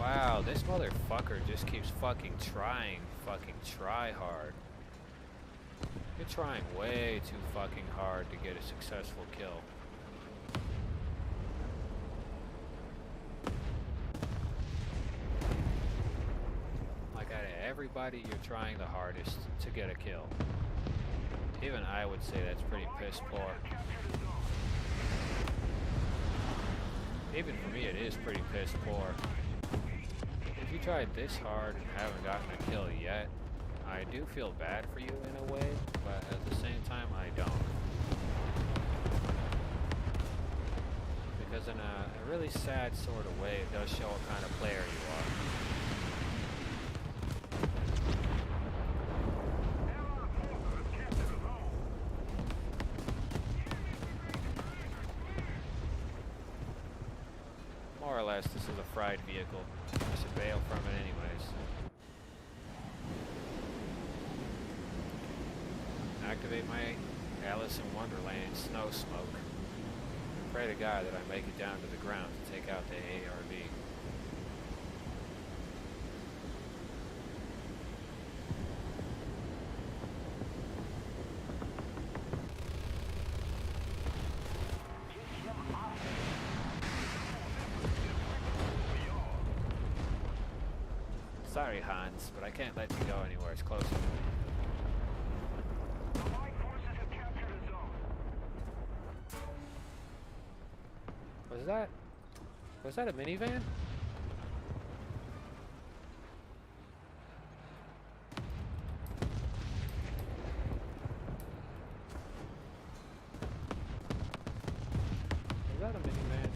Wow, this motherfucker just keeps fucking try hard. You're trying way too fucking hard to get a successful kill. Like out of everybody, you're trying the hardest to get a kill. Even I would say that's pretty piss poor. Even for me, it is pretty piss poor. If you tried this hard and haven't gotten a kill yet, I do feel bad for you in a way, but at the same time, I don't. Because in a really sad sort of way, it does show what kind of player you are. More or less, this is a fried vehicle. I should bail from it anyways. Activate my Alice in Wonderland snow smoke. Pray to God that I make it down to the ground to take out the ARV. Sorry, Hans, but I can't let you go anywhere as close to me. Was that a minivan? Was that a minivan?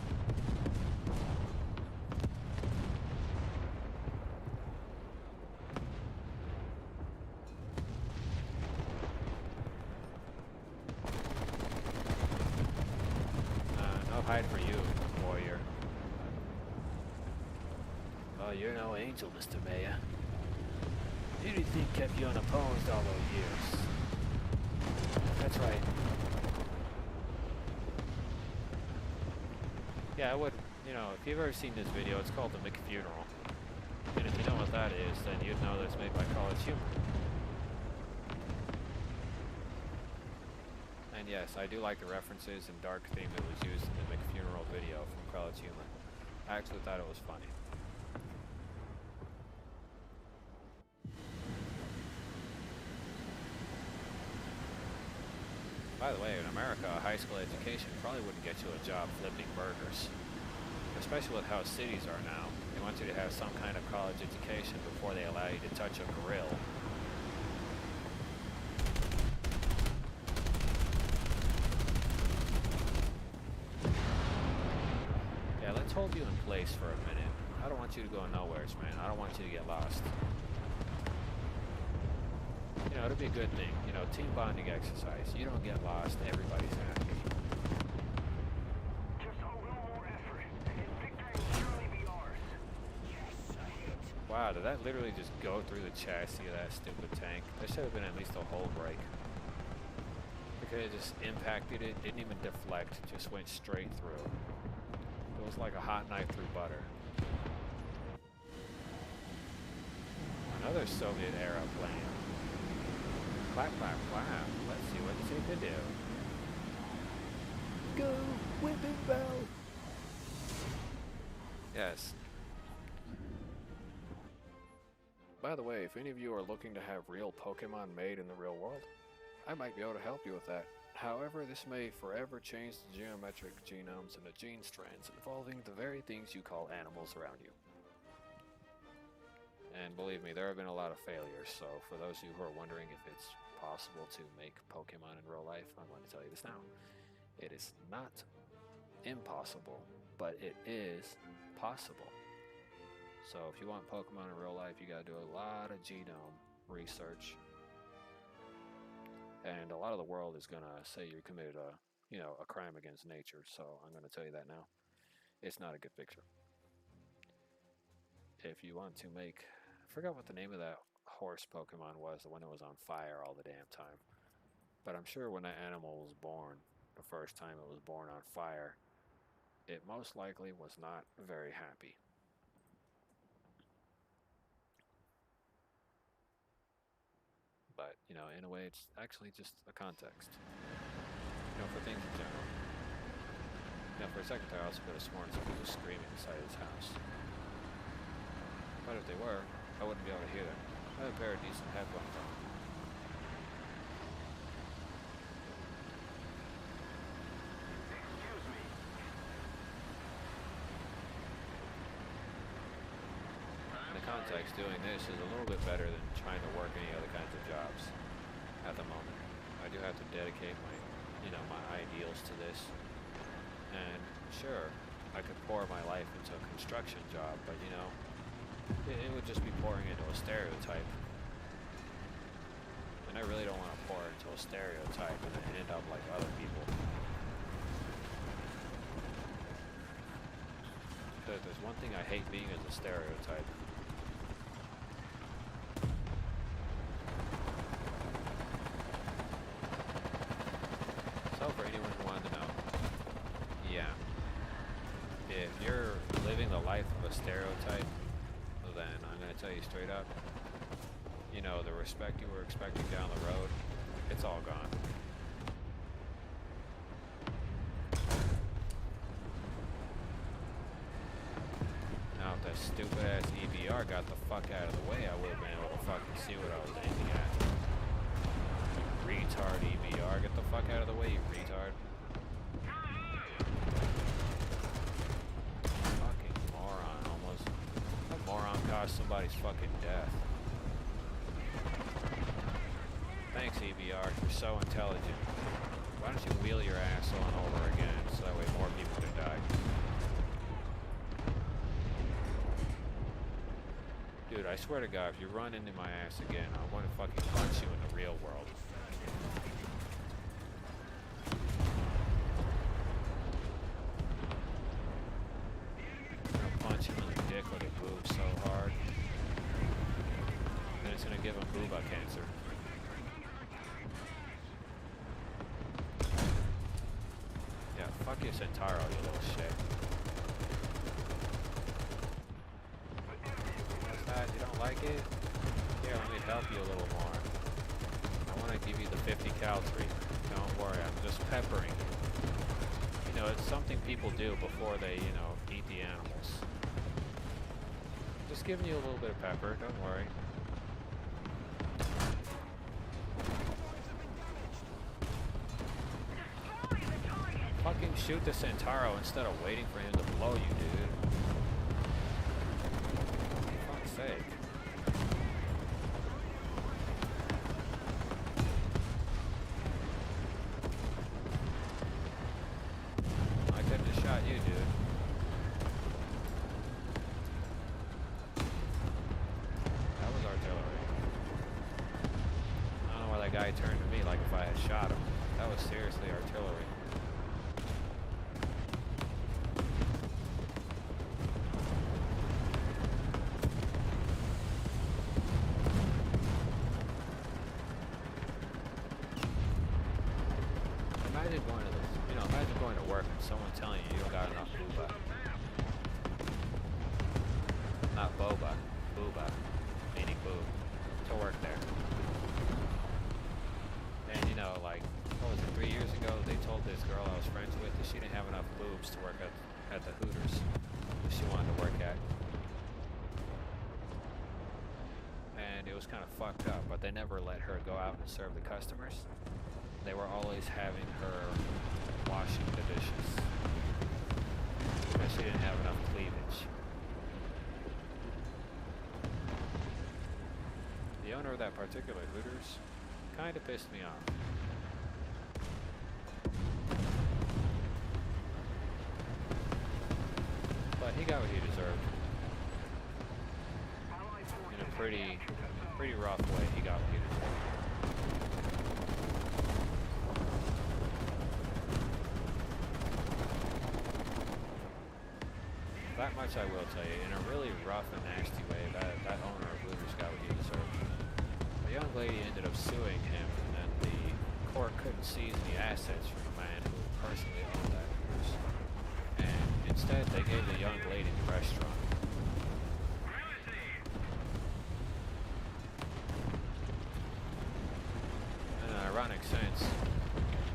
No hide for you, warrior. Oh, you're no angel, Mr. Mayor. Who do you think kept you unopposed all those years? That's right. Yeah, I would, you know, if you've ever seen this video, it's called The McFuneral. And if you know what that is, then you'd know that it's made by College Humor. And yes, I do like the references and dark theme that was used in the McFuneral video from College Humor. I actually thought it was funny. By the way, in America, a high school education probably wouldn't get you a job flipping burgers. Especially with how cities are now. They want you to have some kind of college education before they allow you to touch a grill. Yeah, let's hold you in place for a minute. I don't want you to go nowheres, man. I don't want you to get lost. You know, it'll be a good thing. You know, team bonding exercise. You don't get lost, everybody's happy. Just a little more effort, and victory will surely be ours. Yes, I hit. Wow, did that literally just go through the chassis of that stupid tank? There should have been at least a hull break. Because it just impacted it, didn't even deflect, just went straight through. It was like a hot knife through butter. Another Soviet-era plane. Clap, clap, clap. Let's see what she can do. Go, Whipping Bell! Yes. By the way, if any of you are looking to have real Pokemon made in the real world, I might be able to help you with that. However, this may forever change the geometric genomes and the gene strands involving the very things you call animals around you. And believe me, there have been a lot of failures, so for those of you who are wondering if it's possible to make Pokemon in real life, I'm going to tell you this now. It is not impossible, but it is possible. So if you want Pokemon in real life, you gotta do a lot of genome research. And a lot of the world is gonna say you committed a crime against nature, so I'm gonna tell you that now. It's not a good picture. If you want to make, I forgot what the name of that horse Pokemon was, the one that was on fire all the damn time. But I'm sure when that animal was born, the first time it was born on fire, it most likely was not very happy. But But, you know, in a way, it's actually just a context. You know, for things in general. You know, for a second there, I also could have sworn somebody was screaming inside his house. But if they were, I wouldn't be able to hear them. I have a pair of decent headphones on. Excuse me. In the context, doing this is a little bit better than trying to work any other kinds of jobs at the moment. I do have to dedicate my, you know, my ideals to this. And sure, I could pour my life into a construction job, but you know, it would just be pouring into a stereotype. And I really don't want to pour into a stereotype and then end up like other people. But there's one thing I hate being as a stereotype. So for anyone who wanted to know, yeah, if you're living the life of a stereotype, then I'm going to tell you straight up, you know, the respect you were expecting down the road, it's all gone. Now, if that stupid ass EBR got the fuck out of the way, I would have been able to fucking see what I was aiming at. You retard EBR, get the fuck out of the way, you retard. Fucking moron, almost. That moron caused somebody's fucking death. Thanks, EBR, you're so intelligent. Why don't you wheel your ass on over again, so that way more people can die? Dude, I swear to God, if you run into my ass again, I want to fucking punch you in the real world. I'm gonna punch him in the dick with a boob so hard. Then it's gonna give him booba cancer. Yeah, fuck you, Centauro, you little shit. What's that? You don't like it? Here, let me help you a little more. I want to give you the 50 cal treatment. Don't worry, I'm just peppering you. You know, it's something people do before they, you know, eat the animals. Just giving you a little bit of pepper, don't worry. Fucking shoot the Centauro instead of waiting for him to blow you, dude. For fuck's sake. I could have just shot you, dude. That was artillery. I don't know why that guy turned to me like if I had shot him. That was seriously artillery. Imagine going to work and someone telling you you don't got enough booba. Not boba, booba, meaning boob, to work there. And you know, like, what was it, 3 years ago, they told this girl I was friends with that she didn't have enough boobs to work at the Hooters that she wanted to work at. And it was kind of fucked up, but they never let her go out and serve the customers. They were always having her washing the dishes because she didn't have enough cleavage. The owner of that particular Hooters kind of pissed me off. But he got what he deserved. In a pretty rough way, he got what he deserved. That much I will tell you, in a really rough and nasty way, that owner of Hooters got what he deserved. The young lady ended up suing him, and then the court couldn't seize any assets from the man who personally owned that Hooters. And instead, they gave the young lady the restaurant. ironic since,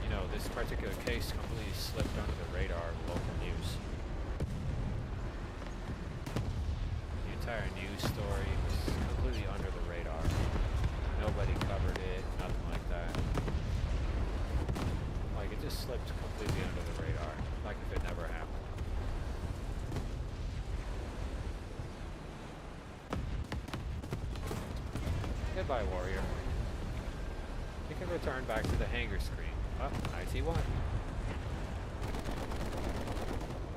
you know, this particular case completely slipped under the radar of local news. The entire news story was completely under the radar. Nobody covered it, nothing like that. Like, it just slipped completely under the radar, like if it never happened. Goodbye, warrior. You can return back to the hangar screen. Oh, I see one.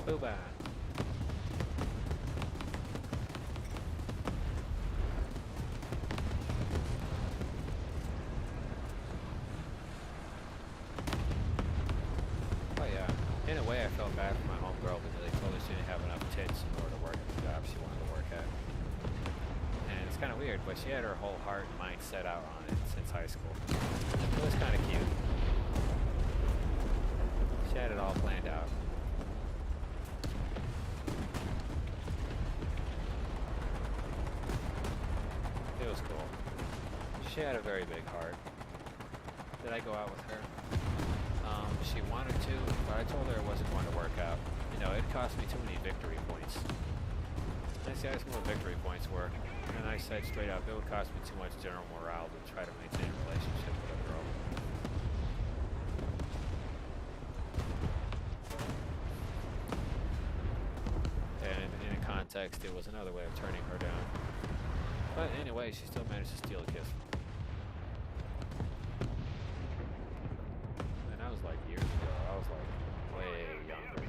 Booba. Oh yeah, in a way I felt bad for my homegirl because they told her she didn't have enough tits in order to work at the job she wanted to work at. And it's kind of weird, but she had her whole heart and mind set out on it since high school. It was kind of cute. She had it all planned out. It was cool. She had a very big heart. Did I go out with her? She wanted to, but I told her it wasn't going to work out. You know, it cost me too many victory points. And she asked me what victory points were, and I said straight up, it would cost me too much general morale to try to maintain a relationship with a girl. And in a context, it was another way of turning her down. But anyway, she still managed to steal a kiss from me. And that was like years ago. I was like way younger.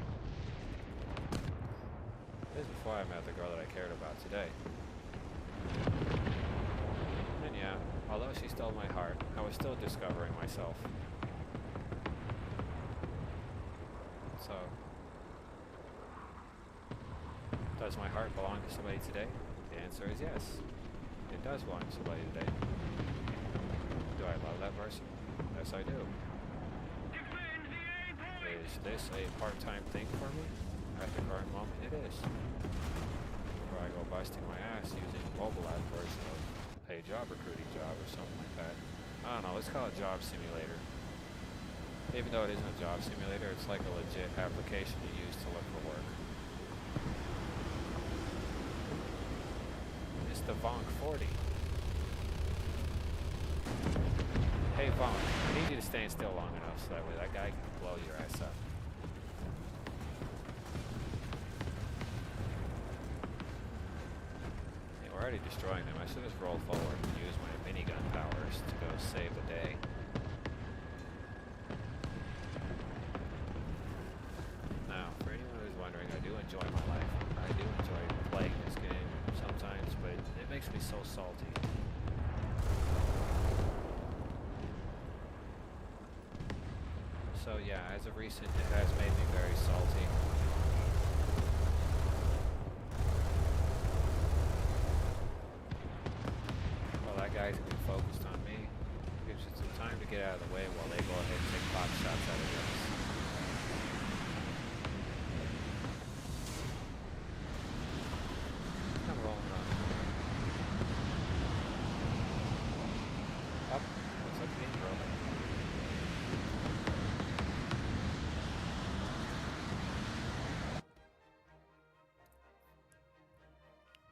This is before I met the girl that I cared about today. And yeah, although she stole my heart, I was still discovering myself. So, does my heart belong to somebody today? The answer is yes. It does belong to somebody today. Do I love that person? Yes, I do. Is this a part-time thing for me? At the current moment, it is. Where I go busting my ass using a mobile app version of a job recruiting job or something like that. I don't know, let's call it Job Simulator. Even though it isn't a job simulator, it's like a legit application you use to look for work. It's the Vonk 40. Hey Vonk, I need you to stand still long enough so that way that guy can blow your ass up. Hey, we're already destroying them. I should just roll forward and use my minigun powers to go save the day. Now, for anyone who's wondering, I do enjoy my life. I do enjoy playing this game sometimes, but it makes me so salty. So yeah, as of recent, it has made me very salty. Well, that guy's gonna be focused on me. Gives you some time to get out of the way while they go ahead and take pot shots out of us. I'm rolling up. Up. Looks like the intro.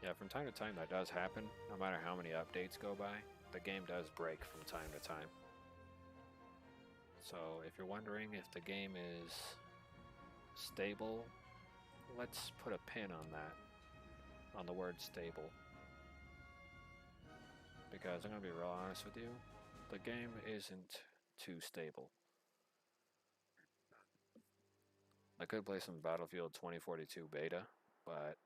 Yeah, from time to time that does happen. No matter how many updates go by, the game does break from time to time. So if you're wondering if the game is stable, let's put a pin on that, on the word stable. Because I'm going to be real honest with you, the game isn't too stable. I could play some Battlefield 2042 beta, but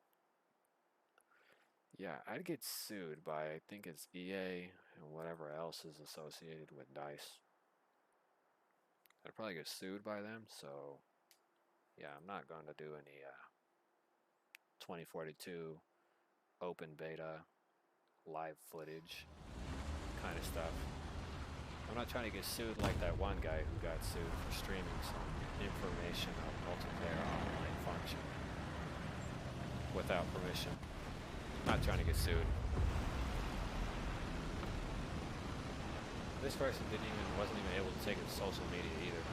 yeah, I'd get sued by, I think it's EA and whatever else is associated with DICE. I'd probably get sued by them, so yeah, I'm not going to do any 2042 open beta live footage kind of stuff. I'm not trying to get sued like that one guy who got sued for streaming some information on multiplayer online function without permission. Not trying to get sued. This person wasn't even able to take it to social media either.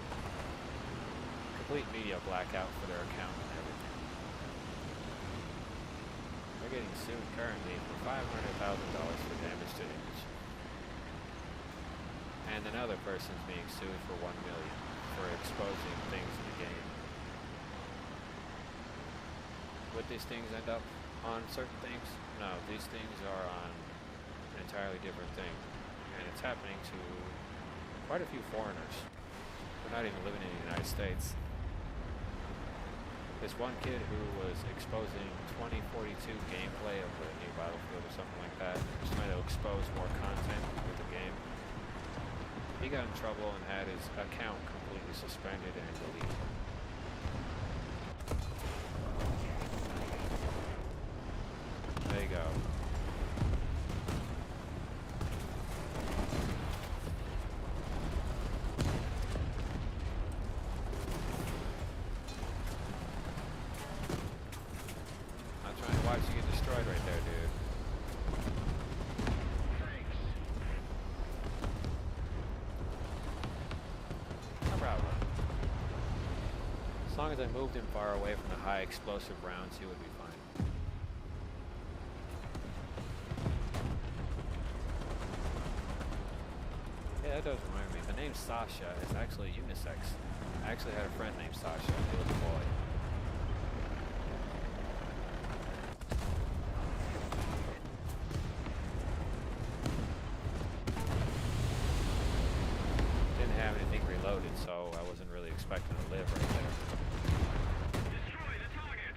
Complete media blackout for their account and everything. They're getting sued currently for $500,000 for damage to image. And another person's being sued for $1 million for exposing things in the game. Would these things end up on certain things? No, these things are on an entirely different thing. And it's happening to quite a few foreigners. They're not even living in the United States. This one kid who was exposing 2042 gameplay of the new Battlefield or something like that, just trying to expose more content with the game, he got in trouble and had his account completely suspended and deleted. There you go. I'm trying to watch you get destroyed right there, dude. No problem. As long as I moved him far away from the high explosive rounds, he would be fine. Yeah, that does remind me. The name Sasha is actually unisex. I actually had a friend named Sasha. He was a boy. Didn't have anything reloaded, so I wasn't really expecting to live right there. Destroy the target!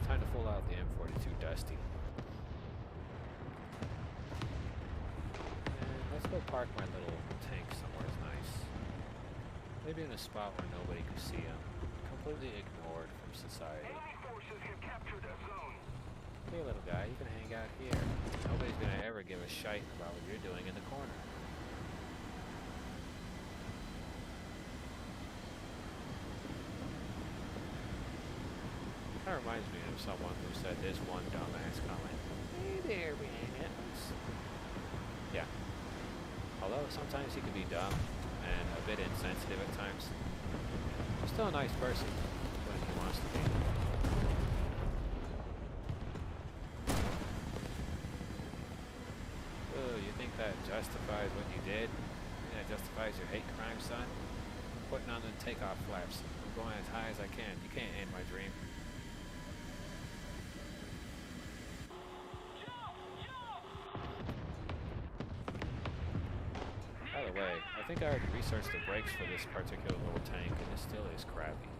Time to pull out the M42 Dusty. And let's go park my little tank somewhere nice. Maybe in a spot where nobody can see him. Completely ignored from society. Enemy forces have captured a zone. Hey little guy, you can hang out here. Nobody's gonna ever give a shite about what you're doing in the corner. Kind of reminds me of someone who said this one dumbass comment. Hey there, Bananas. Yeah. Although sometimes he can be dumb and a bit insensitive at times, still a nice person when he wants to be. Oh, you think that justifies what you did? You think that justifies your hate crime, son? I'm putting on the takeoff flaps. I'm going as high as I can. You can't end my dream. By the way, I think I already researched the brakes for this particular little tank, and it still is crappy.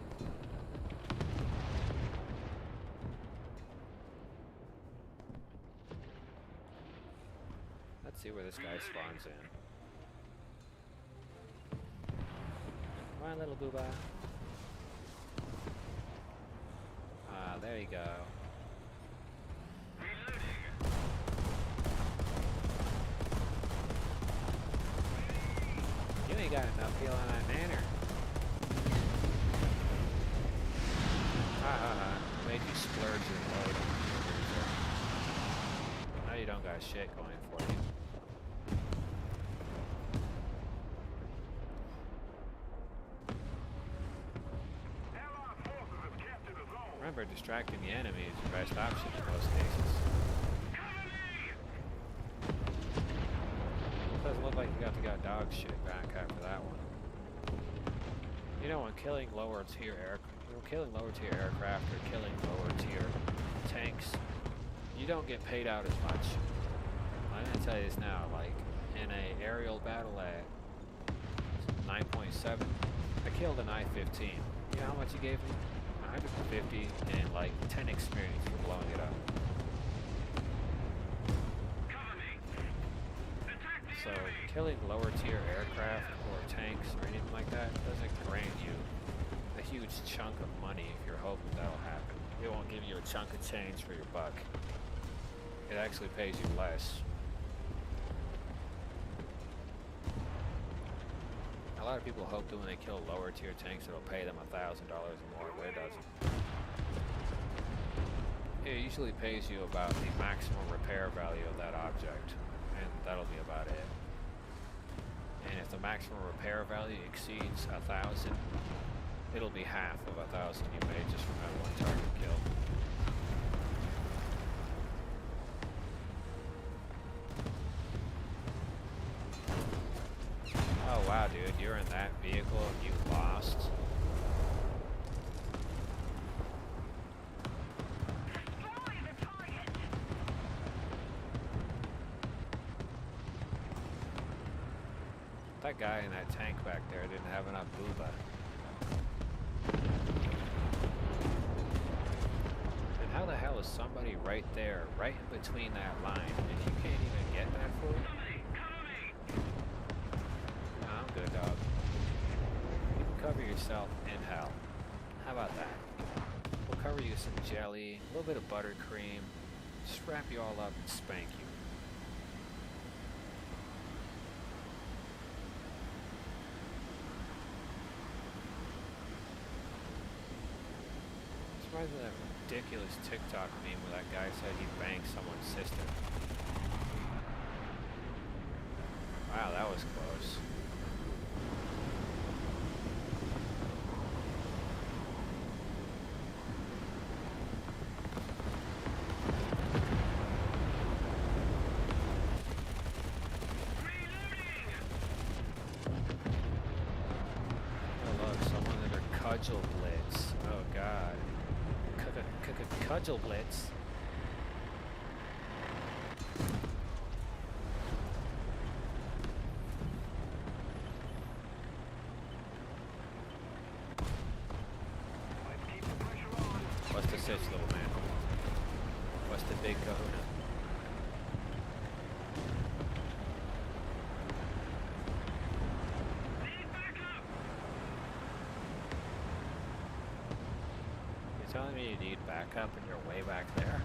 Let's see where this guy spawns in. Come on, little booba. Ah, there you go. You ain't got enough heal on that manor. Ha ha ha. Made you splurge your load. Now you don't got shit going for you. Allied forces have captured a zone. Remember, distracting the enemy is your best option in most cases. Doesn't look like you got dog shit back after that one. You know, when killing lower tier aircraft or killing lower tier tanks, you don't get paid out as much. I'm gonna tell you this now, like in a aerial battle at 9.7, I killed an I-15. You know how much he gave me? 150 and like 10 experience for blowing it up. So killing lower tier aircraft or tanks or anything like that doesn't grant you a huge chunk of money if you're hoping that'll happen. It won't give you a chunk of change for your buck. It actually pays you less. A lot of people hope that when they kill lower tier tanks it'll pay them $1,000 or more, but it doesn't. It usually pays you about the maximum repair value of that object, and that'll be about it. And if the maximum repair value exceeds 1,000, it'll be half of 1,000 you made just from that one target kill. Oh wow, dude, you're in that vehicle and you lost. Destroy the target! That guy in that tank back there didn't have enough booba. And how the hell is somebody right there, right in between that line, and you can't even get that fool? No, I'm good, dog. You can cover yourself in hell. How about that? We'll cover you some jelly, a little bit of buttercream, just wrap you all up and spank you. Reminds me of that ridiculous TikTok meme where that guy said he banged someone's sister. Wow, that was close. Oh look, someone in their cudgel blitz. Oh god. Cudgel blitz. Let's keep the pressure on. What's the sitch, little man? What's the big kahuna? You're telling me you need backup and you're way back there?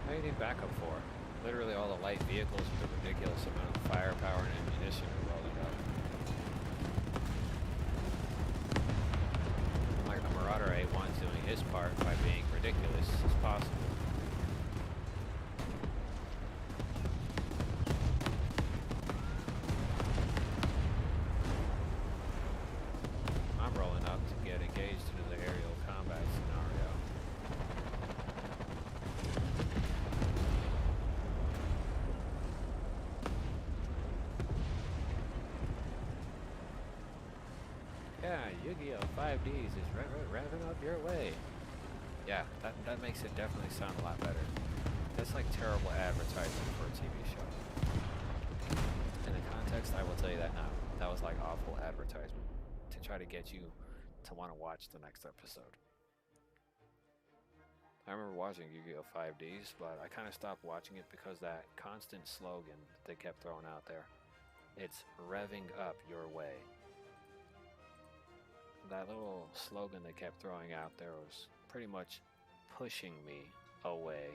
What do you need backup for? Literally all the light vehicles with a ridiculous amount of firepower and ammunition are rolling up. Like the Marauder A1's doing his part by being ridiculous as possible. I'm rolling up to get engaged into the aerial combat scenario. Yeah, Yu-Gi-Oh! 5Ds is revving up your way. Yeah, that makes it definitely sound a lot better. That's like terrible advertising for a TV show. In the context, I will tell you that now. That was like awful advertisement to try to get you to want to watch the next episode. I remember watching Yu-Gi-Oh! 5Ds, but I kind of stopped watching it because that constant slogan they kept throwing out there. It's revving up your way. That little slogan they kept throwing out there was pretty much pushing me away.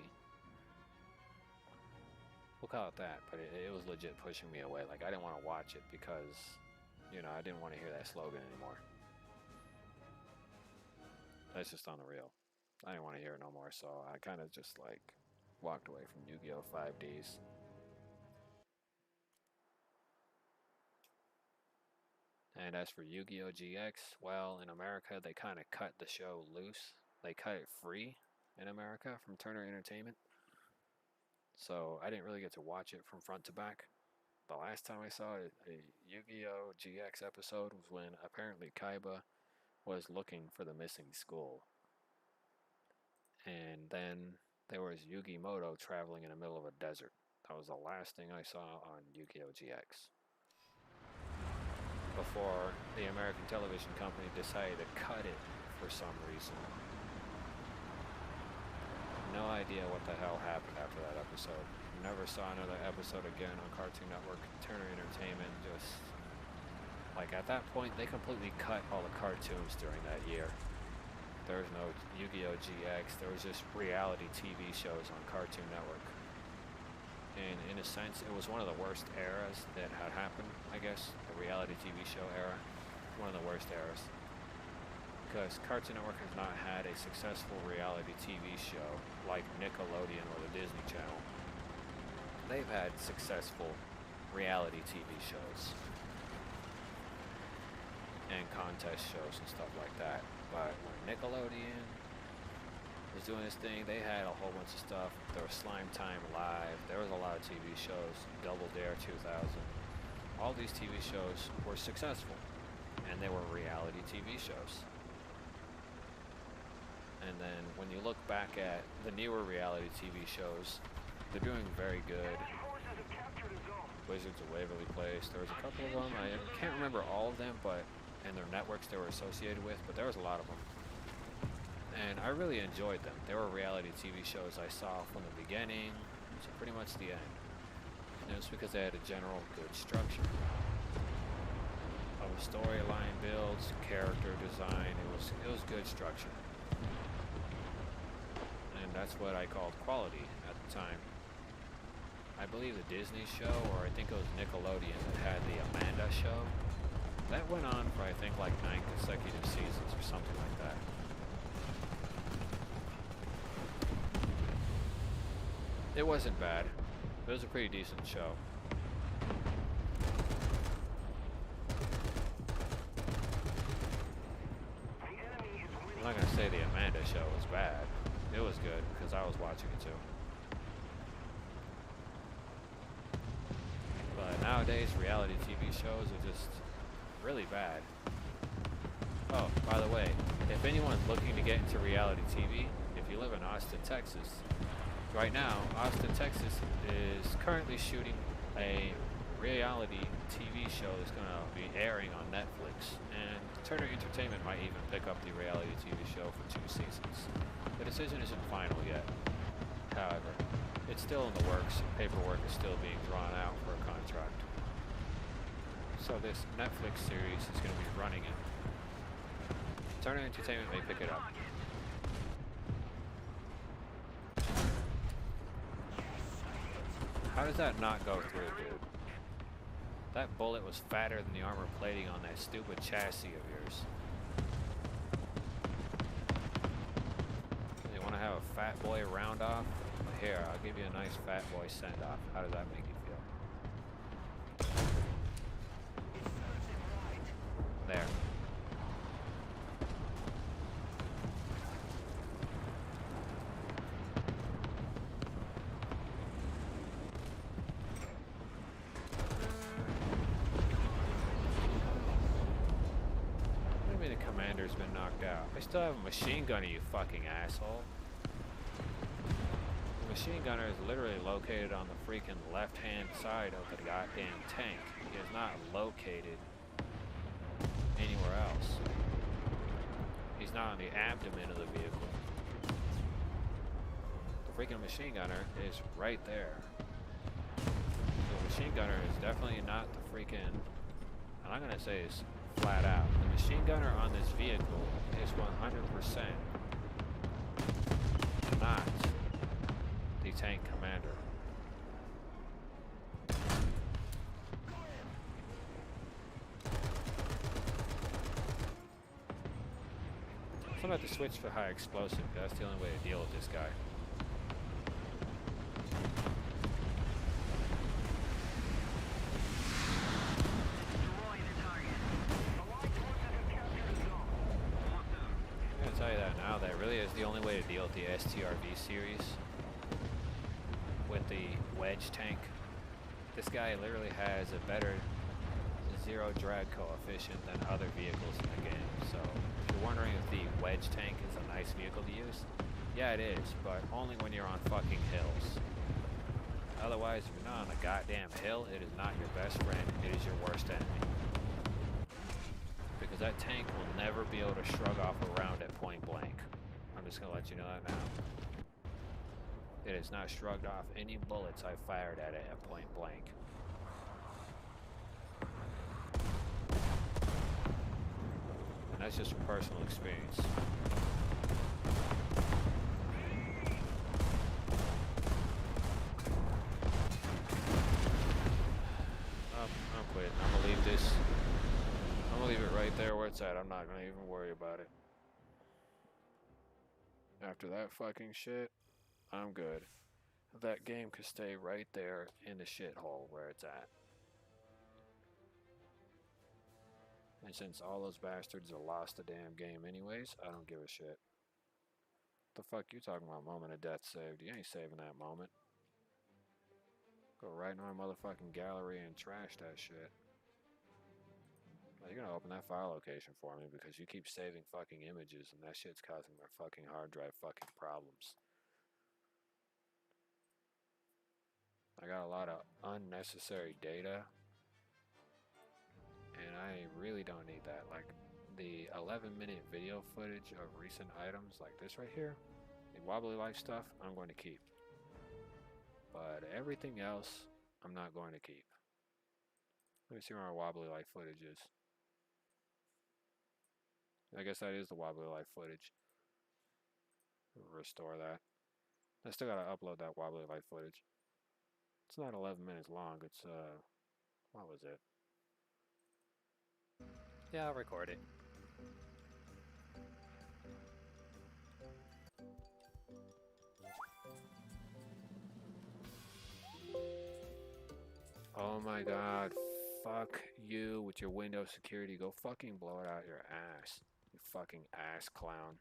We'll call it that, but it was legit pushing me away. Like, I didn't want to watch it because, you know, I didn't want to hear that slogan anymore. That's just on the real. I didn't want to hear it no more, so I kind of just, like, walked away from Yu-Gi-Oh! 5Ds. And as for Yu-Gi-Oh! GX, well, in America, they kind of cut the show loose. They cut it free in America from Turner Entertainment. So I didn't really get to watch it from front to back. The last time I saw a Yu-Gi-Oh! GX episode was when apparently Kaiba was looking for the missing school. And then there was Yugi Moto traveling in the middle of a desert. That was the last thing I saw on Yu-Gi-Oh! GX. Before the American television company decided to cut it for some reason. No idea what the hell happened after that episode. Never saw another episode again on Cartoon Network. Turner Entertainment just... Like, at that point, they completely cut all the cartoons during that year. There was no Yu-Gi-Oh! GX. There was just reality TV shows on Cartoon Network. And in a sense, it was one of the worst eras that had happened, I guess. The reality TV show era. One of the worst eras. because Cartoon Network has not had a successful reality TV show like Nickelodeon or the Disney Channel. They've had successful reality TV shows and contest shows and stuff like that. But when Nickelodeon was doing this thing, they had a whole bunch of stuff. There was Slime Time Live. There was a lot of TV shows. Double Dare 2000. All these TV shows were successful, and they were reality TV shows. And then when you look back at the newer reality TV shows, they're doing very good. Forces have captured a zone. Wizards of Waverly Place. There was a couple of them. I can't remember all of them, but and their networks they were associated with, but there was a lot of them. And I really enjoyed them. They were reality TV shows I saw from the beginning to pretty much the end. And it was because they had a general good structure of storyline builds, character design. It was good structure. And that's what I called quality at the time. I believe the Disney show, or I think it was Nickelodeon that had the Amanda show. That went on for I think like 9 consecutive seasons or something like that. It wasn't bad. It was a pretty decent show. I'm not gonna say the Amanda show was bad. It was good because I was watching it too. But nowadays, reality TV shows are just really bad. Oh, by the way, if anyone's looking to get into reality TV, if you live in Austin, Texas, right now, Austin, Texas is currently shooting a reality TV show that's going to be airing on Netflix, and Turner Entertainment might even pick up the reality TV show for 2 seasons. The decision isn't final yet. However, it's still in the works. Paperwork is still being drawn out for a contract. So this Netflix series is going to be running it. Turner Entertainment may pick it up. How does that not go through, dude? That bullet was fatter than the armor plating on that stupid chassis of yours. You want to have a fat boy round off? Here, I'll give you a nice fat boy send off. How does that make you feel? There. What do you mean the commander's been knocked out? I still have a machine gunner, you fucking asshole. The machine gunner is literally located on the freaking left-hand side of the goddamn tank. He is not located anywhere else. He's not on the abdomen of the vehicle. The freaking machine gunner is right there. The machine gunner is definitely not the freaking, I'm not gonna say it's flat out. The machine gunner on this vehicle is 100% not the tank commander. So I'm gonna have to switch for high explosive, because that's the only way to deal with this guy. I'm gonna tell you that now, that really is the only way to deal with the STRV series. With the wedge tank. This guy literally has a better zero drag coefficient than other vehicles in the game. So if you're wondering if the wedge tank is a nice vehicle to use, yeah it is, but only when you're on fucking hills. Otherwise, if you're not on a goddamn hill, it is not your best friend, it is your worst enemy. Because that tank will never be able to shrug off a round at point blank. I'm just gonna let you know that now. It has not shrugged off any bullets I fired at it at point blank. And that's just from personal experience. I'm quitting. I'm gonna leave this. I'm gonna leave it right there where it's at. I'm not gonna even worry about it. After that fucking shit, I'm good. That game could stay right there in the shithole where it's at. And since all those bastards have lost the damn game anyways, I don't give a shit. The fuck you talking about moment of death saved? You ain't saving that moment. Go right into my motherfucking gallery and trash that shit. Well, you're gonna open that file location for me because you keep saving fucking images and that shit's causing my fucking hard drive fucking problems. I got a lot of unnecessary data and I really don't need that. Like the 11-minute video footage of recent items like this right here, the wobbly life stuff, I'm going to keep. But everything else, I'm not going to keep. Let me see where our wobbly life footage is. I guess that is the wobbly life footage. Restore that. I still gotta upload that wobbly life footage. It's not 11 minutes long, it's what was it? Yeah, I'll record it. Oh my god, fuck you with your Windows security. Go fucking blow it out your ass. You fucking ass clown.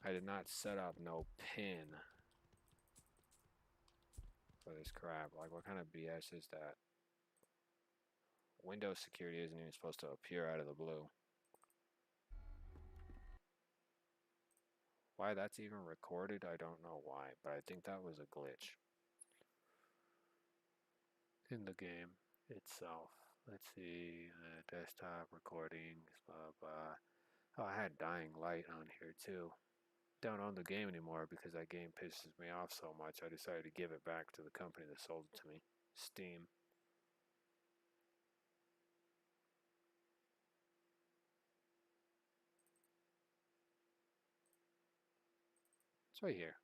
I did not set up no pin for this crap. Like, what kind of BS is that? Windows security isn't even supposed to appear out of the blue. Why that's even recorded, I don't know why, but I think that was a glitch in the game itself. Let's see, desktop recordings, blah blah. Oh, I had Dying Light on here too. Don't own the game anymore because that game pisses me off so much. I decided to give it back to the company that sold it to me, Steam. It's right here.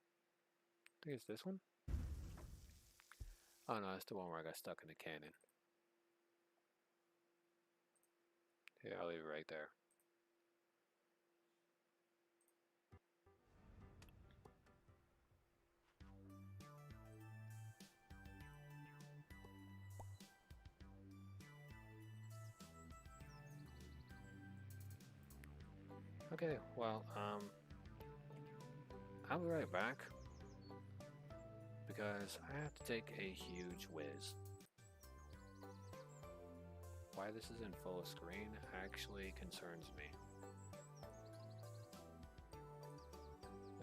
I think it's this one. Oh no, that's the one where I got stuck in the cannon. Yeah, I'll leave it right there. Okay, well, I'll be right back because I have to take a huge whiz. Why this is in full screen actually concerns me.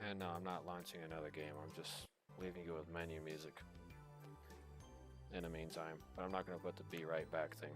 And no, I'm not launching another game, I'm just leaving you with menu music in the meantime. But I'm not going to put the be right back thing.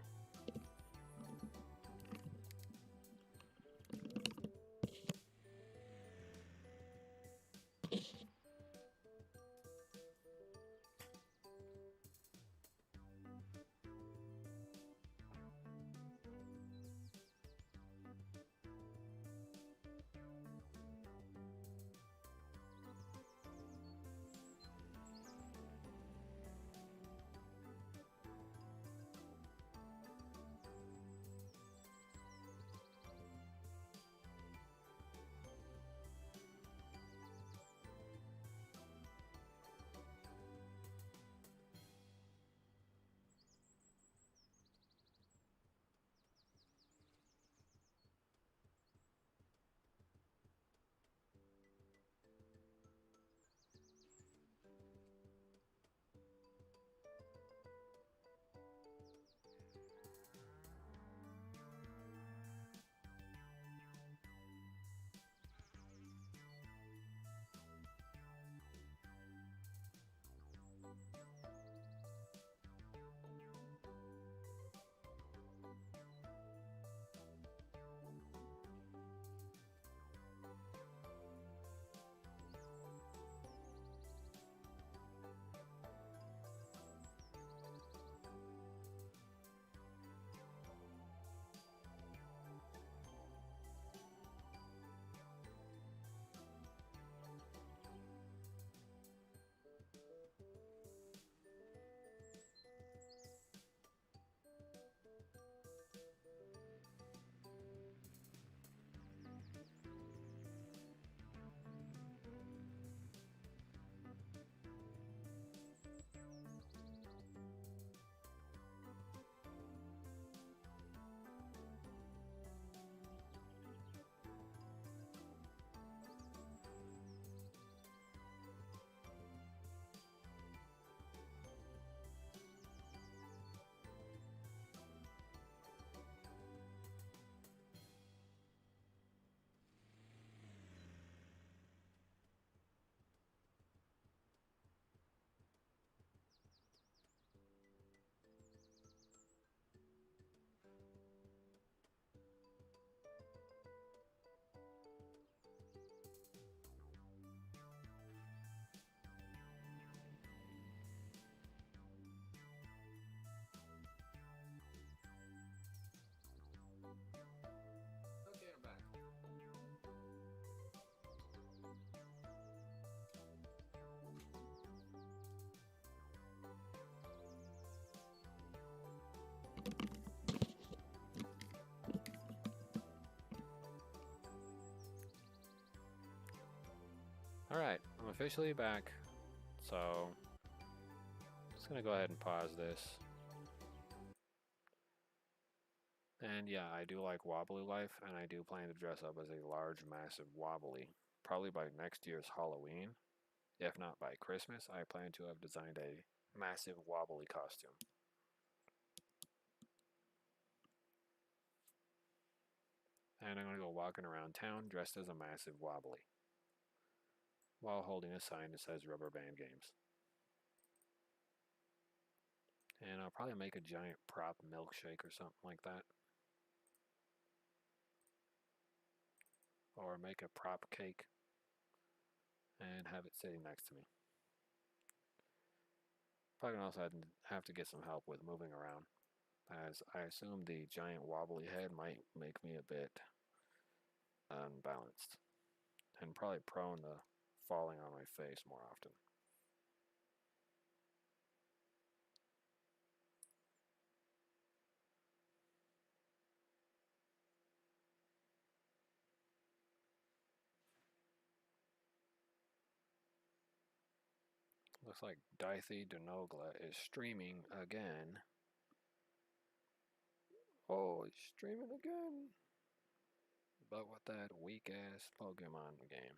Alright, I'm officially back, so I'm just gonna go ahead and pause this. And yeah, I do like Wobbly Life, and I do plan to dress up as a large, massive Wobbly. Probably by next year's Halloween. If not by Christmas, I plan to have designed a massive Wobbly costume. And I'm gonna go walking around town dressed as a massive Wobbly, while holding a sign that says Rubber Band Games. And I'll probably make a giant prop milkshake or something like that. Or make a prop cake and have it sitting next to me. Probably gonna also have to get some help with moving around, as I assume the giant wobbly head might make me a bit unbalanced, and probably prone to falling on my face more often. Looks like Dithy Denogla is streaming again. Oh, he's streaming again. But with that weak ass Pokemon game.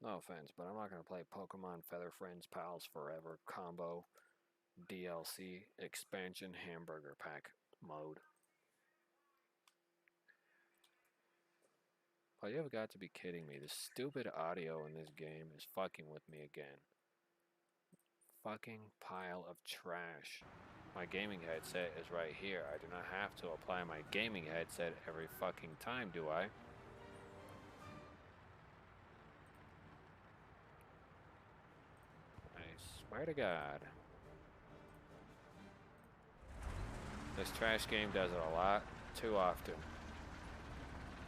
No offense, but I'm not going to play Pokemon Feather Friends Pals Forever combo DLC expansion hamburger pack mode. Oh, you have got to be kidding me. The stupid audio in this game is fucking with me again. Fucking pile of trash. My gaming headset is right here. I do not have to apply my gaming headset every fucking time, do I? I swear to God. This trash game does it a lot too often.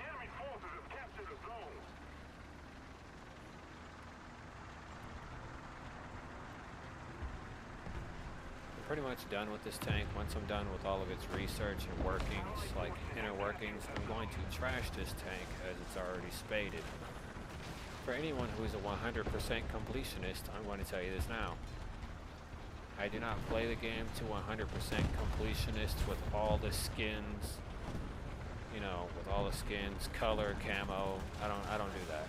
Enemy forces have captured the zone. I'm pretty much done with this tank. Once I'm done with all of its research and workings, like inner workings, I'm going to trash this tank as it's already spaded. For anyone who is a 100% completionist, I'm going to tell you this now. I do not play the game to 100% completionist with all the skins, you know, with all the skins, color, camo. I don't do that.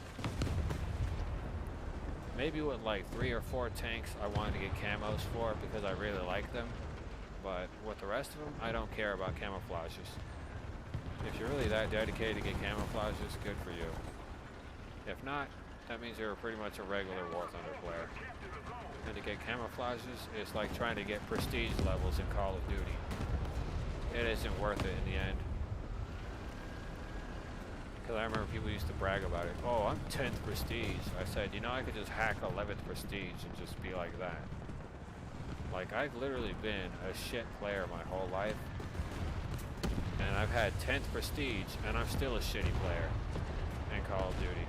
Maybe with like 3 or 4 tanks I wanted to get camos for because I really like them. But with the rest of them, I don't care about camouflages. If you're really that dedicated to get camouflages, good for you. If not, that means you're pretty much a regular War Thunder player. And to get camouflages is like trying to get prestige levels in Call of Duty. It isn't worth it in the end. Because I remember people used to brag about it. Oh, I'm 10th prestige. I said, you know, I could just hack 11th prestige and just be like that. Like, I've literally been a shit player my whole life. And I've had 10th prestige, and I'm still a shitty player in Call of Duty.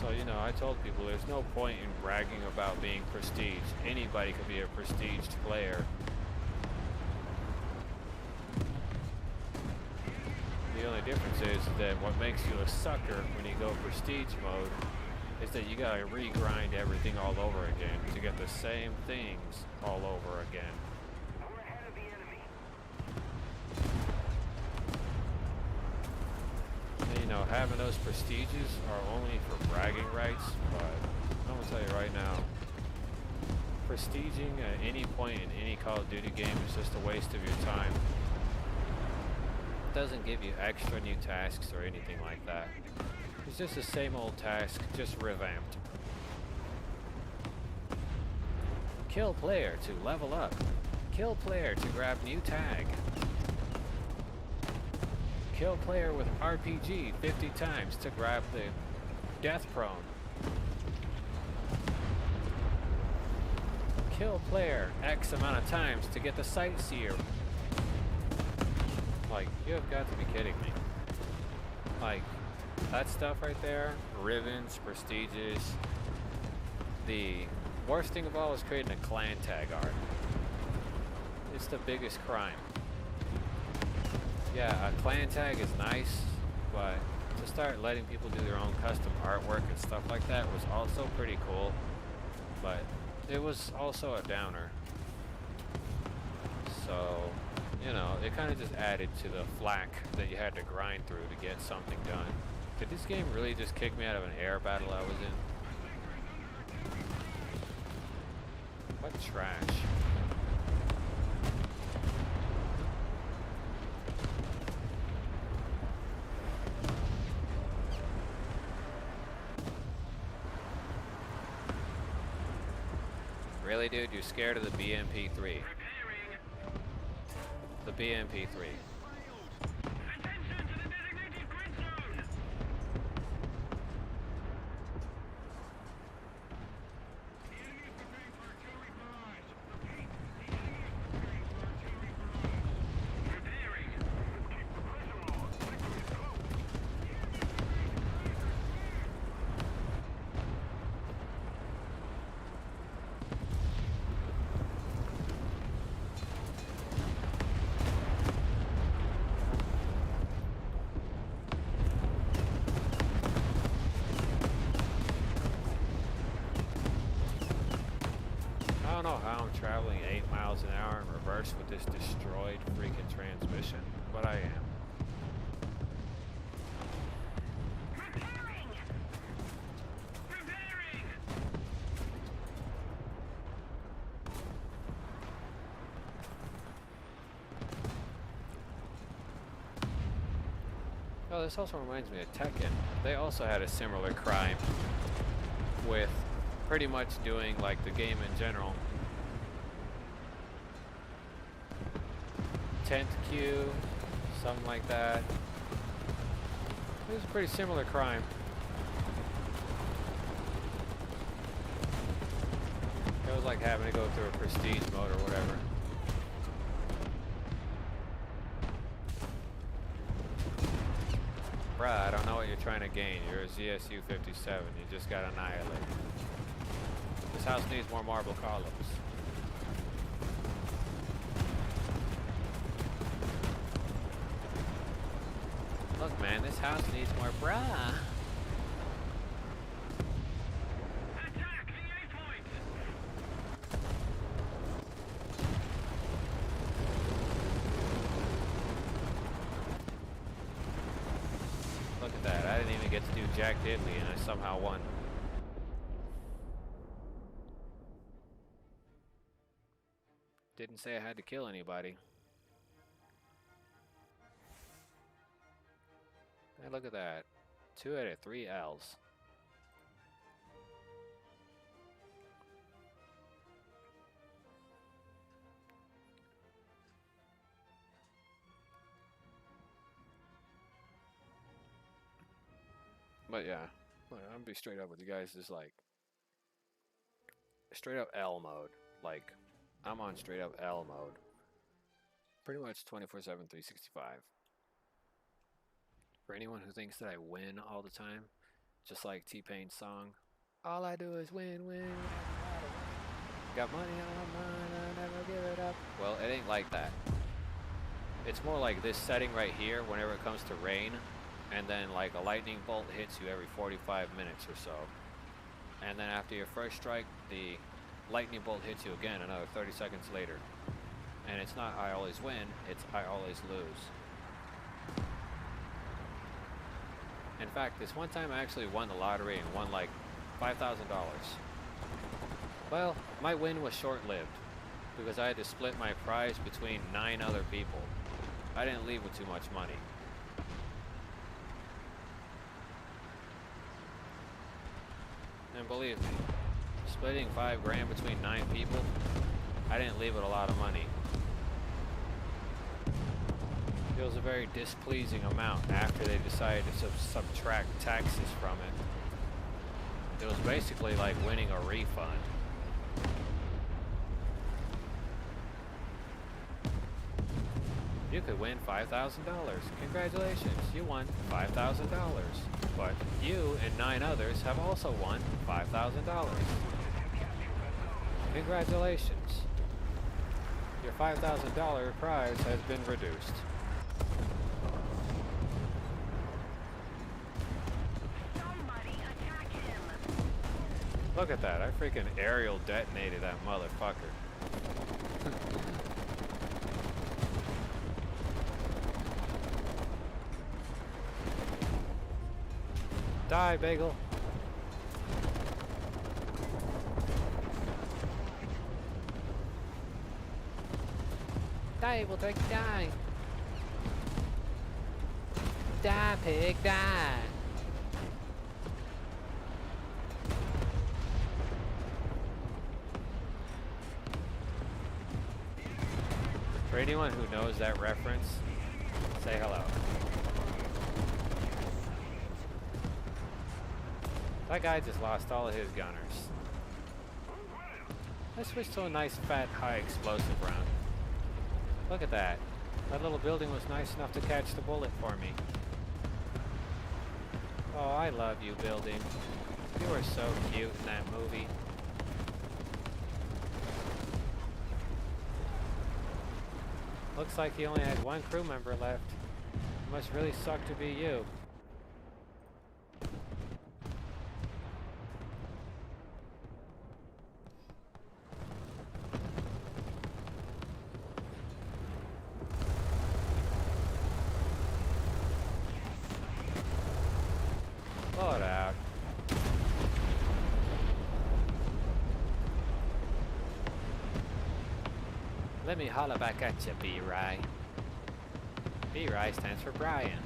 So, you know, I told people there's no point in bragging about being prestige. Anybody could be a prestiged player. The only difference is that what makes you a sucker when you go prestige mode is that you gotta re-grind everything all over again to get the same things all over again. We're ahead of the enemy. And, you know, having those prestiges are only for bragging rights, but I'm gonna tell you right now, prestiging at any point in any Call of Duty game is just a waste of your time. It doesn't give you extra new tasks or anything like that. It's just the same old task, just revamped. Kill player to level up. Kill player to grab new tag. Kill player with RPG 50 times to grab the death prone. Kill player X amount of times to get the sightseer. Like, you have got to be kidding me. Like, that stuff right there, Rivens, prestiges, the Worst thing of all is creating a clan tag art. It's the biggest crime. Yeah, a clan tag is nice, but to start letting people do their own custom artwork and stuff like that was also pretty cool. But it was also a downer. So, you know, it kind of just added to the flack that you had to grind through to get something done. Did this game really just kick me out of an air battle I was in? What trash. Really, dude? You're scared of the BMP-3. The BMP-3. Attention to the designated grid zone! The enemy is preparing for artillery barrage. Repeat, the enemy is preparing for artillery barrage. Preparing. Let's keep the pressure on. Victory is close. I don't know how I'm traveling 8 miles an hour in reverse with this destroyed freaking transmission, but I am. Repairing! Repairing! Oh, this also reminds me of Tekken. They also had a similar crime with pretty much doing like the game in general. 10th queue, something like that. It was a pretty similar crime. It was like having to go through a prestige mode or whatever. Bruh, I don't know what you're trying to gain. You're a ZSU-57. You just got annihilated. This house needs more marble columns. Look, man, this house needs more bruh. Attack the A point! Look at that. I didn't even get to do Jack Diddley and I somehow won. Didn't say I had to kill anybody. Hey, look at that. 2 out of 3 L's. But yeah, look, I'm gonna be straight up with you guys. It's like straight up L mode. Like I'm on straight up L mode. Pretty much 24/7, 365. For anyone who thinks that I win all the time, just like T-Pain's song, all I do is win, win, win. Got money on my mind, I never give it up. Well, it ain't like that. It's more like this setting right here whenever it comes to rain, and then like a lightning bolt hits you every 45 minutes or so. And then after your first strike, the lightning bolt hits you again another 30 seconds later. And it's not I always win, it's I always lose. In fact, this one time I actually won the lottery and won like $5,000. Well, my win was short-lived because I had to split my prize between 9 other people. I didn't leave with too much money. And believe me, splitting $5 grand between 9 people, I didn't leave with a lot of money. It was a very displeasing amount after they decided to subtract taxes from it. It was basically like winning a refund. You could win $5,000. Congratulations, you won $5,000. But you and 9 others have also won $5,000. Congratulations. Your $5,000 prize has been reduced. Somebody attack him! Look at that, I freaking aerial detonated that motherfucker. Die, Bagel. Die, we'll take die. Die, pig, die. For anyone who knows that reference, say hello. That guy just lost all of his gunners. Let's switch to a nice, fat, high explosive round. Look at that. That little building was nice enough to catch the bullet for me. Oh, I love you, building. You were so cute in that movie. Looks like he only had one crew member left. It must really suck to be you. Blow it out. Let me holler back at you, B-Rye. B-Rye stands for Brian.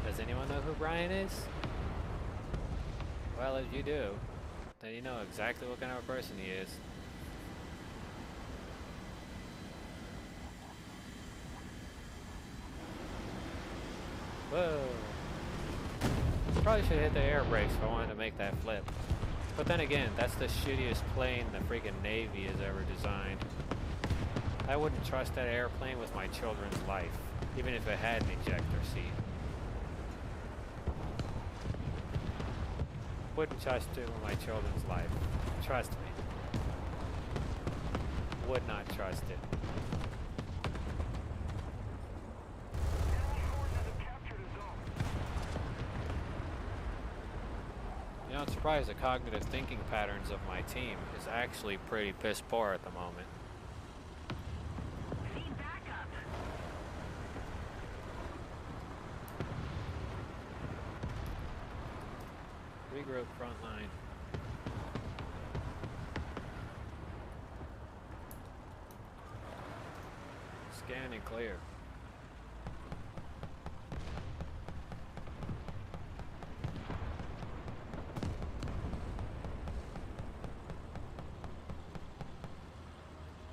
Does anyone know who Brian is? Well, if you do, then you know exactly what kind of a person he is. Whoa. Probably should hit the air brakes if I wanted to make that flip. But then again, that's the shittiest plane the freaking Navy has ever designed. I wouldn't trust that airplane with my children's life, even if it had an ejector seat. Wouldn't trust it with my children's life. Trust me. Would not trust it. You know, I'm surprised the cognitive thinking patterns of my team is actually pretty piss poor at the moment. Need backup! Regroup front line. Scan and clear.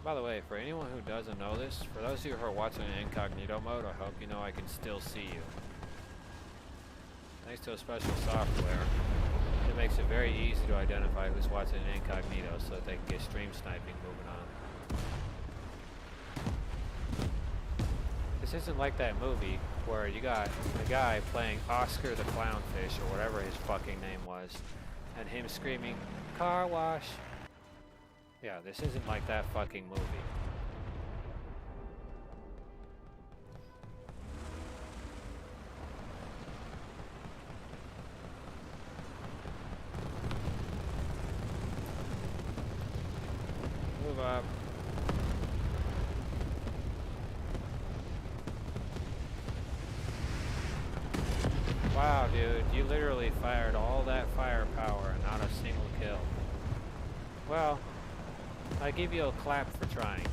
By the way, for anyone who doesn't know this, for those of you who are watching in incognito mode, I hope you know I can still see you. Thanks to a special software, it makes it very easy to identify who's watching in incognito so that they can get stream sniping moving on. This isn't like that movie where you got a guy playing Oscar the Clownfish or whatever his fucking name was, and him screaming, "Car wash!" Yeah, this isn't like that fucking movie. Move up. Wow, dude, you literally fired all that firepower and not a single kill. Well, I give you a clap for trying.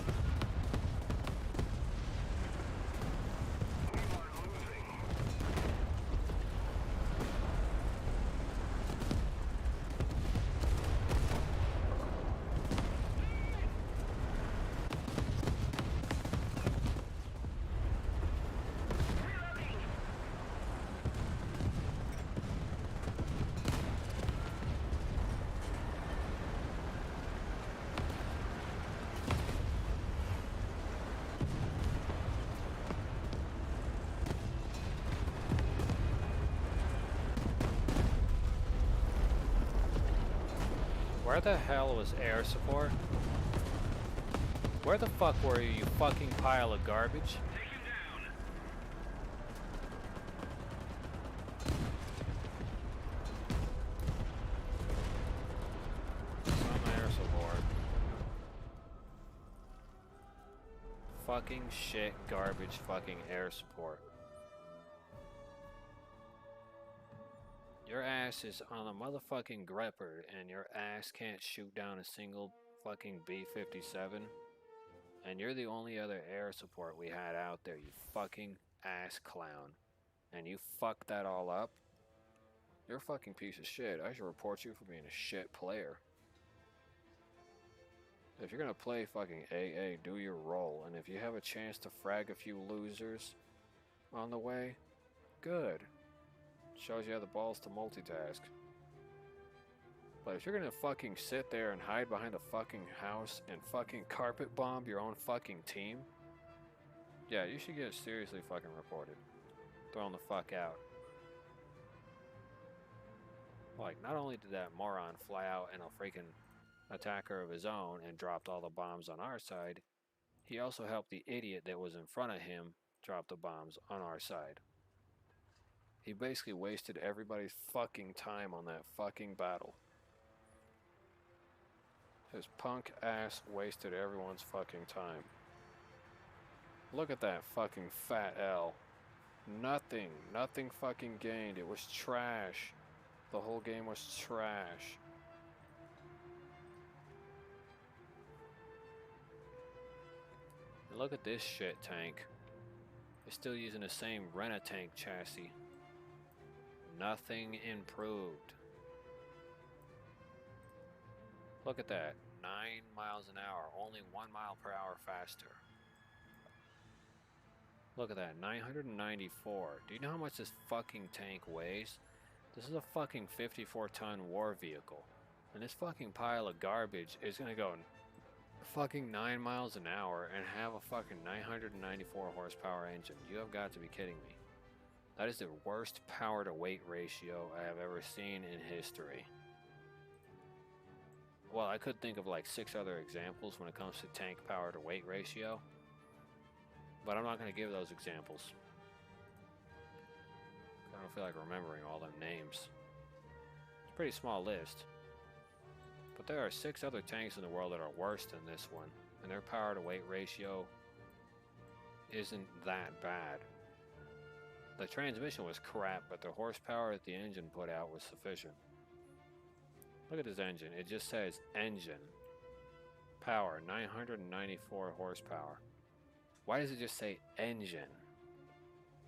Where the hell was air support? Where the fuck were you, you fucking pile of garbage? Take him down. Some air support. Fucking shit, garbage, fucking air support. Your ass is on a motherfucking grepper and your ass can't shoot down a single fucking B-57. And you're the only other air support we had out there, you fucking ass clown. And you fucked that all up? You're a fucking piece of shit. I should report you for being a shit player. If you're gonna play fucking AA, do your role. And if you have a chance to frag a few losers on the way, good. Shows you have the balls to multitask. But if you're gonna fucking sit there and hide behind a fucking house and fucking carpet bomb your own fucking team, yeah, you should get seriously fucking reported. Thrown the fuck out. Like, not only did that moron fly out in a freaking attacker of his own and dropped all the bombs on our side, he also helped the idiot that was in front of him drop the bombs on our side. He basically wasted everybody's fucking time on that fucking battle. His punk ass wasted everyone's fucking time. Look at that fucking fat L. Nothing fucking gained. It was trash. The whole game was trash. And look at this shit tank. It's still using the same Rena-Tank chassis. Nothing improved. Look at that. 9 miles an hour. Only 1 mile per hour faster. Look at that. 994. Do you know how much this fucking tank weighs? This is a fucking 54-ton war vehicle. And this fucking pile of garbage is gonna go fucking 9 miles an hour and have a fucking 994 horsepower engine. You have got to be kidding me. That is the worst power to weight ratio I have ever seen in history. Well, I could think of like 6 other examples when it comes to tank power to weight ratio, but I'm not going to give those examples. I don't feel like remembering all them names. It's a pretty small list. But there are 6 other tanks in the world that are worse than this one, and their power to weight ratio isn't that bad. The transmission was crap, but the horsepower that the engine put out was sufficient. Look at this engine. It just says engine. Power, 994 horsepower. Why does it just say engine?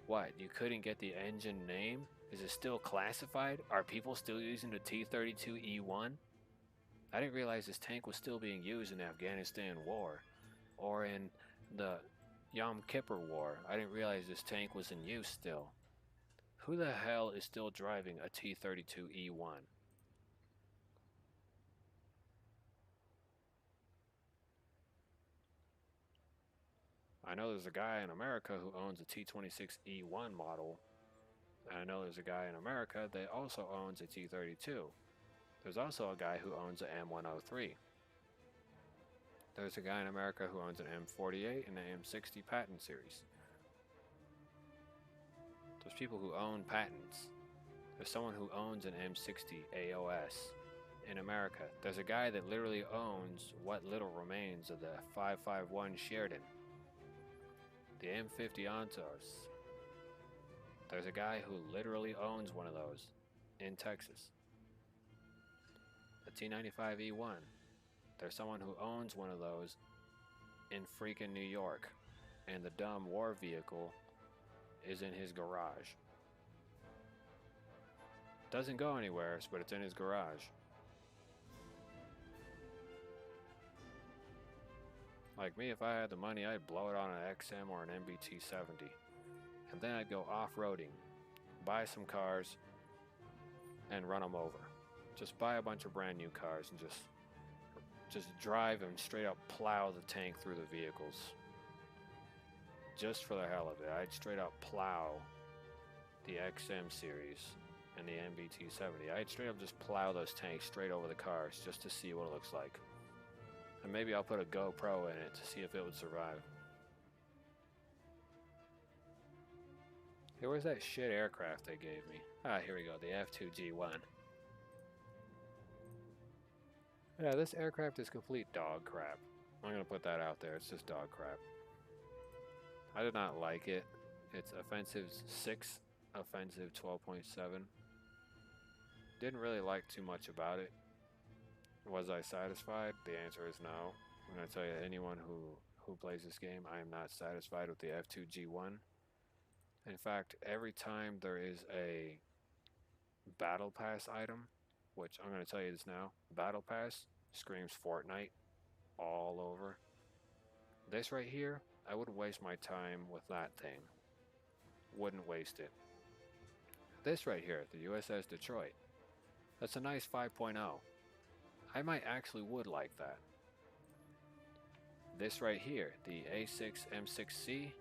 What, you couldn't get the engine name? Is it still classified? Are people still using the T-32E1? I didn't realize this tank was still being used in the Afghanistan war. Or in the Yom Kippur War. I didn't realize this tank was in use still. Who the hell is still driving a T-32E1? I know there's a guy in America who owns a T-26E1 model. And I know there's a guy in America that also owns a T-32. There's also a guy who owns an M103. There's a guy in America who owns an M48 and an M60 patent series. There's people who own patents. There's someone who owns an M60 AOS in America. There's a guy that literally owns what little remains of the 551 Sheridan. The M50 Antos. There's a guy who literally owns one of those in Texas. The T95E1. There's someone who owns one of those in freaking New York. And the dumb war vehicle is in his garage. Doesn't go anywhere, but it's in his garage. Like me, if I had the money, I'd blow it on an XM or an MBT-70. And then I'd go off-roading, buy some cars, and run them over. Just buy a bunch of brand new cars and just drive and straight up plow the tank through the vehicles. Just for the hell of it. I'd straight up plow the XM series and the MBT-70. I'd straight up just plow those tanks straight over the cars just to see what it looks like. And maybe I'll put a GoPro in it to see if it would survive. Hey, where's that shit aircraft they gave me? Ah, here we go, the F-2G1. Yeah, this aircraft is complete dog crap. I'm gonna put that out there, it's just dog crap. I did not like it. It's offensive 6, offensive 12.7. Didn't really like too much about it. Was I satisfied? The answer is no. I'm gonna tell you, anyone who plays this game, I am not satisfied with the F-2G1. In fact, every time there is a Battle Pass item, which I'm going to tell you this now, Battle Pass screams Fortnite all over. This right here, I wouldn't waste my time with that thing. Wouldn't waste it. This right here, the USS Detroit, that's a nice 5.0. I might actually would like that. This right here, the A6M6C,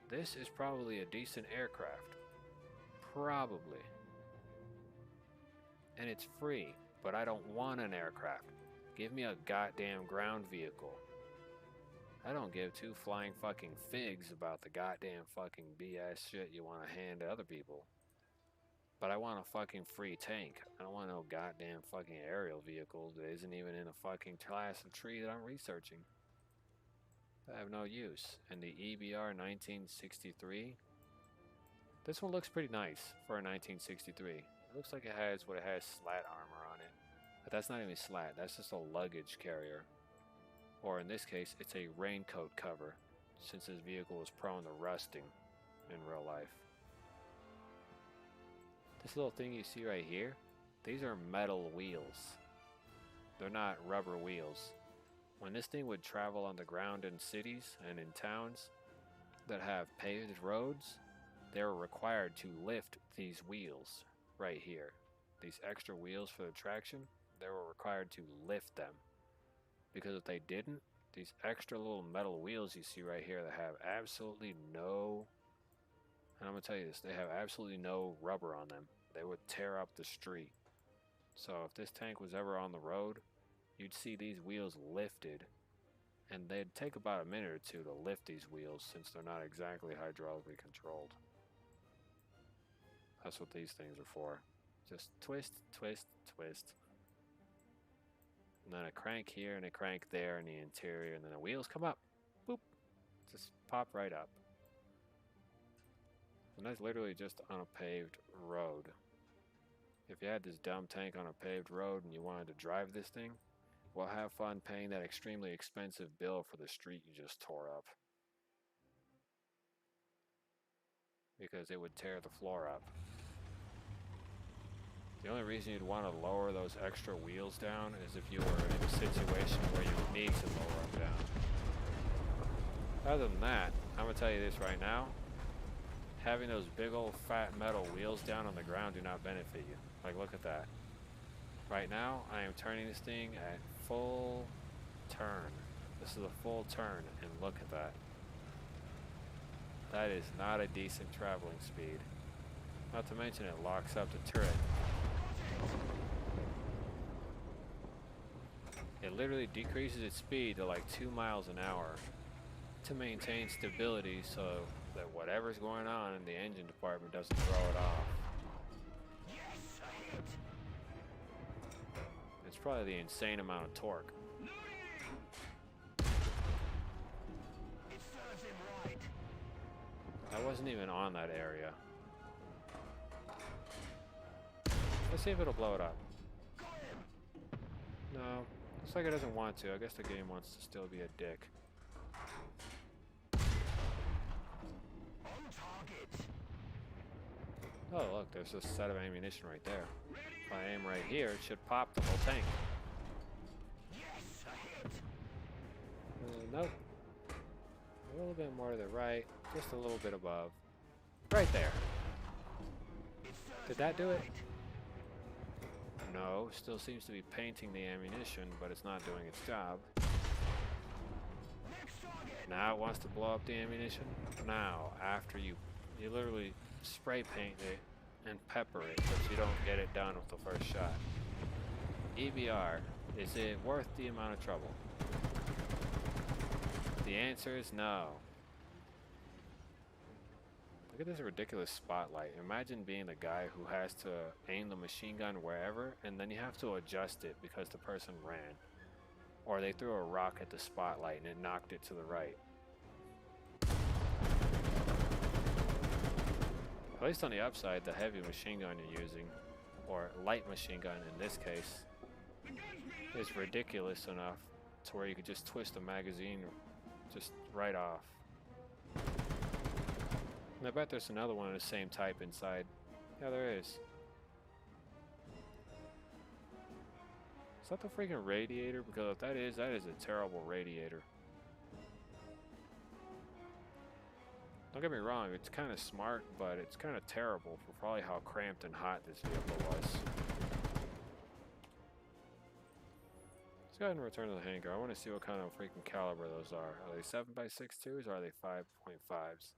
this is probably a decent aircraft. Probably. And it's free, but I don't want an aircraft. Give me a goddamn ground vehicle. I don't give two flying fucking figs about the goddamn fucking BS shit you want to hand to other people. But I want a fucking free tank. I don't want no goddamn fucking aerial vehicle that isn't even in a fucking class of tree that I'm researching. I have no use. And the EBR 1963. This one looks pretty nice for a 1963. It looks like it has what it has slat armor on it. But that's not even slat, that's just a luggage carrier. Or in this case, it's a raincoat cover, since this vehicle was prone to rusting in real life. This little thing you see right here, these are metal wheels. They're not rubber wheels. When this thing would travel on the ground in cities and in towns that have paved roads, they were required to lift these wheels right here. These extra wheels for the traction, they were required to lift them. Because if they didn't, these extra little metal wheels you see right here that have absolutely no, and I'm going to tell you this, they have absolutely no rubber on them. They would tear up the street. So if this tank was ever on the road, you'd see these wheels lifted, and they'd take about a minute or two to lift these wheels since they're not exactly hydraulically controlled. That's what these things are for. Just twist, twist, twist. And then a crank here and a crank there in the interior, and then the wheels come up. Boop. Just pop right up. And that's literally just on a paved road. If you had this dumb tank on a paved road and you wanted to drive this thing, well, have fun paying that extremely expensive bill for the street you just tore up. Because it would tear the floor up. The only reason you'd want to lower those extra wheels down is if you were in a situation where you would need to lower them down. Other than that, I'm going to tell you this right now. Having those big old fat metal wheels down on the ground do not benefit you. Like, look at that. Right now, I am turning this thing at full turn. This is a full turn, and look at that. That is not a decent traveling speed. Not to mention it locks up the turret. It literally decreases its speed to like 2 miles an hour to maintain stability so that whatever's going on in the engine department doesn't throw it off. Yes, a hit. It's probably the insane amount of torque. It serves him right. I wasn't even on that area. Let's see if it'll blow it up. Got him. No, looks like it doesn't want to. I guess the game wants to still be a dick. On target. Oh look, there's a set of ammunition right there. If I aim right here, it should pop the whole tank. Yes, a hit. Nope. A little bit more to the right, just a little bit above. Right there. It serves Did that him do it? right. No, still seems to be painting the ammunition, but it's not doing its job. Next target. Now it wants to blow up the ammunition. Now, after you literally spray paint it and pepper it, but you don't get it done with the first shot. EBR, is it worth the amount of trouble? The answer is no. Look at this ridiculous spotlight. Imagine being the guy who has to aim the machine gun wherever, and then you have to adjust it because the person ran. Or they threw a rock at the spotlight and it knocked it to the right. At least on the upside, the heavy machine gun you're using, or light machine gun in this case, is ridiculous enough to where you could just twist the magazine just right off. And I bet there's another one of the same type inside. Yeah, there is. Is that the freaking radiator? Because if that is a terrible radiator. Don't get me wrong, it's kind of smart, but it's kind of terrible for probably how cramped and hot this vehicle was. Let's go ahead and return to the hangar. I want to see what kind of freaking caliber those are. Are they 7.62s or are they 5.5s?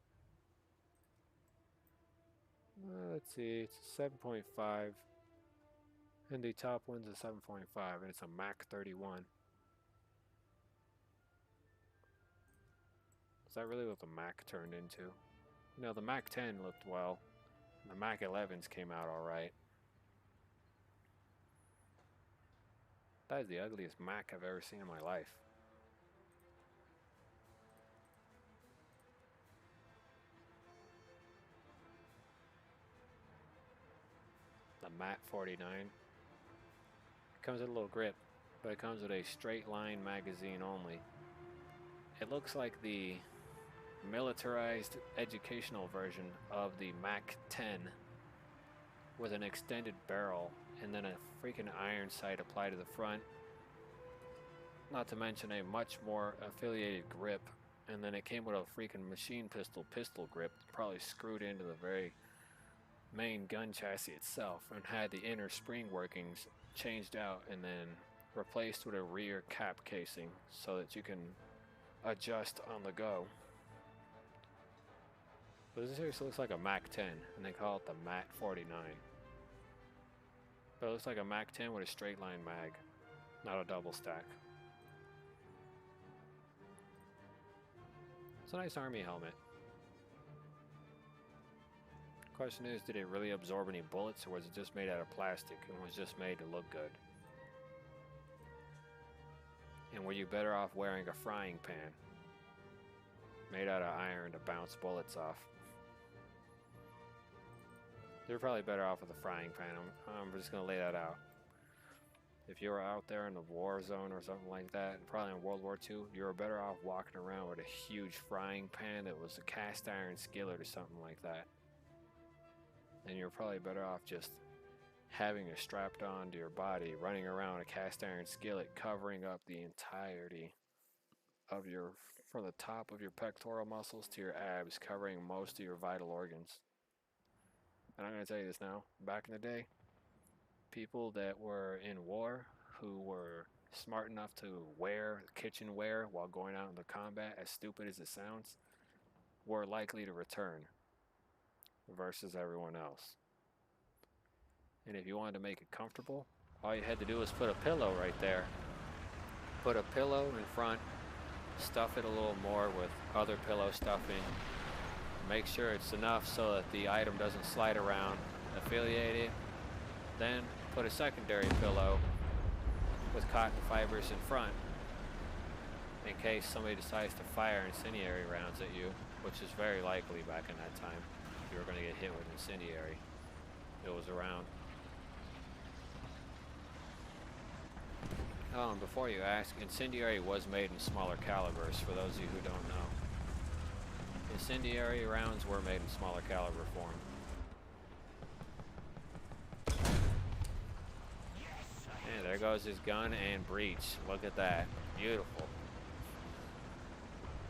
Let's see, it's a 7.5. And the top one's a 7.5, and it's a Mac 31. Is that really what the Mac turned into? No, the Mac 10 looked well. The Mac 11s came out alright. That is the ugliest Mac I've ever seen in my life. The Mat 49. Comes with a little grip, but it comes with a straight line magazine only. It looks like the militarized educational version of the Mac 10 with an extended barrel and then a freaking iron sight applied to the front. Not to mention a much more affiliated grip, and then it came with a freaking machine pistol grip, probably screwed into the very main gun chassis itself, and had the inner spring workings changed out and then replaced with a rear cap casing so that you can adjust on the go. But this seriously looks like a Mac 10, and they call it the Mat 49. But it looks like a Mac 10 with a straight line mag, not a double stack. It's a nice army helmet. Question is, did it really absorb any bullets, or was it just made out of plastic and was just made to look good? And were you better off wearing a frying pan made out of iron to bounce bullets off? You're probably better off with a frying pan. I'm just gonna lay that out. If you were out there in the war zone or something like that, and probably in World War II, you were better off walking around with a huge frying pan that was a cast iron skillet or something like that. And you're probably better off just having it strapped onto your body, running around a cast iron skillet, covering up the entirety of from the top of your pectoral muscles to your abs, covering most of your vital organs. And I'm going to tell you this now, back in the day, people that were in war who were smart enough to wear kitchenware while going out into combat, as stupid as it sounds, were likely to return versus everyone else. And if you wanted to make it comfortable, all you had to do was put a pillow right there. Put a pillow in front, stuff it a little more with other pillow stuffing. Make sure it's enough so that the item doesn't slide around. Affiliate it. Then put a secondary pillow with cotton fibers in front in case somebody decides to fire incendiary rounds at you, which is very likely back in that time. You were going to get hit with incendiary. It was around. Oh, and before you ask, incendiary was made in smaller calibers, for those of you who don't know. Incendiary rounds were made in smaller caliber form. And there goes his gun and breech. Look at that. Beautiful.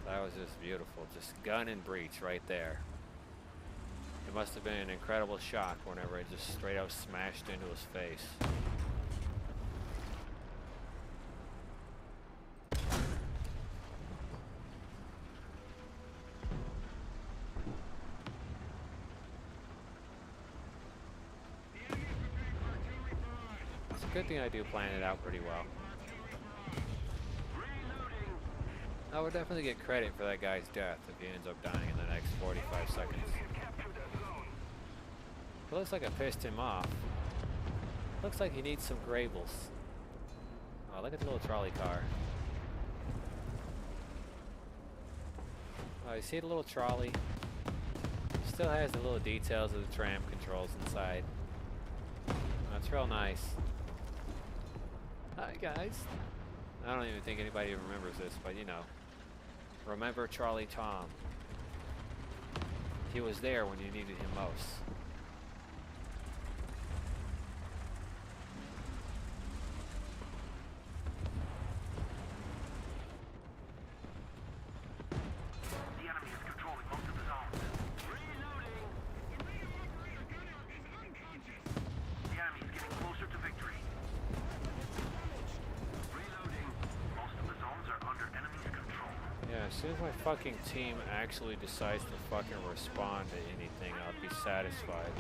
That was just beautiful. Just gun and breech right there. It must have been an incredible shock whenever it just straight out smashed into his face. good thing I do plan it out pretty well. Reloading. I would definitely get credit for that guy's death if he ends up dying in the next 45 seconds. Enemy has captured that zone. It looks like I pissed him off. Looks like he needs some Grables. Oh, look at the little trolley car. Oh, you see the little trolley? Still has the little details of the tram controls inside. Oh, it's real nice. Hi guys. I don't even think anybody remembers this, but you know. Remember Charlie Tom. He was there when you needed him most. The enemy is controlling most of the zones. Reloading. The radio operator gunner is unconscious. The enemy is getting closer to victory. Reloading. Most of the zones are under enemy's control. Yeah, as soon as my fucking team actually decides to fucking respond to anything, I'll be satisfied.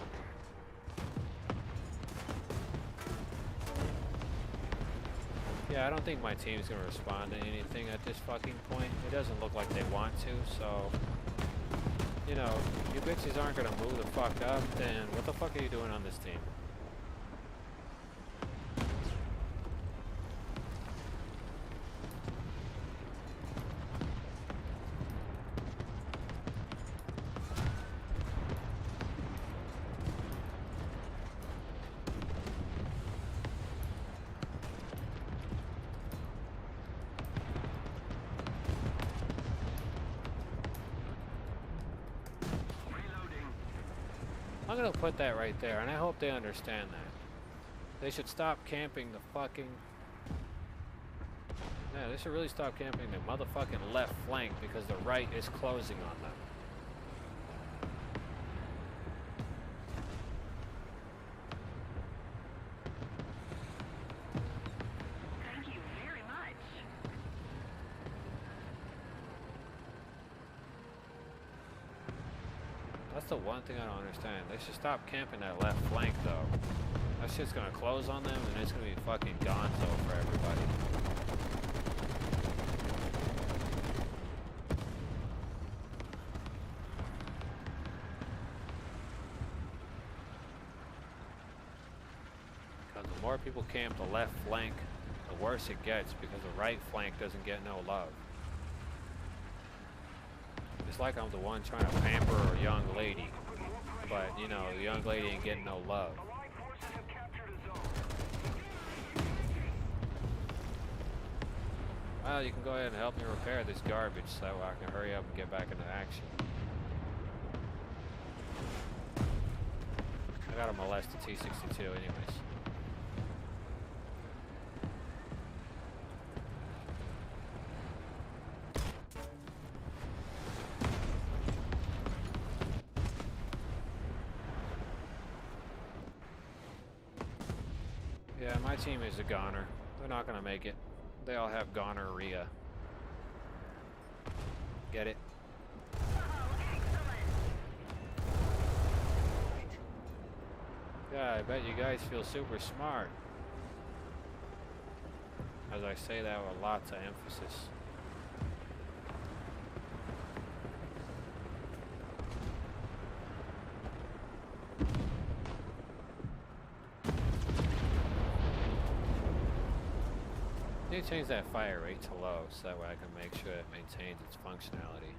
Yeah, I don't think my team's gonna respond to anything at this fucking point. It doesn't look like they want to, so... You know, you bitches aren't gonna move the fuck up, then what the fuck are you doing on this team? Reloading. I'm gonna put that right there, and I hope they understand that. They should stop camping the fucking... Yeah, they should really stop camping the motherfucking left flank because the right is closing on them. Thank you very much. That's the one thing I don't understand. They should stop camping that left flank, though. That shit's gonna close on them, and it's gonna be fucking gonzo for everybody. Because the more people camp the left flank, the worse it gets, because the right flank doesn't get no love. It's like I'm the one trying to pamper a young lady, but you know, the young lady ain't getting no love. Allied forces have captured a zone. Well, you can go ahead and help me repair this garbage so I can hurry up and get back into action. I gotta molest the T-62 anyways. Yeah, my team is a goner. They're not gonna make it. They all have gonorrhea. Get it? Oh, excellent. Yeah, I bet you guys feel super smart. As I say that with lots of emphasis. I need to change that fire rate to low so that way I can make sure it maintains its functionality.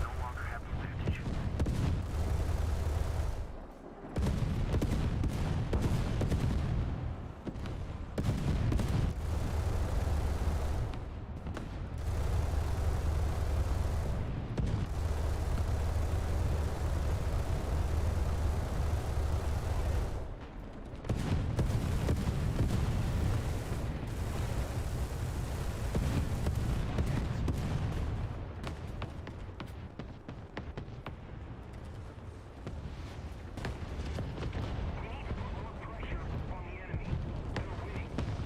No longer have the advantage.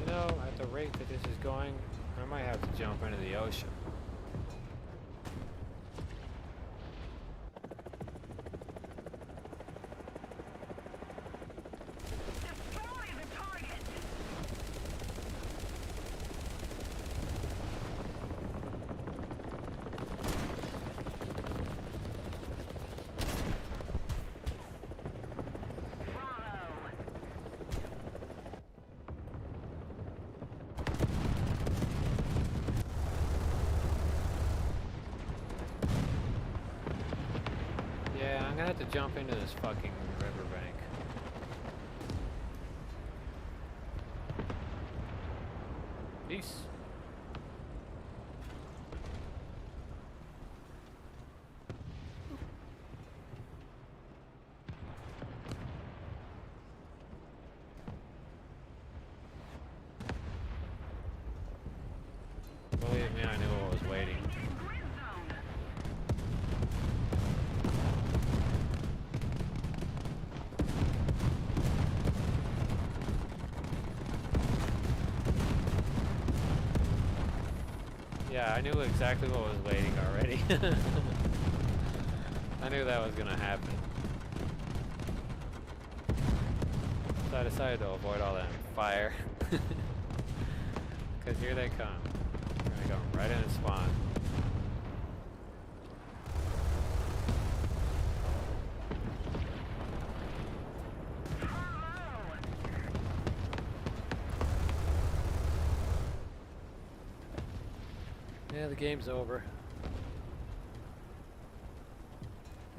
You know, at the rate that this is going, I might have to jump into the ocean. Destroy the target! Bravo! Yeah, I'm gonna have to jump into this fucking riverbank. Peace. Believe me, I knew what was waiting. Grid zone! Yeah, I knew exactly what was waiting already. I knew that was gonna happen. So I decided to avoid all that fire. Because here they come. They're gonna go right in and spawn. Yeah, the game's over.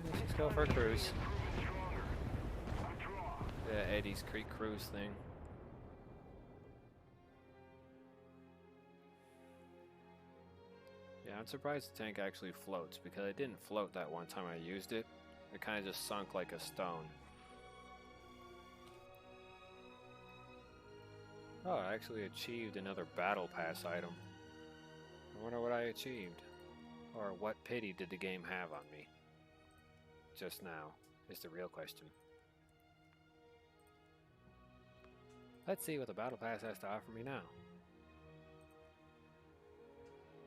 Let's just go for a cruise. The Eddie's Creek cruise thing. Yeah, I'm surprised the tank actually floats because it didn't float that one time I used it. It kind of just sunk like a stone. Oh, I actually achieved another battle pass item. I wonder what I achieved. Or what pity did the game have on me? Just now, is the real question. Let's see what the battle pass has to offer me now.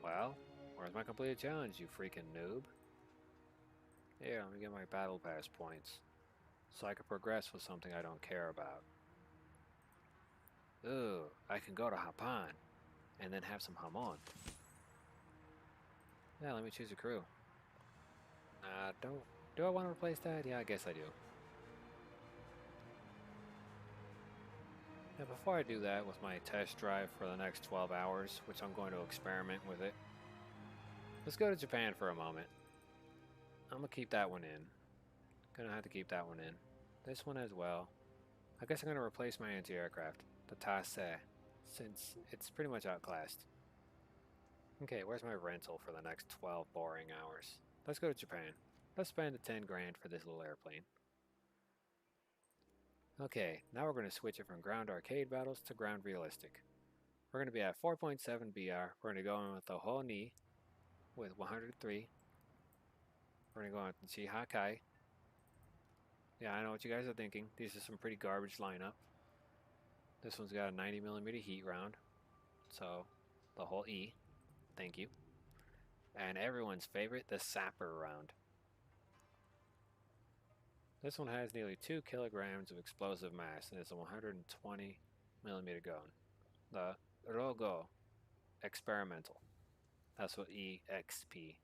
Well, where's my completed challenge, you freaking noob? Here, let me get my battle pass points, so I can progress with something I don't care about. Ooh, I can go to Japan, and then have some hamon. Yeah, let me choose a crew. Do I want to replace that? Yeah, I guess I do. Now, before I do that with my test drive for the next 12 hours, which I'm going to experiment with it, let's go to Japan for a moment. I'm gonna keep that one in. Gonna have to keep that one in. This one as well. I guess I'm gonna replace my anti-aircraft, the Tase, since it's pretty much outclassed. Okay, where's my rental for the next 12 boring hours? Let's go to Japan. Let's spend the 10 grand for this little airplane. Okay, now we're going to switch it from ground arcade battles to ground realistic. We're going to be at 4.7 BR. We're going to go in with the Honi with 103. We're going to go on with Chihakai. Yeah, I know what you guys are thinking. These are some pretty garbage lineup. This one's got a 90mm heat round. So, the whole E. Thank you. And everyone's favorite, the Sapper round. This one has nearly 2 kilograms of explosive mass and it's a 120mm gun. The Rogo Experimental. That's what EXP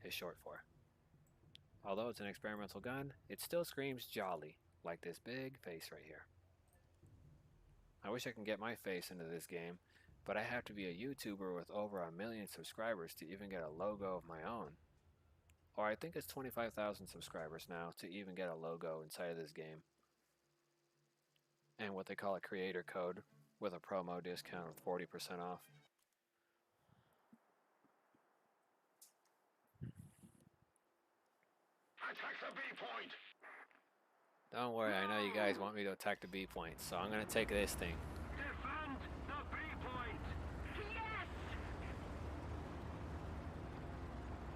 is short for. Although it's an experimental gun, it still screams jolly, like this big face right here. I wish I can get my face into this game, but I have to be a YouTuber with over 1 million subscribers to even get a logo of my own. Or I think it's 25,000 subscribers now to even get a logo inside of this game. And what they call a creator code with a promo discount of 40% off. Attack the B point! Don't worry, I know you guys want me to attack the B point, so I'm gonna take this thing. Defend the B point! Yes!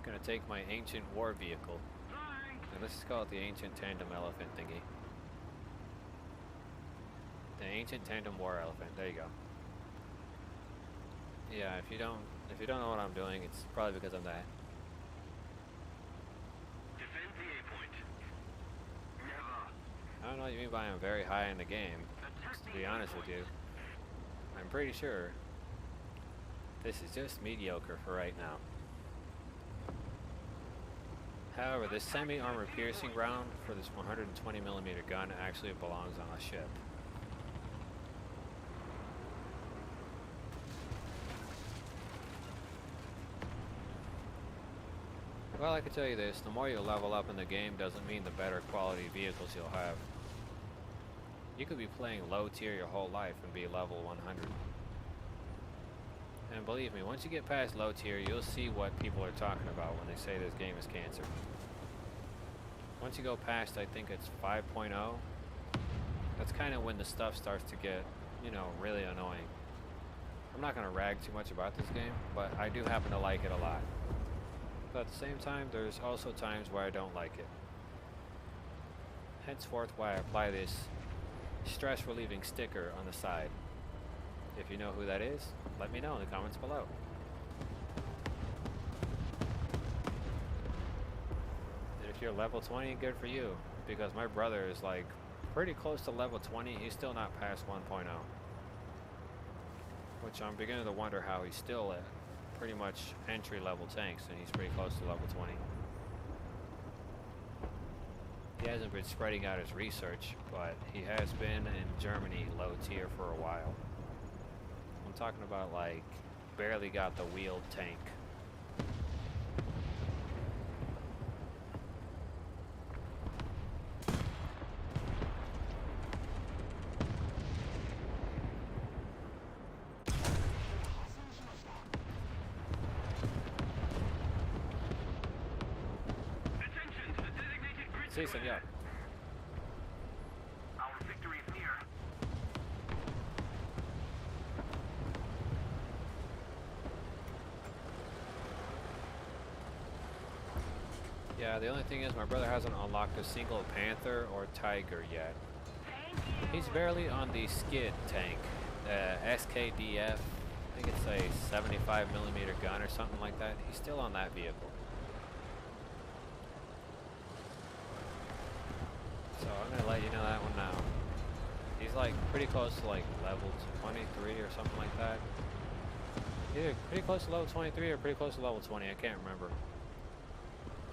Gonna take my ancient war vehicle. Flank! And let's just call it the ancient tandem elephant thingy. The ancient tandem war elephant, there you go. Yeah, if you don't know what I'm doing, it's probably because I'm that. Defend the A point. Never. I don't know what you mean by I'm very high in the game. To be honest with you, I'm pretty sure this is just mediocre for right now. However, this semi-armor piercing round for this 120mm gun actually belongs on a ship. Well, I can tell you this, the more you level up in the game doesn't mean the better quality vehicles you'll have. You could be playing low tier your whole life and be level 100. And believe me, once you get past low tier, you'll see what people are talking about when they say this game is cancer. Once you go past, I think it's 5.0, that's kind of when the stuff starts to get, you know, really annoying. I'm not going to rag too much about this game, but I do happen to like it a lot. But at the same time, there's also times where I don't like it. Henceforth, why I apply this stress relieving sticker on the side. If you know who that is, let me know in the comments below. And if you're level 20, good for you, because my brother is like pretty close to level 20. He's still not past 1.0, which I'm beginning to wonder how he's still at pretty much entry level tanks and he's pretty close to level 20. He hasn't been spreading out his research, but he has been in Germany low tier for a while. I'm talking about like barely got the wheeled tank. Attention to the designated grid Sí, command. señor. Our victory is near. Yeah, the only thing is my brother hasn't unlocked a single Panther or Tiger yet. He's barely on the Skid tank, SKDF. I think it's a 75mm gun or something like that. He's still on that vehicle. So I'm gonna let you know that one now. He's like pretty close to like level 23 or something like that. Either pretty close to level 23 or pretty close to level 20, I can't remember.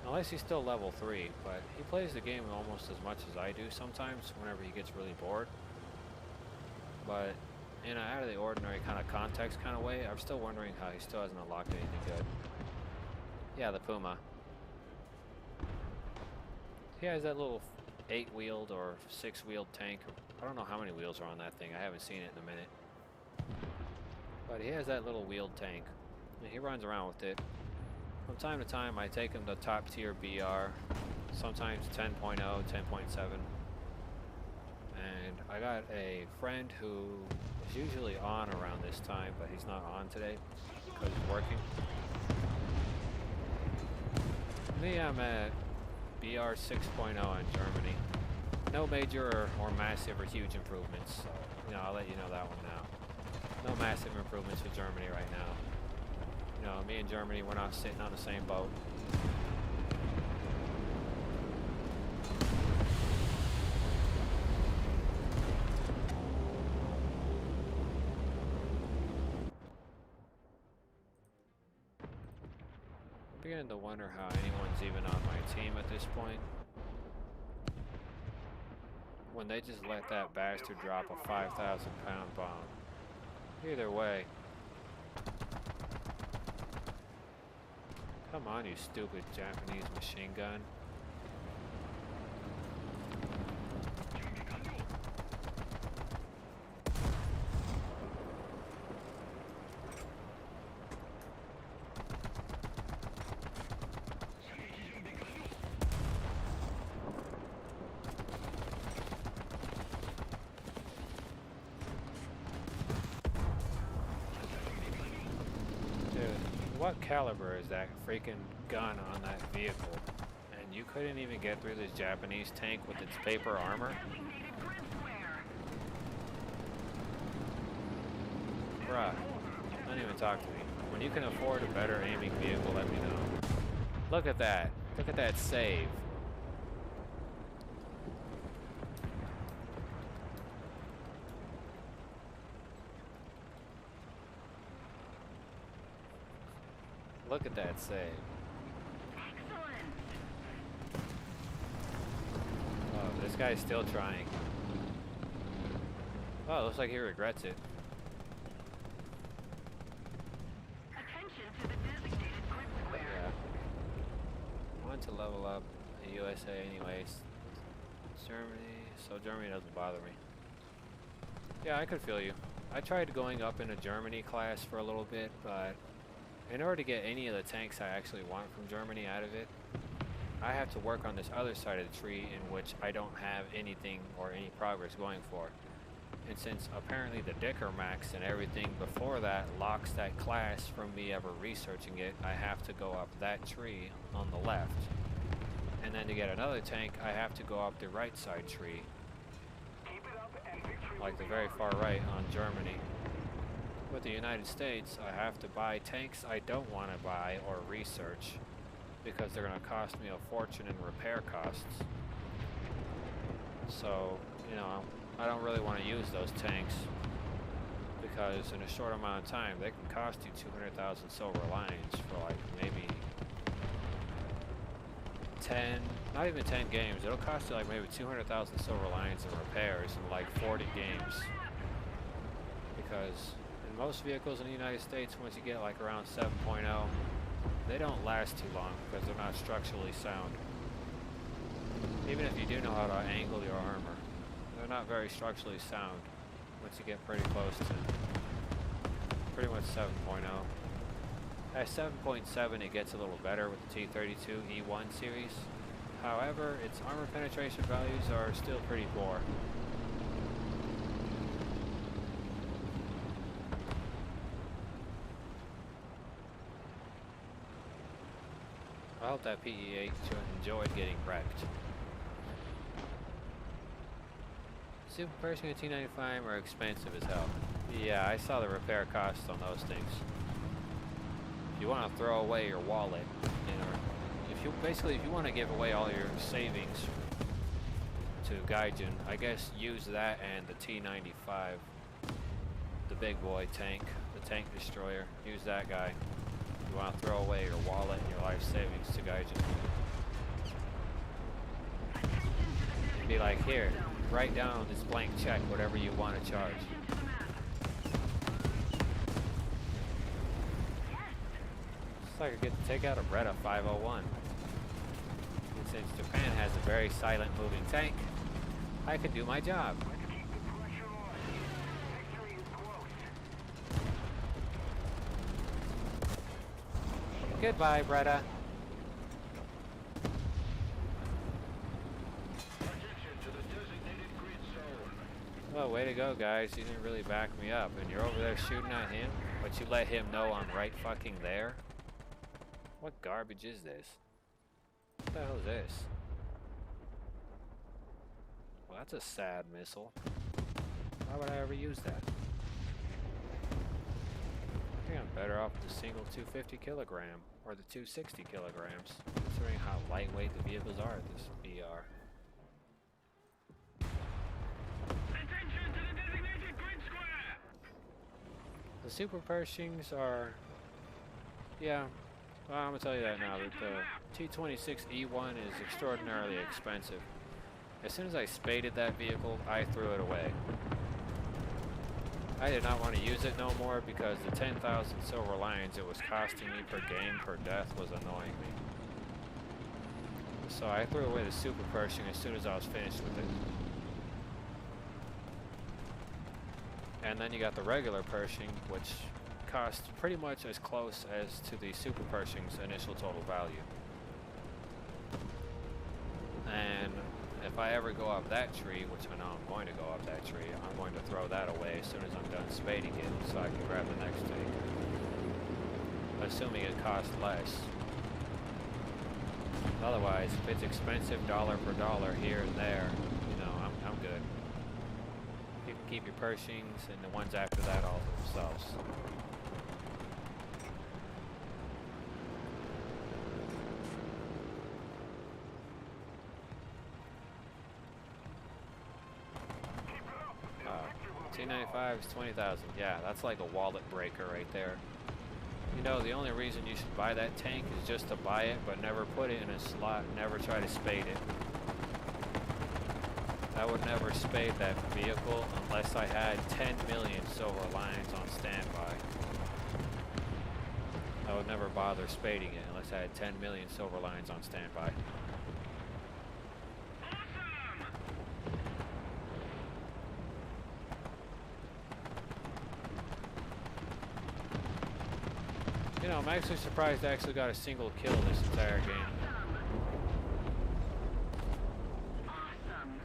Unless he's still level 3, but he plays the game almost as much as I do sometimes whenever he gets really bored. But in an out of the ordinary kind of context kind of way, I'm still wondering how he still hasn't unlocked anything good. Yeah, the Puma. He has that little 8-wheeled or 6-wheeled tank. I don't know how many wheels are on that thing. I haven't seen it in a minute. But he has that little wheeled tank. And he runs around with it. From time to time, I take him to top tier BR, sometimes 10.0, 10.7. And I got a friend who is usually on around this time, but he's not on today because he's working. Me, I'm at BR 6.0 in Germany. No major or massive or huge improvements, so you know, I'll let you know that one now. No massive improvements for Germany right now. You know, me and Germany, we're not sitting on the same boat. I'm beginning to wonder how anyone's even on my team at this point. When they just let that bastard drop a 5,000-pound bomb. Either way. Come on, you stupid Japanese machine gun. What caliber is that freaking gun on that vehicle? And you couldn't even get through this Japanese tank with its paper armor? Bruh, not even talk to me. When you can afford a better aiming vehicle, let me know. Look at that. Look at that save. Look at that save. Excellent. Oh, this guy's still trying. Oh, it looks like he regrets it. Attention to the designated grid square. Yeah. I want to level up the USA anyways. Germany, so Germany doesn't bother me. Yeah, I could feel you. I tried going up in a Germany class for a little bit, but in order to get any of the tanks I actually want from Germany out of it, I have to work on this other side of the tree in which I don't have anything or any progress going for. And since apparently the Dicker Max and everything before that locks that class from me ever researching it, I have to go up that tree on the left. And then to get another tank, I have to go up the right side tree, Keep it up and victory like will the be very ours. far right on Germany. With the United States, I have to buy tanks I don't want to buy or research because they're going to cost me a fortune in repair costs. So, you know, I don't really want to use those tanks because in a short amount of time they can cost you 200,000 silver lions for like maybe 10, not even 10 games. It'll cost you like maybe 200,000 silver lions in repairs in like 40 games. Because in most vehicles in the United States, once you get like around 7.0, they don't last too long because they're not structurally sound. Even if you do know how to angle your armor, they're not very structurally sound once you get pretty close to pretty much 7.0. At 7.7 it gets a little better with the T-32 E1 series. However, its armor penetration values are still pretty poor. I hope that PE-8 enjoyed getting wrecked. Super Pershing and T-95 are expensive as hell. Yeah, I saw the repair costs on those things. If you want to throw away your wallet, you know, if you want to give away all your savings to Gaijin, I guess use that and the T-95, the big boy tank, the tank destroyer. Use that guy. You want to throw away your wallet and your life savings to Gaijin. And be like, here, write down on this blank check whatever you want to charge. Looks like I get to take out a Beretta 501. And since Japan has a very silent moving tank, I can do my job. Let's keep the pressure on. Victory is close. Goodbye, Beretta. Attention to the designated grid zone. Well, way to go, guys. You didn't really back me up. And you're over there shooting at him, but you let him know I'm right fucking there? What garbage is this? What the hell is this? Well, that's a sad missile. Why would I ever use that? I think I'm better off with the single 250 kilogram or the 260 kilograms, considering how lightweight the vehicles are at this BR. Attention to the designated grid square. The Super Pershings are, yeah, well, I'm gonna tell you that now, that the T-26 E1 is extraordinarily expensive. As soon as I spaded that vehicle, I threw it away. I did not want to use it no more because the 10,000 silver lions it was costing me per game per death was annoying me. So I threw away the Super Pershing as soon as I was finished with it. And then you got the regular Pershing, which cost pretty much as close as to the Super Pershing's initial total value. And if I ever go up that tree, which I know I'm going to go up that tree, I'm going to throw that away as soon as I'm done spading it so I can grab the next tank. Assuming it costs less. Otherwise, if it's expensive dollar per dollar here and there, you know, I'm good. You can keep your Pershings and the ones after that all to themselves. T95 is 20,000. Yeah, that's like a wallet breaker right there. You know, the only reason you should buy that tank is just to buy it, but never put it in a slot, never try to spade it. I would never spade that vehicle unless I had 10 million silver lions on standby. I would never bother spading it unless I had 10 million silver lions on standby. You know, I'm actually surprised I actually got a single kill this entire game. Awesome.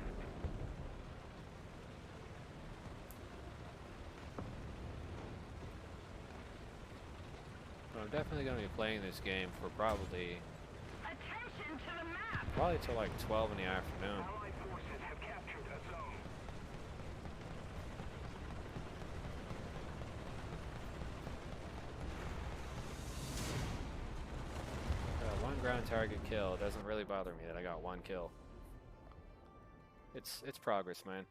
But I'm definitely going to be playing this game for probably Attention to the map. till like 12 in the afternoon. Allied forces have captured a zone. One ground target kill. It doesn't really bother me that I got one kill. It's progress, man.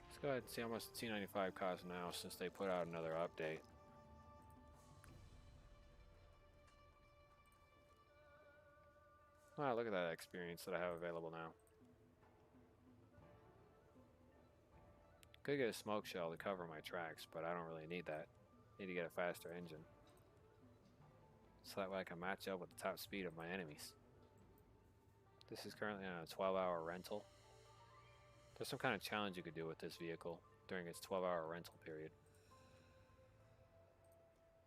Let's go ahead and see how much the T95 costs now since they put out another update. Wow, look at that experience that I have available now. Could get a smoke shell to cover my tracks, but I don't really need that. Need to get a faster engine. So that way I can match up with the top speed of my enemies. This is currently on a 12-hour rental. There's some kind of challenge you could do with this vehicle during its 12-hour rental period.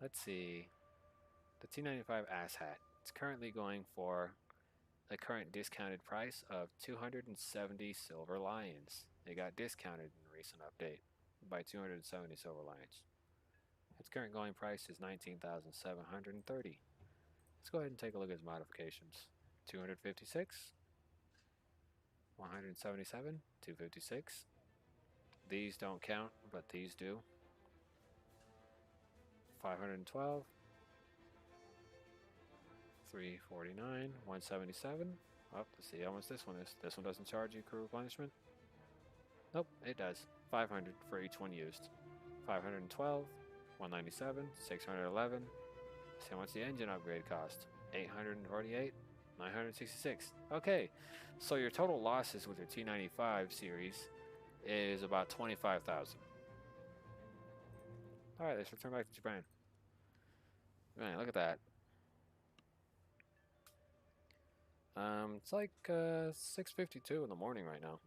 Let's see. The T95 asshat. It's currently going for a current discounted price of 270 silver lions. They got discounted in a recent update by 270 silver lions. Its current going price is 19,730. Let's go ahead and take a look at its modifications. 256, 177, 256. These don't count, but these do. 512, 349, 177. Oh, let's see how much this one is. This one doesn't charge you crew replenishment. Nope, it does. 500 for each one used. 512, 197, 611. See how much the engine upgrade cost. 848, 966. Okay, so your total losses with your T95 series is about 25,000. Alright, let's return back to Japan. Man, look at that. It's like 6:52 in the morning right now.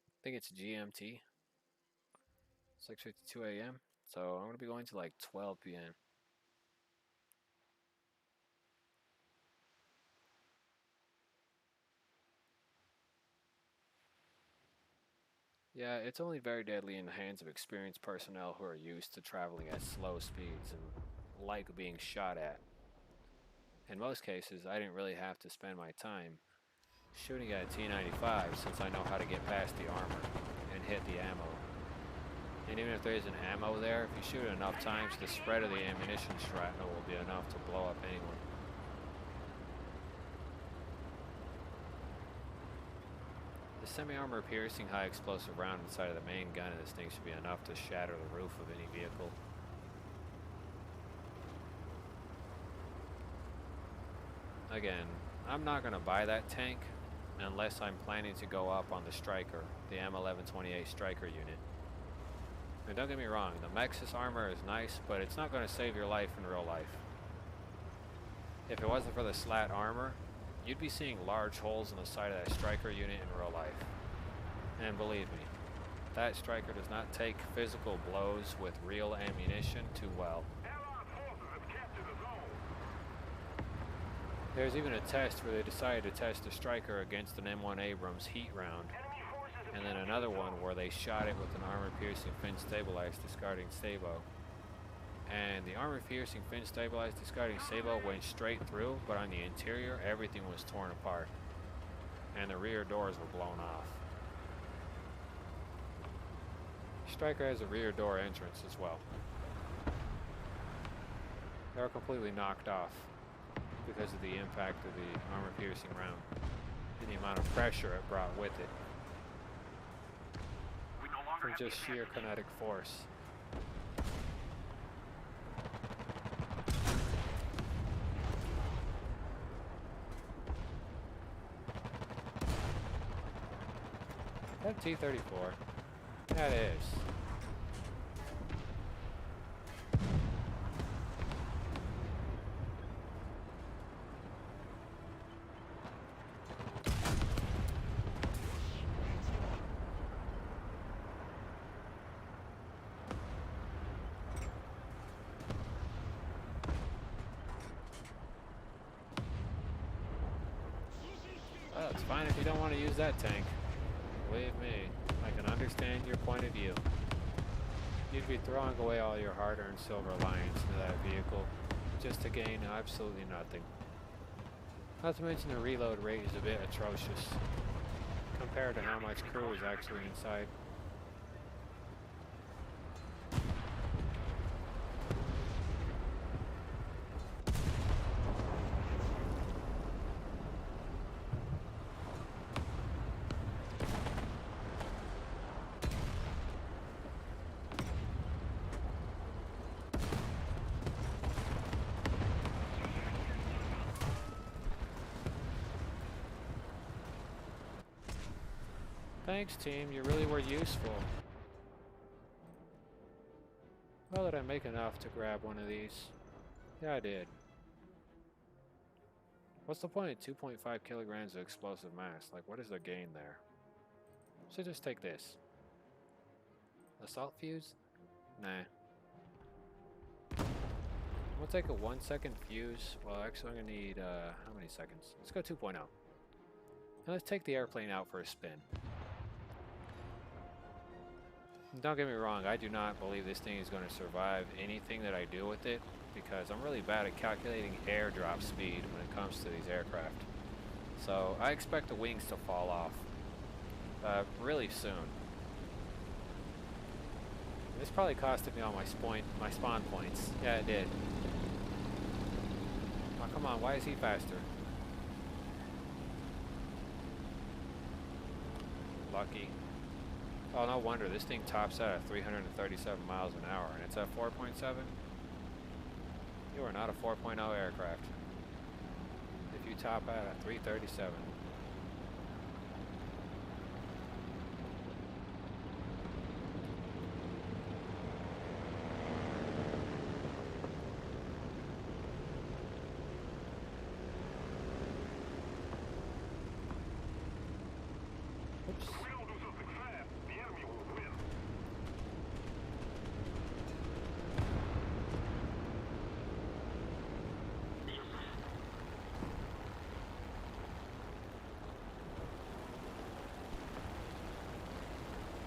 I think it's GMT. 6:52 a.m. So I'm gonna be going to like 12 p.m. Yeah, it's only very deadly in the hands of experienced personnel who are used to traveling at slow speeds and like being shot at. In most cases, I didn't really have to spend my time shooting at a T95 since I know how to get past the armor and hit the ammo. And even if there isn't ammo there, if you shoot it enough times, the spread of the ammunition shrapnel will be enough to blow up anyone. The semi-armor piercing high explosive round inside of the main gun of this thing should be enough to shatter the roof of any vehicle. Again, I'm not going to buy that tank unless I'm planning to go up on the Striker, the M1128 Striker unit. And don't get me wrong, the Mexus armor is nice, but it's not going to save your life in real life. If it wasn't for the slat armor, you'd be seeing large holes in the side of that Striker unit in real life. And believe me, that Striker does not take physical blows with real ammunition too well. Allied forces have captured a zone. There's even a test where they decided to test the Striker against an M1 Abrams heat round, Enemy forces have and then captured another the one zone. where they shot it with an armor-piercing fin-stabilized discarding Sabo. And the armor-piercing fin-stabilized discarding Sabo went straight through, but on the interior, everything was torn apart. And the rear doors were blown off. Striker has a rear door entrance as well. They were completely knocked off. because of the impact of the armor-piercing round and the amount of pressure it brought with it We no longer from have just sheer kinetic force. That T-34. That is. Well, it's fine if you don't want to use that tank. Believe me, I can understand your point of view. You'd be throwing away all your hard-earned silver lions into that vehicle just to gain absolutely nothing. Not to mention the reload rate is a bit atrocious compared to how much crew is actually inside. Thanks, team. You really were useful. Well, did I make enough to grab one of these? Yeah, I did. What's the point of 2.5 kilograms of explosive mass? Like, what is the gain there? So just take this. Assault fuse? Nah. We'll take a 1 second fuse. Well, actually, I'm gonna need, how many seconds? Let's go 2.0. And let's take the airplane out for a spin. Don't get me wrong, I do not believe this thing is going to survive anything that I do with it, because I'm really bad at calculating airdrop speed when it comes to these aircraft. So I expect the wings to fall off really soon. This probably costed me all my spawn points. Yeah, it did. Oh, come on, why is he faster? Lucky. Oh, no wonder. This thing tops out at 337 miles an hour, and it's at 4.7. You are not a 4.0 aircraft if you top out at 337. Oops. If we don't do something fast, the enemy will win.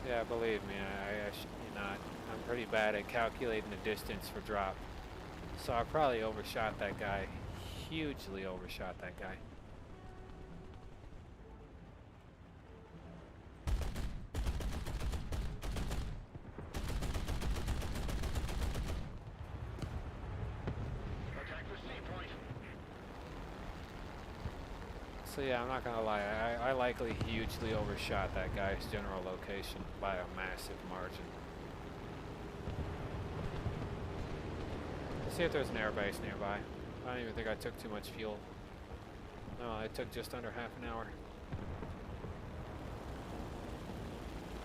Yeah, believe me, I should not. I'm pretty bad at calculating the distance for drop. So I probably overshot that guy. Hugely overshot that guy. Attack the sea point. So yeah, I'm not gonna lie, I likely hugely overshot that guy's general location by a massive margin. Let's see if there's an airbase nearby. I don't even think I took too much fuel. No, I took just under half an hour.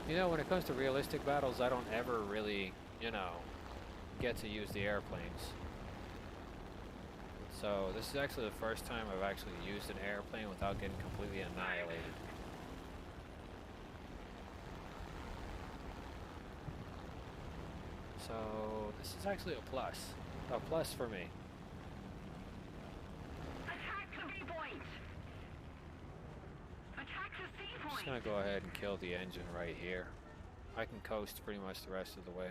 You know, when it comes to realistic battles, I don't ever really, you know, get to use the airplanes. So this is actually the first time I've actually used an airplane without getting completely annihilated. So this is actually a plus for me. Attack the B point. Attack the C I'm just point. gonna go ahead and kill the engine right here. I can coast pretty much the rest of the way.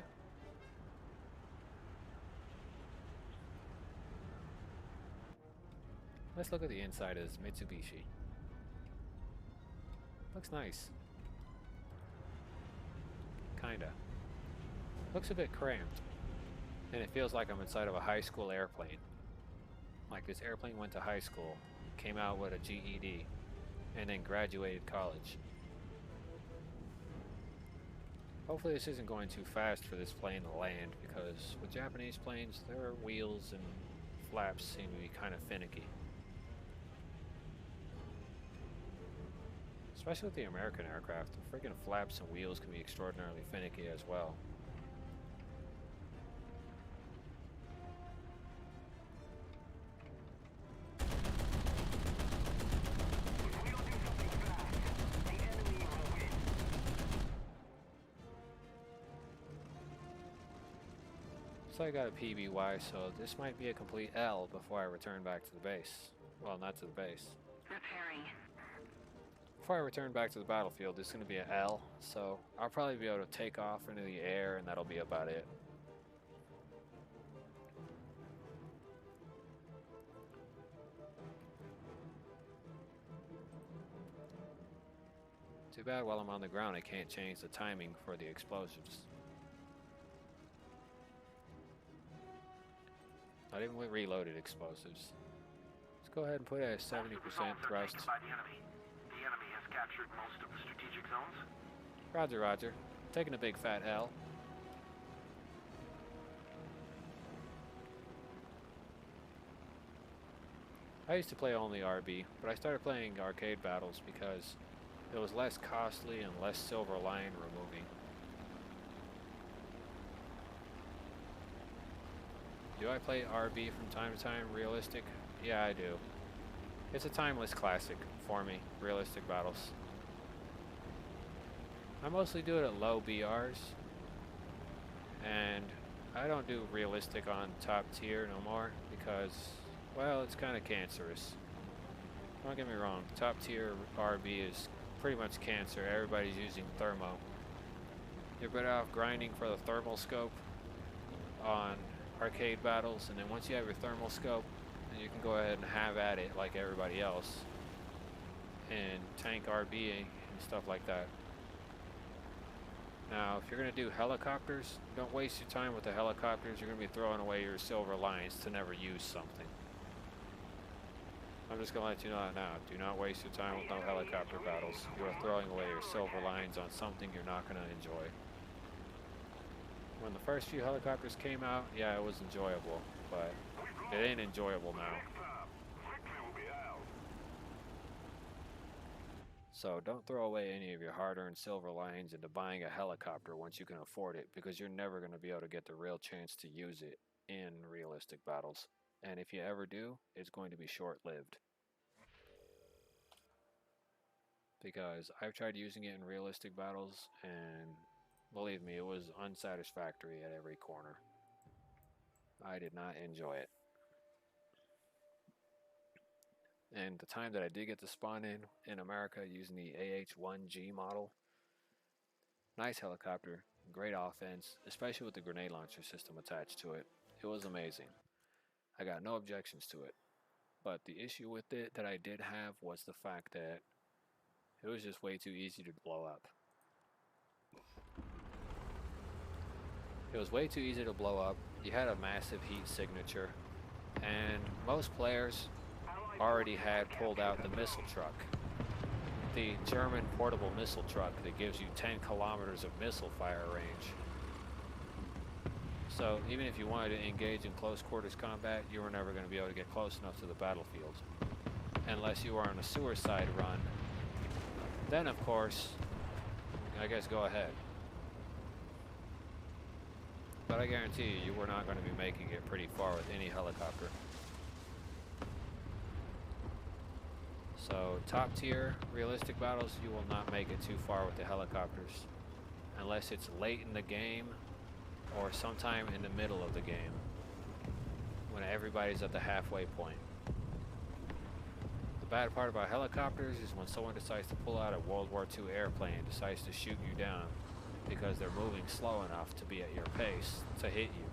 Let's look at the inside of this Mitsubishi. Looks nice. Kinda. Looks a bit cramped. And it feels like I'm inside of a high school airplane. Like this airplane went to high school, came out with a GED, and then graduated college. Hopefully this isn't going too fast for this plane to land, because with Japanese planes, their wheels and flaps seem to be kind of finicky. Especially with the American aircraft, the freaking flaps and wheels can be extraordinarily finicky as well. If we don't do something fast, the enemy will win. So I got a PBY, so this might be a complete L before I return back to the base. Well, not to the base. Repairing. Before I return back to the battlefield, it's going to be an L, so I'll probably be able to take off into the air, and that'll be about it. Too bad while I'm on the ground I can't change the timing for the explosives. Not even with reloaded explosives. Let's go ahead and put it at 70% thrust. By the enemy. The enemy has captured most of the strategic zones. Roger, roger. Taking a big fat L. I used to play only RB, but I started playing arcade battles because it was less costly and less silver line removing. Do I play RB from time to time, realistic? Yeah, I do. It's a timeless classic for me, realistic battles. I mostly do it at low BRs, and I don't do realistic on top tier no more because, well, it's kind of cancerous. Don't get me wrong, top tier RB is pretty much cancer. Everybody's using thermo. You're better off grinding for the thermal scope on arcade battles, and then once you have your thermal scope, then you can go ahead and have at it like everybody else and tank RB and stuff like that. Now, if you're going to do helicopters, don't waste your time with the helicopters. You're going to be throwing away your silver lines to never use something. I'm just going to let you know that now. Do not waste your time with no helicopter battles. You are throwing away your silver lines on something you're not going to enjoy. When the first few helicopters came out, yeah, it was enjoyable, but it ain't enjoyable now. Next time, victory will be ours. So don't throw away any of your hard-earned silver lines into buying a helicopter once you can afford it, because you're never going to be able to get the real chance to use it in realistic battles. And if you ever do, it's going to be short-lived. Because I've tried using it in realistic battles, and believe me, it was unsatisfactory at every corner. I did not enjoy it. And the time that I did get to spawn in America using the AH-1G model, nice helicopter, great offense, especially with the grenade launcher system attached to it. It was amazing. I got no objections to it. But the issue with it that I did have was the fact that it was just way too easy to blow up. It was way too easy to blow up. You had a massive heat signature, and most players already had pulled out the missile truck. The German portable missile truck that gives you 10 kilometers of missile fire range. So even if you wanted to engage in close quarters combat, you were never going to be able to get close enough to the battlefield. Unless you were on a suicide run. Then of course, I guess go ahead. But I guarantee you, you were not going to be making it pretty far with any helicopter. So top tier realistic battles, you will not make it too far with the helicopters. Unless it's late in the game or sometime in the middle of the game when everybody's at the halfway point. The bad part about helicopters is when someone decides to pull out a World War II airplane and decides to shoot you down because they're moving slow enough to be at your pace to hit you.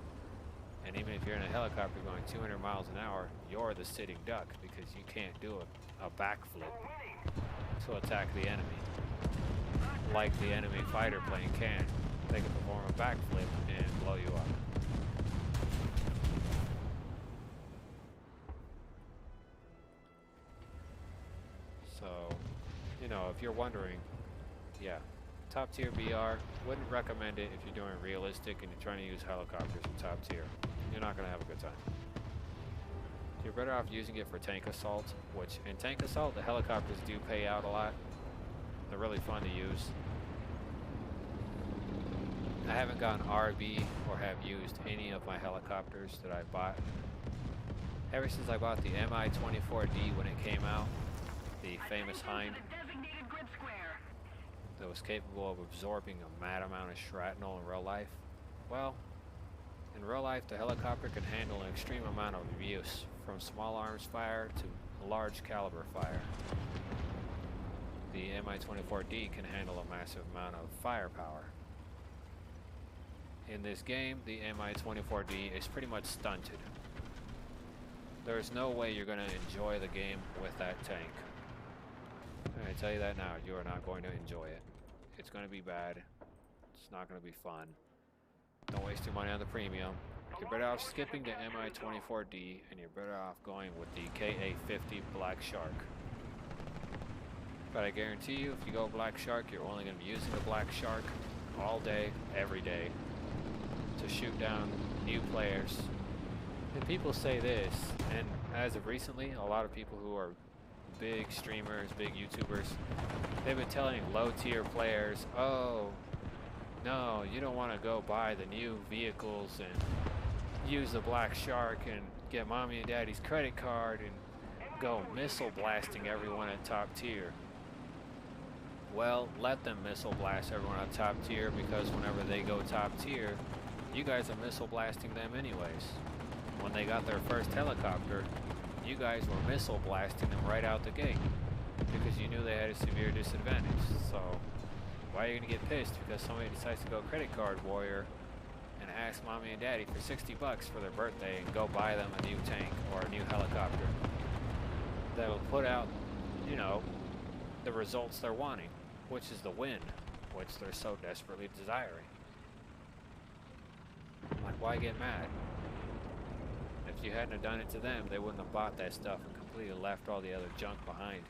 And even if you're in a helicopter going 200 miles an hour, you're the sitting duck because you can't do a backflip to attack the enemy like the enemy fighter plane can. They can perform a backflip and blow you up. if you're wondering, yeah, top tier BR, wouldn't recommend it if you're doing realistic and you're trying to use helicopters in top tier. You're not gonna have a good time. You're better off using it for tank assault, which in tank assault, the helicopters do pay out a lot. They're really fun to use. I haven't gotten RB or have used any of my helicopters that I bought. Ever since I bought the Mi-24D when it came out, the famous Hind Designated grid square. that was capable of absorbing a mad amount of shrapnel in real life, well, in real life the helicopter can handle an extreme amount of abuse, from small arms fire to large caliber fire. The Mi-24D can handle a massive amount of firepower. In this game, the Mi-24D is pretty much stunted. There is no way you're going to enjoy the game with that tank. I tell you that now, you are not going to enjoy it. It's going to be bad. It's not going to be fun. Don't waste your money on the premium. You're better off skipping the Mi-24D, and you're better off going with the Ka-50 Black Shark. But I guarantee you, if you go Black Shark, you're only going to be using the Black Shark all day, every day, to shoot down new players. And people say this, and as of recently, a lot of people who are big streamers, big YouTubers, they've been telling low tier players, oh, no, you don't want to go buy the new vehicles and use the Black Shark and get mommy and daddy's credit card and go missile blasting everyone at top tier. Well, let them missile blast everyone at top tier, because whenever they go top tier, you guys are missile blasting them anyways. When they got their first helicopter, you guys were missile blasting them right out the gate because you knew they had a severe disadvantage. So why are you gonna get pissed because somebody decides to go credit card warrior and ask mommy and daddy for $60 for their birthday and go buy them a new tank or a new helicopter that will put out, you know, the results they're wanting, which is the win, which they're so desperately desiring. Like, why get mad? If you hadn't have done it to them, they wouldn't have bought that stuff and completely left all the other junk behind.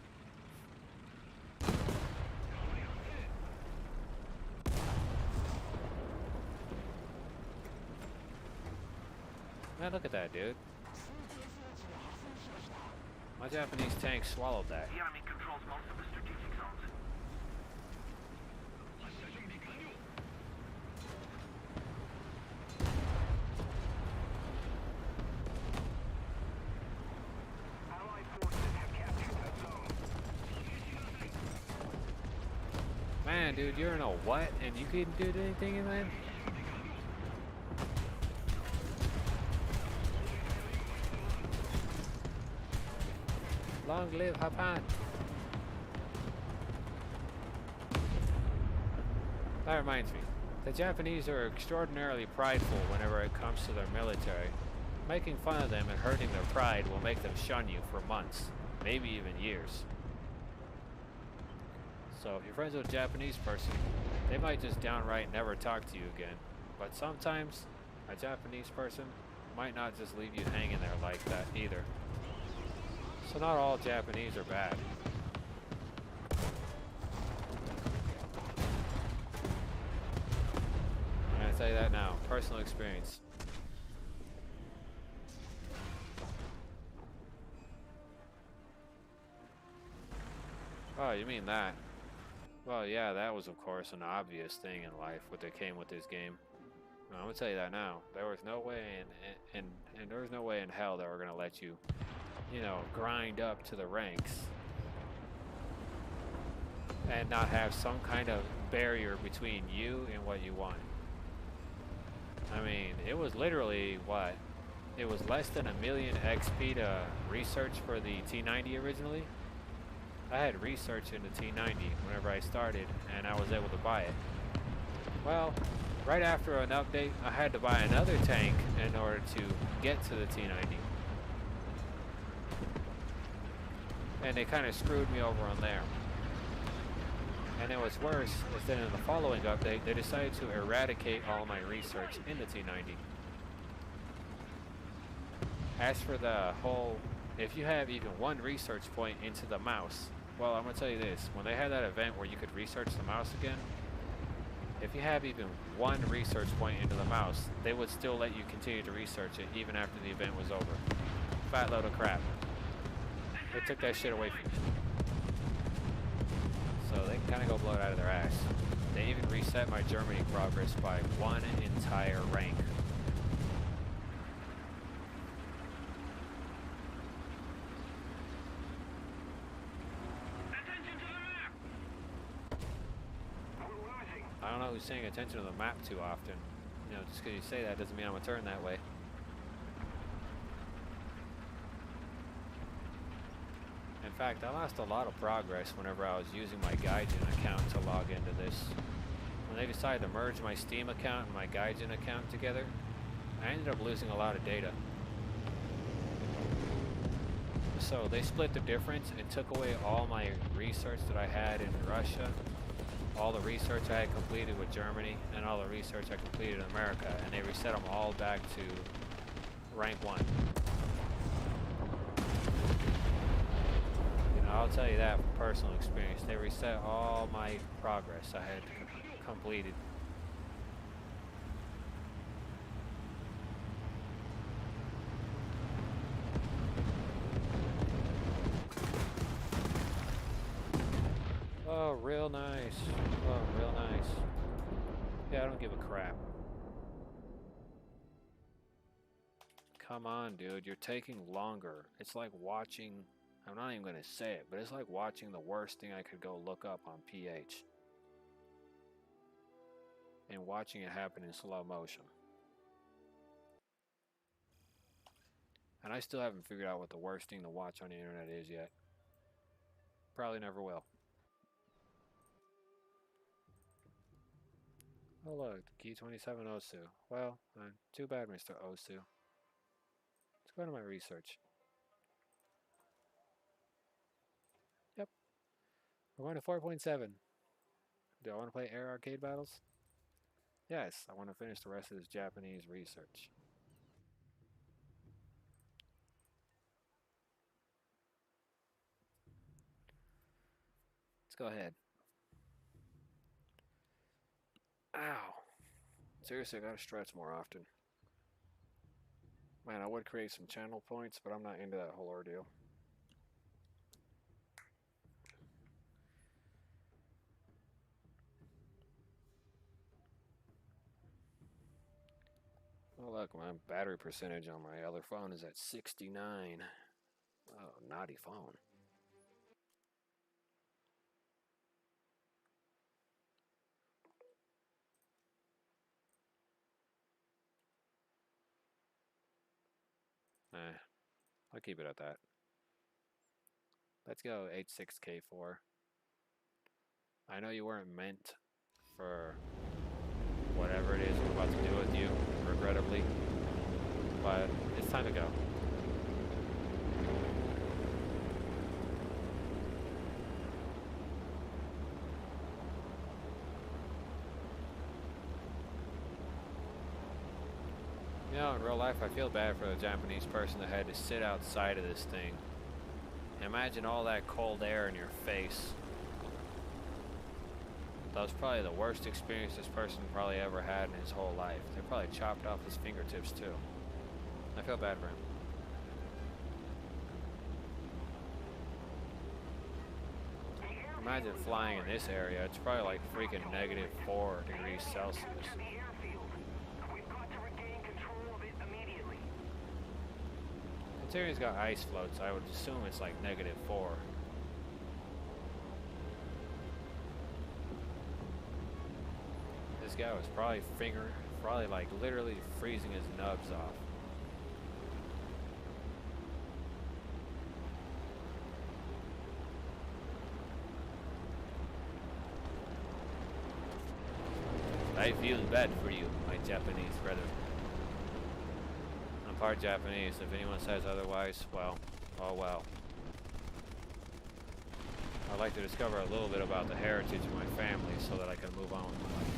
Man, look at that, dude. My Japanese tank swallowed that. The enemy controls most of the strategic zones. Allied forces have captured that zone. Man, dude, you're in a what? And you couldn't do anything in that? Long live Japan. That reminds me, the Japanese are extraordinarily prideful whenever it comes to their military. Making fun of them and hurting their pride will make them shun you for months, maybe even years. So if you're friends with a Japanese person, they might just downright never talk to you again. But sometimes, a Japanese person might not just leave you hanging there like that either. So not all Japanese are bad. I'm gonna tell you that now, personal experience. Oh, you mean that? Well, yeah, that was of course an obvious thing in life what that came with this game. No, I'm gonna tell you that now. There was no way and there was no way in hell they were gonna let you, you know, grind up to the ranks and not have some kind of barrier between you and what you want. I mean, it was literally what? It was less than 1 million XP to research for the T90 originally. I had research in the T90 whenever I started and I was able to buy it. Well, right after an update, I had to buy another tank in order to get to the T90. And they kind of screwed me over on there. And then what's worse is that in the following update, they decided to eradicate all my research in the T90. As for the whole, if you have even one research point into the mouse, Well, I'm gonna tell you this: when they had that event where you could research the mouse again, if you have even one research point into the mouse, they would still let you continue to research it even after the event was over. Fat load of crap. They took that shit away from you. So they can kind of go blow it out of their ass. They even reset my Germany progress by one entire rank. Attention to the map! We're losing. I don't know who's paying attention to the map too often. You know, just because you say that doesn't mean I'm gonna turn that way. In fact, I lost a lot of progress whenever I was using my Gaijin account to log into this. When they decided to merge my Steam account and my Gaijin account together, I ended up losing a lot of data. So they split the difference and took away all my research that I had in Russia, all the research I had completed with Germany, and all the research I completed in America, and they reset them all back to rank 1. I'll tell you that from personal experience. They reset all my progress I had completed. Oh, real nice. Oh, real nice. Yeah, I don't give a crap. Come on, dude. You're taking longer. It's like watching... I'm not even going to say it, but it's like watching the worst thing I could go look up on PH. And watching it happen in slow motion. And I still haven't figured out what the worst thing to watch on the internet is yet. Probably never will. Oh look, Key 27 Osu. Well, too bad, Mr. Osu. Let's go to my research. We're going to 4.7. Do I want to play Air Arcade Battles? Yes, I want to finish the rest of this Japanese research. Let's go ahead. Ow! Seriously, I gotta stretch more often. Man, I would create some channel points, but I'm not into that whole ordeal. Oh look, my battery percentage on my other phone is at 69. Oh, naughty phone. I'll keep it at that. Let's go H6K4. I know you weren't meant for whatever it is I'm about to do with you, regrettably, but it's time to go. You know, in real life, I feel bad for the Japanese person that had to sit outside of this thing. Imagine all that cold air in your face. That was probably the worst experience this person probably ever had in his whole life. They probably chopped off his fingertips too. I feel bad for him. Imagine flying in this area. It's probably like freaking -4 degrees Celsius. Capture the airfield. We've got to regain control of it immediately. Considering it's got ice floats, I would assume it's like -4. This guy was probably like literally freezing his nubs off. I feel bad for you, my Japanese brother. I'm part Japanese. If anyone says otherwise, well, oh well. I'd like to discover a little bit about the heritage of my family so that I can move on with my life.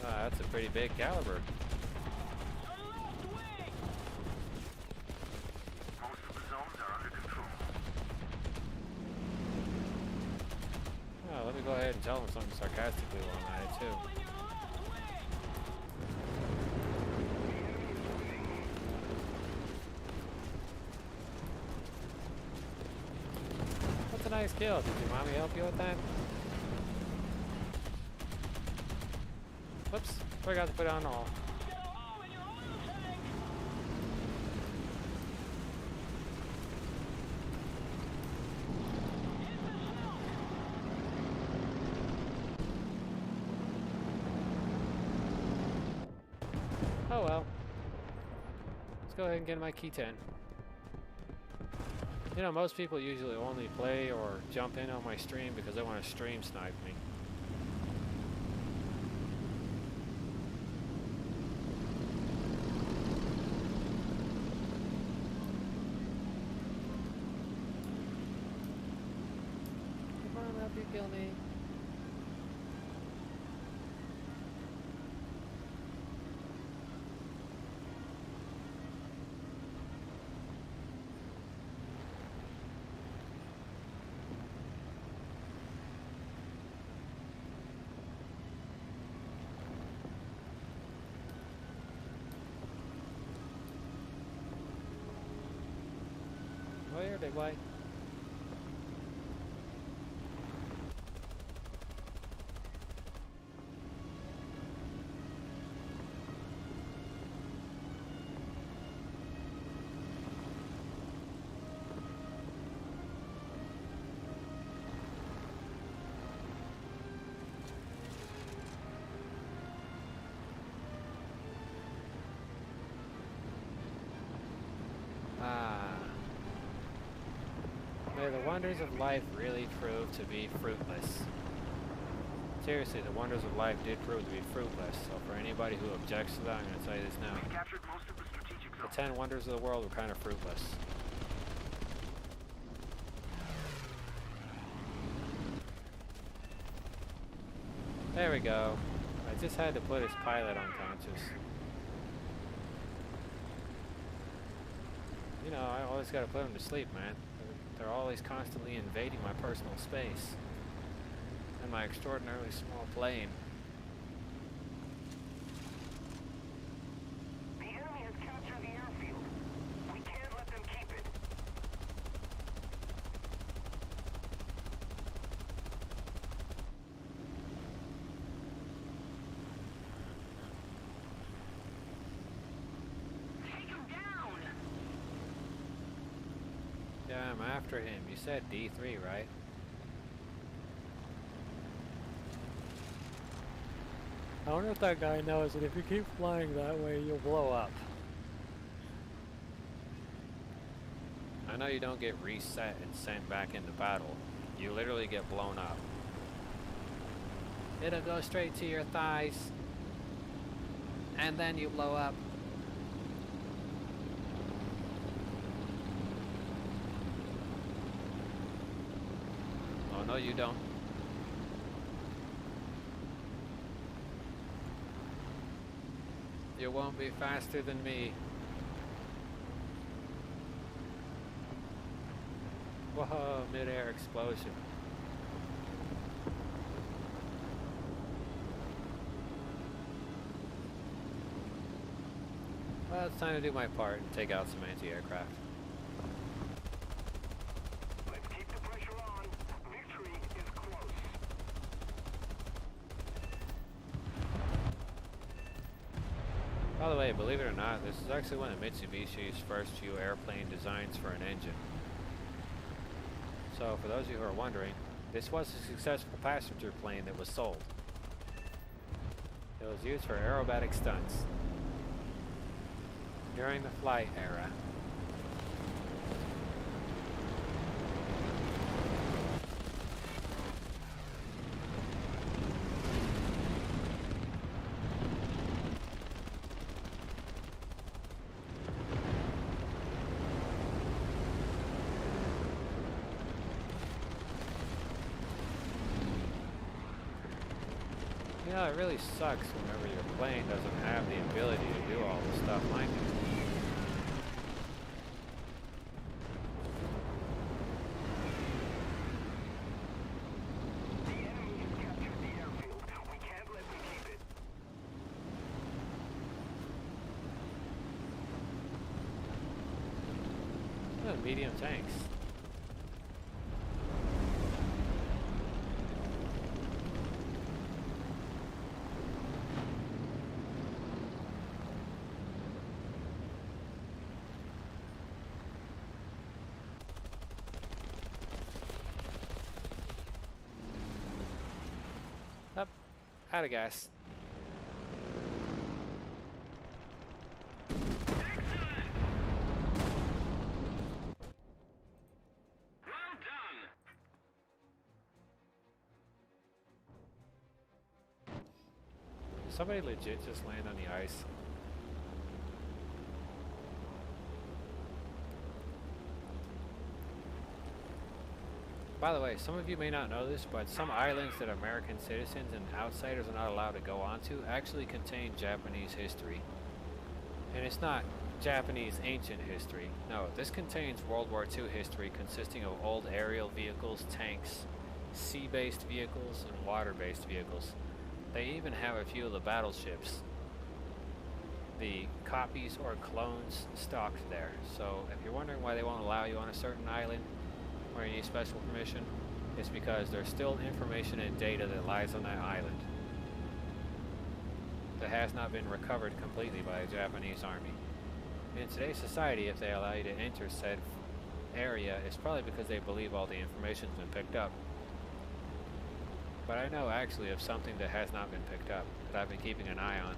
Ah, that's a pretty big caliber. Most of the zone's ahead and tell them something sarcastically while I'm at it too. That's a nice kill. Did your mommy help you with that? Whoops, forgot to put on all. Oh well. Let's go ahead and get my key 10. You know, most people usually only play or jump in on my stream because they want to stream snipe me. Come on, help you kill me. Oh, here, big boy. May the wonders of life really prove to be fruitless. Seriously, the wonders of life did prove to be fruitless, so for anybody who objects to that, I'm going to tell you this now. We captured most of the strategic The zone. 10 wonders of the world were kind of fruitless. There we go. I just had to put his pilot unconscious. You know, I always gotta put him to sleep, man. They're always constantly invading my personal space. And my extraordinarily small plane. The enemy has captured the airfield. We can't let them keep it. Take him down! Yeah, I'm after him. You said D3, right? I wonder if that guy knows that if you keep flying that way, you'll blow up. I know you don't get reset and sent back into battle. You literally get blown up. It'll go straight to your thighs. And then you blow up. Oh, no, you don't. You won't be faster than me. Whoa, mid-air explosion. Well, it's time to do my part and take out some anti-aircraft. Let's keep the pressure on. Victory is close. By the way, believe it or not, this is actually one of Mitsubishi's first few airplane designs for an engine. So, for those of you who are wondering, this was a successful passenger plane that was sold. It was used for aerobatic stunts during the flight era. You know, it really sucks whenever your plane doesn't have the ability to do all the stuff mine do. The enemy is and medium tanks. Up, out of gas. Somebody legit just land on the ice. By the way, some of you may not know this, but some islands that American citizens and outsiders are not allowed to go onto actually contain Japanese history. And it's not Japanese ancient history. No, this contains World War II history consisting of old aerial vehicles, tanks, sea-based vehicles, and water-based vehicles. They even have a few of the battleships, the copies or clones stocked there. So if you're wondering why they won't allow you on a certain island or you need special permission, it's because there's still information and data that lies on that island that has not been recovered completely by the Japanese army. In today's society, if they allow you to enter said area, it's probably because they believe all the information's been picked up. But I know actually of something that has not been picked up, that I've been keeping an eye on.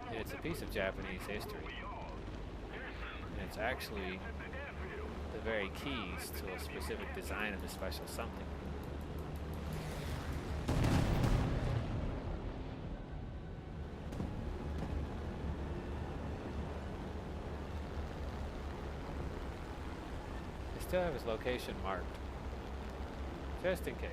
And it's a piece of Japanese history. And it's actually the very keys to a specific design of a special something. They still have his location marked, just in case.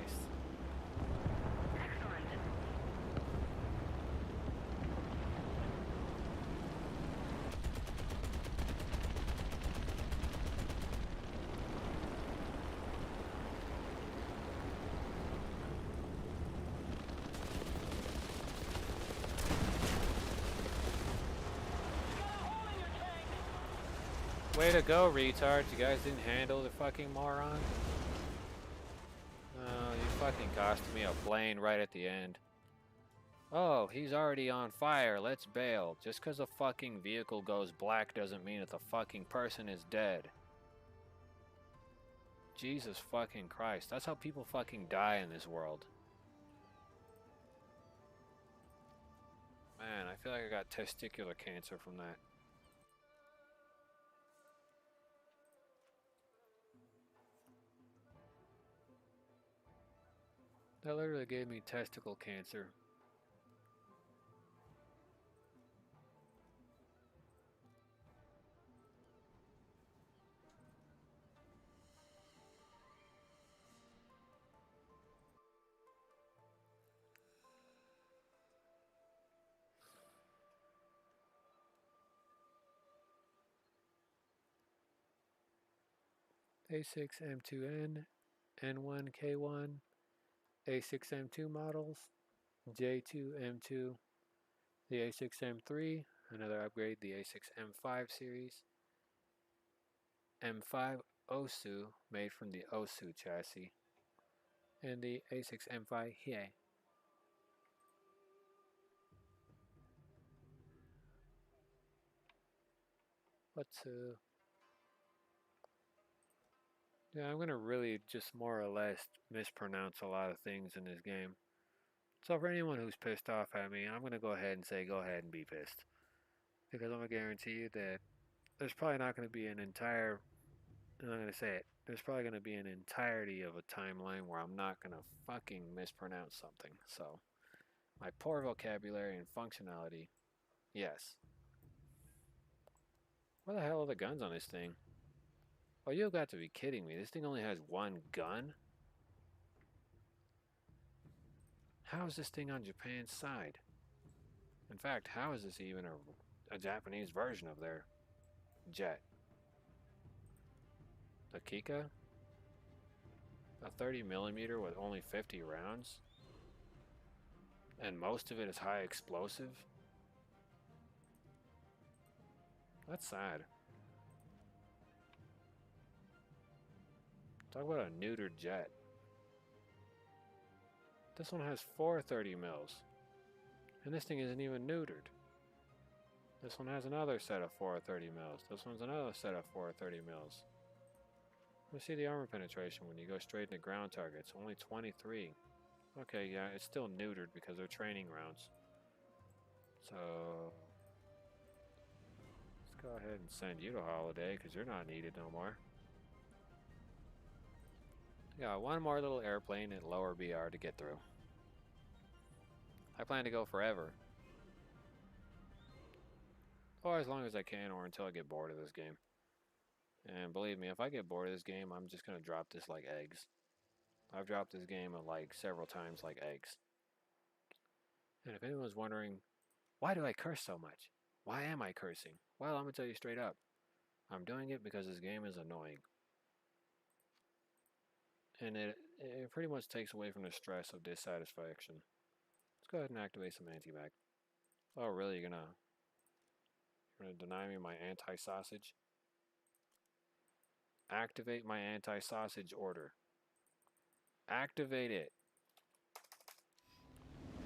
Way to go, retards. You guys didn't handle the fucking moron. Oh, you fucking costed me a plane right at the end. Oh, he's already on fire. Let's bail. Just because a fucking vehicle goes black doesn't mean that the fucking person is dead. Jesus fucking Christ. That's how people fucking die in this world. Man, I feel like I got testicular cancer from that. That literally gave me testicle cancer. A6M2N, N1K1, A6M2 models, J2M2, the A6M3, another upgrade, the A6M5 series, M5 Osu, made from the Osu chassis, and the A6M5 Hiei. Yeah, I'm gonna really just more or less mispronounce a lot of things in this game. So for anyone who's pissed off at me, I'm gonna go ahead and say go ahead and be pissed. Because I'm gonna guarantee you that there's probably not gonna be an entire, and I'm gonna say it, there's probably gonna be an entirety of a timeline where I'm not gonna fucking mispronounce something. So my poor vocabulary and functionality, yes. Where the hell are the guns on this thing? Oh, you've got to be kidding me. This thing only has one gun? How is this thing on Japan's side? In fact, how is this even a Japanese version of their jet? The Kika? A 30mm with only 50 rounds? And most of it is high explosive? That's sad. Talk about a neutered jet. This one has 430 mils. And this thing isn't even neutered. This one has another set of 430 mils. This one's another set of 430 mils. Let's see the armor penetration when you go straight into ground targets. Only 23. Okay, yeah, it's still neutered because they're training rounds. So let's go ahead and send you to Holiday because you're not needed no more. Got one more little airplane at lower BR to get through. I plan to go forever. Or as long as I can, or until I get bored of this game. And believe me, if I get bored of this game, I'm just going to drop this like eggs. I've dropped this game like several times like eggs. And if anyone's wondering, why do I curse so much? Why am I cursing? Well, I'm going to tell you straight up. I'm doing it because this game is annoying. And it pretty much takes away from the stress of dissatisfaction. Let's go ahead and activate some anti-vac. Oh, really? You're gonna deny me my anti-sausage? Activate my anti-sausage order. Activate it.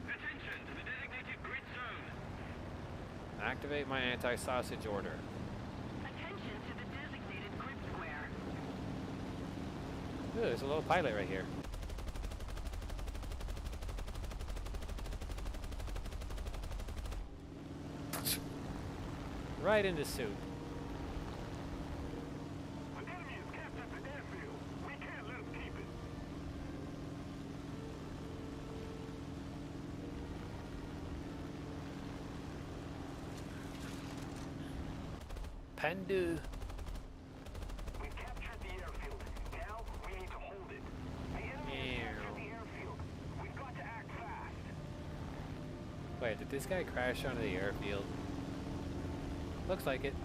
Attention to the designated grid zone. Activate my anti-sausage order. Attention to the designated grid square. Ooh, there's a little pilot right here. Right in the suit. The enemy has captured the airfield. We can't let them keep it. Pandu. We captured the airfield. Now we need to hold it. The enemy has captured the airfield. We've got to act fast. Wait, did this guy crash onto the airfield? Looks like it.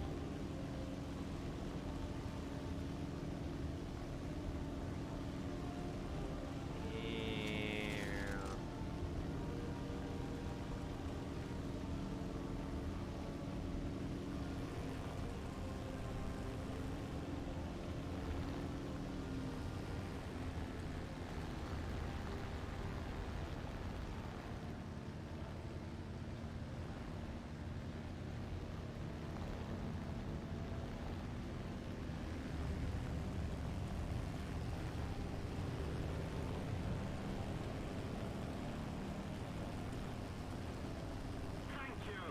Thank you.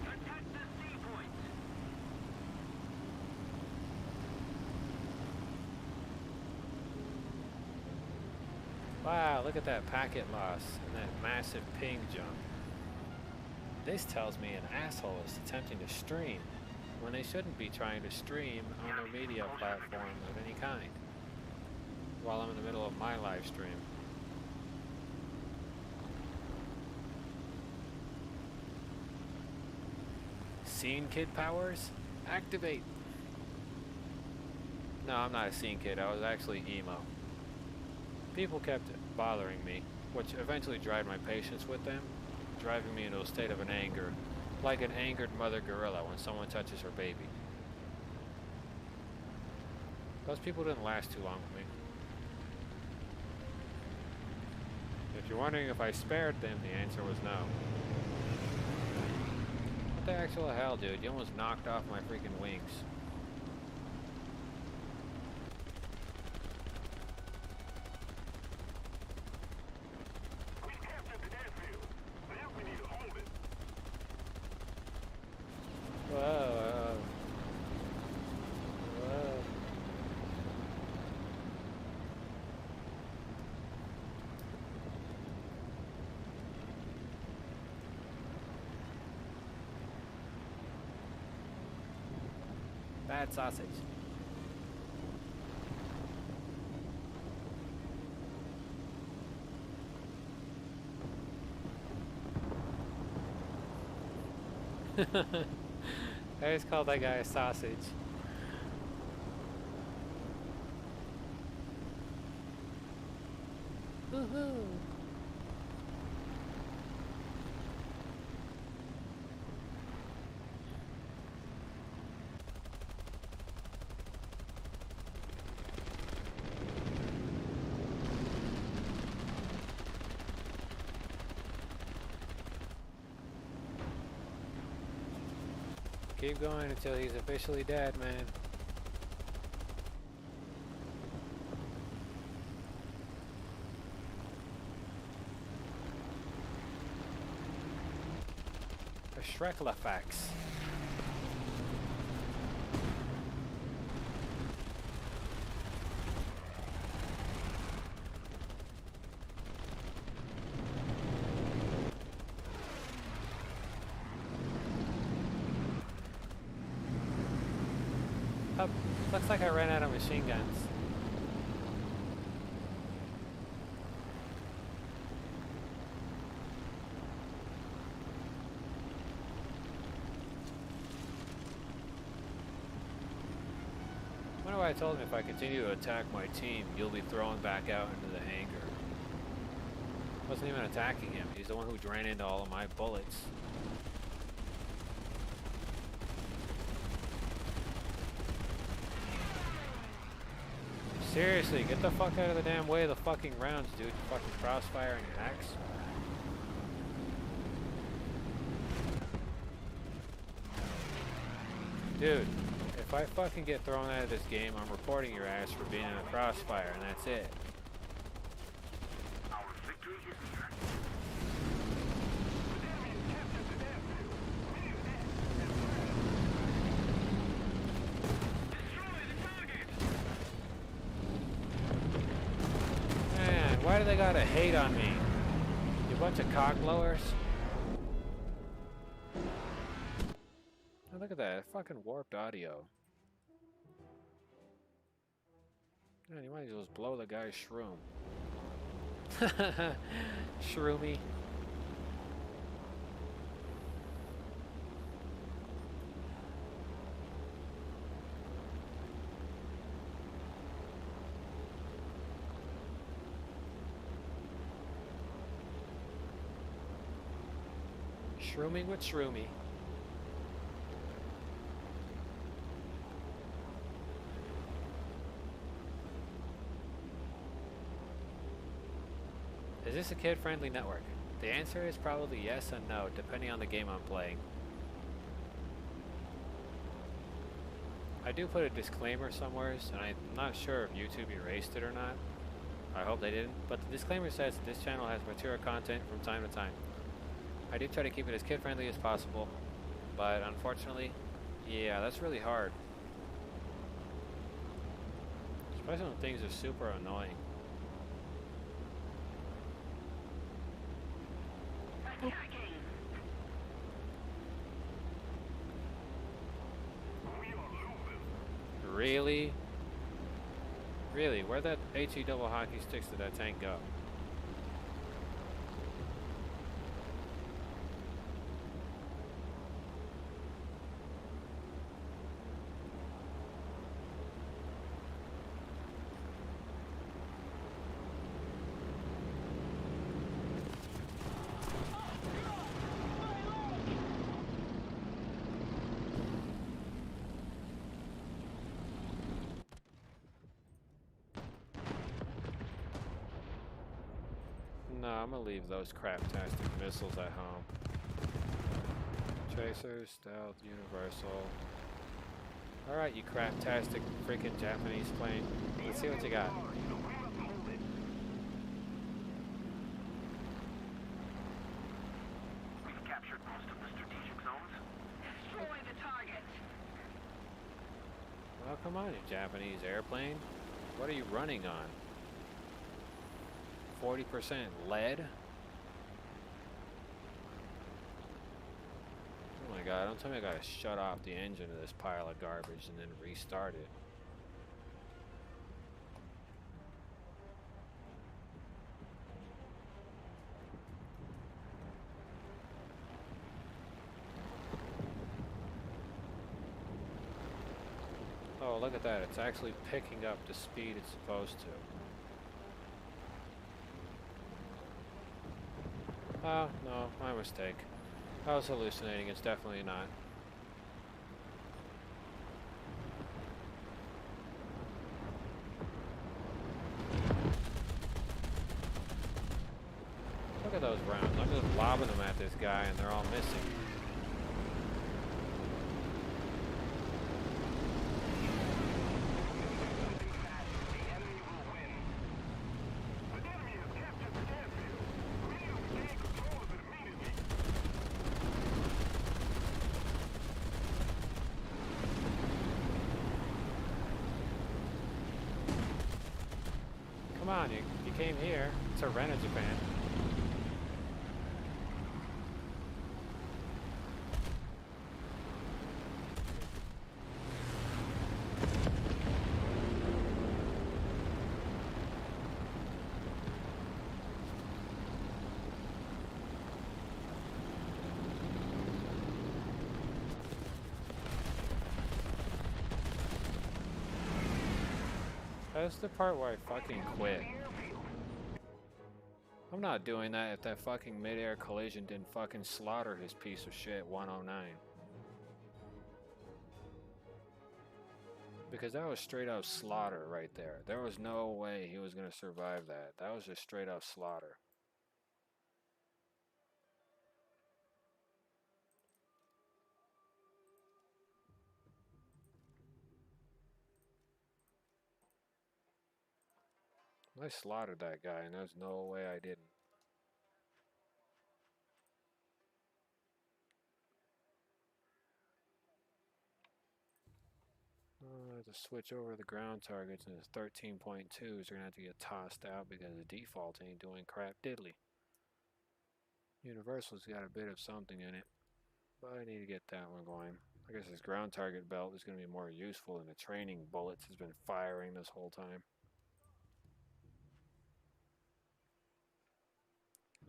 Attack the C point. Wow, look at that packet loss and that massive ping jump. This tells me an asshole is attempting to stream when they shouldn't be trying to stream on their media platform of any kind while I'm in the middle of my live stream. Scene kid powers? Activate! No, I'm not a scene kid. I was actually emo. People kept bothering me, which eventually dried my patience with them, driving me into a state of an anger, like an angered mother gorilla when someone touches her baby. Those people didn't last too long with me. If you're wondering if I spared them, the answer was no. What the actual hell, dude? You almost knocked off my freaking wings. We captured the airfield. Now we need to hold it. Whoa. Whoa. Bad sausage. I always called that guy a sausage. Woohoo! keep going until he's officially dead, man. A Shreklifax. Oh, looks like I ran out of machine guns. Wonder why I told him if I continue to attack my team, you'll be thrown back out into the hangar. Wasn't even attacking him. He's the one who ran into all of my bullets. Seriously, get the fuck out of the damn way of the fucking rounds, dude. Fucking crossfire and your axe. Dude, if I fucking get thrown out of this game, I'm reporting your ass for being in a crossfire, and that's it. Our victory is near. Man, why do they gotta hate on me? You bunch of cock blowers. Oh, look at that, fucking warped audio. Man, you might as well just blow the guy's shroom. Shroomy. Shrooming with Shroomy. Is this a kid-friendly network? The answer is probably yes and no, depending on the game I'm playing. I do put a disclaimer somewhere, and I'm not sure if YouTube erased it or not. I hope they didn't, but the disclaimer says that this channel has mature content from time to time. I do try to keep it as kid-friendly as possible, but unfortunately, yeah, that's really hard. Especially when things are super annoying. Attacking. We are losing. Really? Really? Where'd that HE double hockey sticks to that tank go? No, I'm gonna leave those craptastic missiles at home. Tracer, stealth, universal. Alright, you craptastic freaking Japanese plane. Let's see what you got. We've captured most of the strategic zones. Destroy the target. Oh, come on, you Japanese airplane. What are you running on? 40% lead? Oh my god, don't tell me I gotta shut off the engine of this pile of garbage and then restart it. Oh, look at that. It's actually picking up the speed it's supposed to. Oh, no, my mistake. I was hallucinating. It's definitely not. Look at those rounds. I'm just lobbing them at this guy and they're all missing. Come on, you came here to rent a Japan. That's the part where I fucking quit. I'm not doing that if that fucking mid-air collision didn't fucking slaughter his piece of shit 109. Because that was straight up slaughter right there. There was no way he was gonna survive that. That was just straight up slaughter. I slaughtered that guy and there's no way I didn't. To switch over the ground targets and it's 13.2s are gonna have to get tossed out because the default ain't doing crap diddly. Universal's got a bit of something in it, but I need to get that one going. I guess this ground target belt is gonna be more useful than the training bullets has been firing this whole time.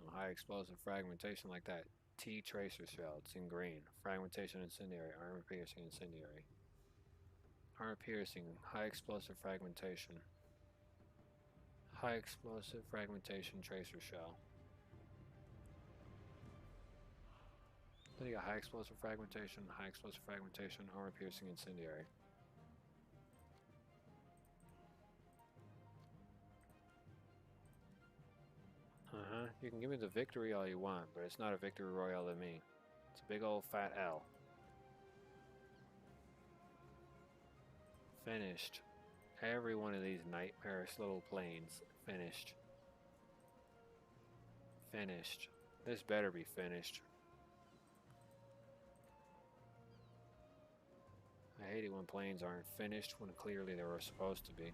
No high explosive fragmentation like that. T tracer shell, it's in green. Fragmentation incendiary, armor piercing incendiary. Armor piercing, high explosive fragmentation. High explosive fragmentation tracer shell. Then you got high explosive fragmentation, armor piercing incendiary. You can give me the victory all you want, but it's not a victory royale to me. It's a big old fat L. Finished. Every one of these nightmarish little planes. Finished. Finished. This better be finished. I hate it when planes aren't finished when clearly they were supposed to be.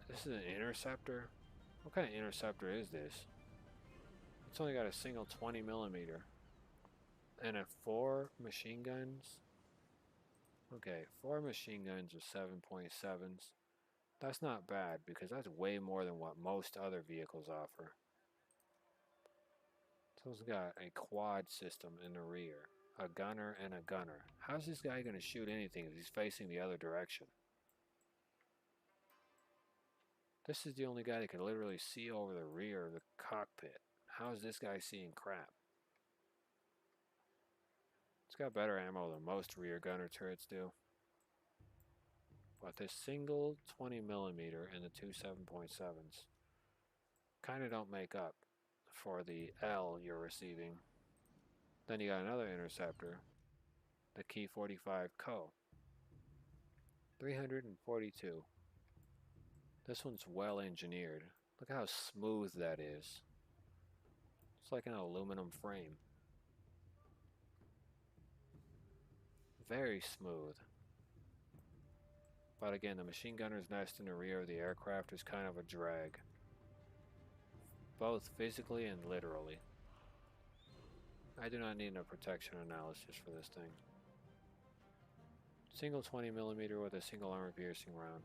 This is an interceptor? What kind of interceptor is this? It's only got a single 20mm. And 4 machine guns? Okay, 4 machine guns with 7.7s. That's not bad because that's way more than what most other vehicles offer. So it's got a quad system in the rear. A gunner and a gunner. How's this guy going to shoot anything if he's facing the other direction? This is the only guy that can literally see over the rear of the cockpit. How is this guy seeing crap? It's got better ammo than most rear gunner turrets do. But this single 20mm and the 2 7.7s kind of don't make up for the L you're receiving. Then you got another interceptor, the Key 45 Co. 342. This one's well engineered. Look how smooth that is. It's like an aluminum frame. Very smooth. But again, the machine gunner's nest in the rear of the aircraft is kind of a drag. Both physically and literally. I do not need a protection analysis for this thing. Single 20mm with a single armor piercing round.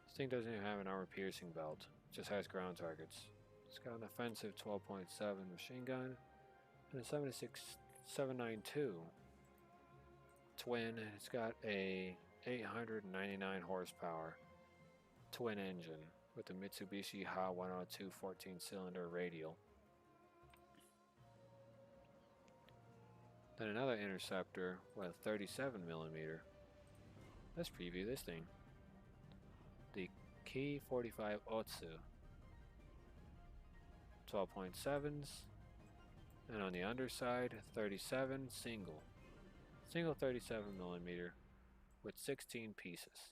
This thing doesn't even have an armor piercing belt. It just has ground targets. It's got an offensive 12.7 machine gun and a 792 twin. It's got a 899 horsepower twin engine with the Mitsubishi Ha-102 14-cylinder radial. Then another interceptor with 37mm. Let's preview this thing. The Key 45 Otsu. 12.7s. And on the underside, 37 single. Single 37mm with 16 pieces.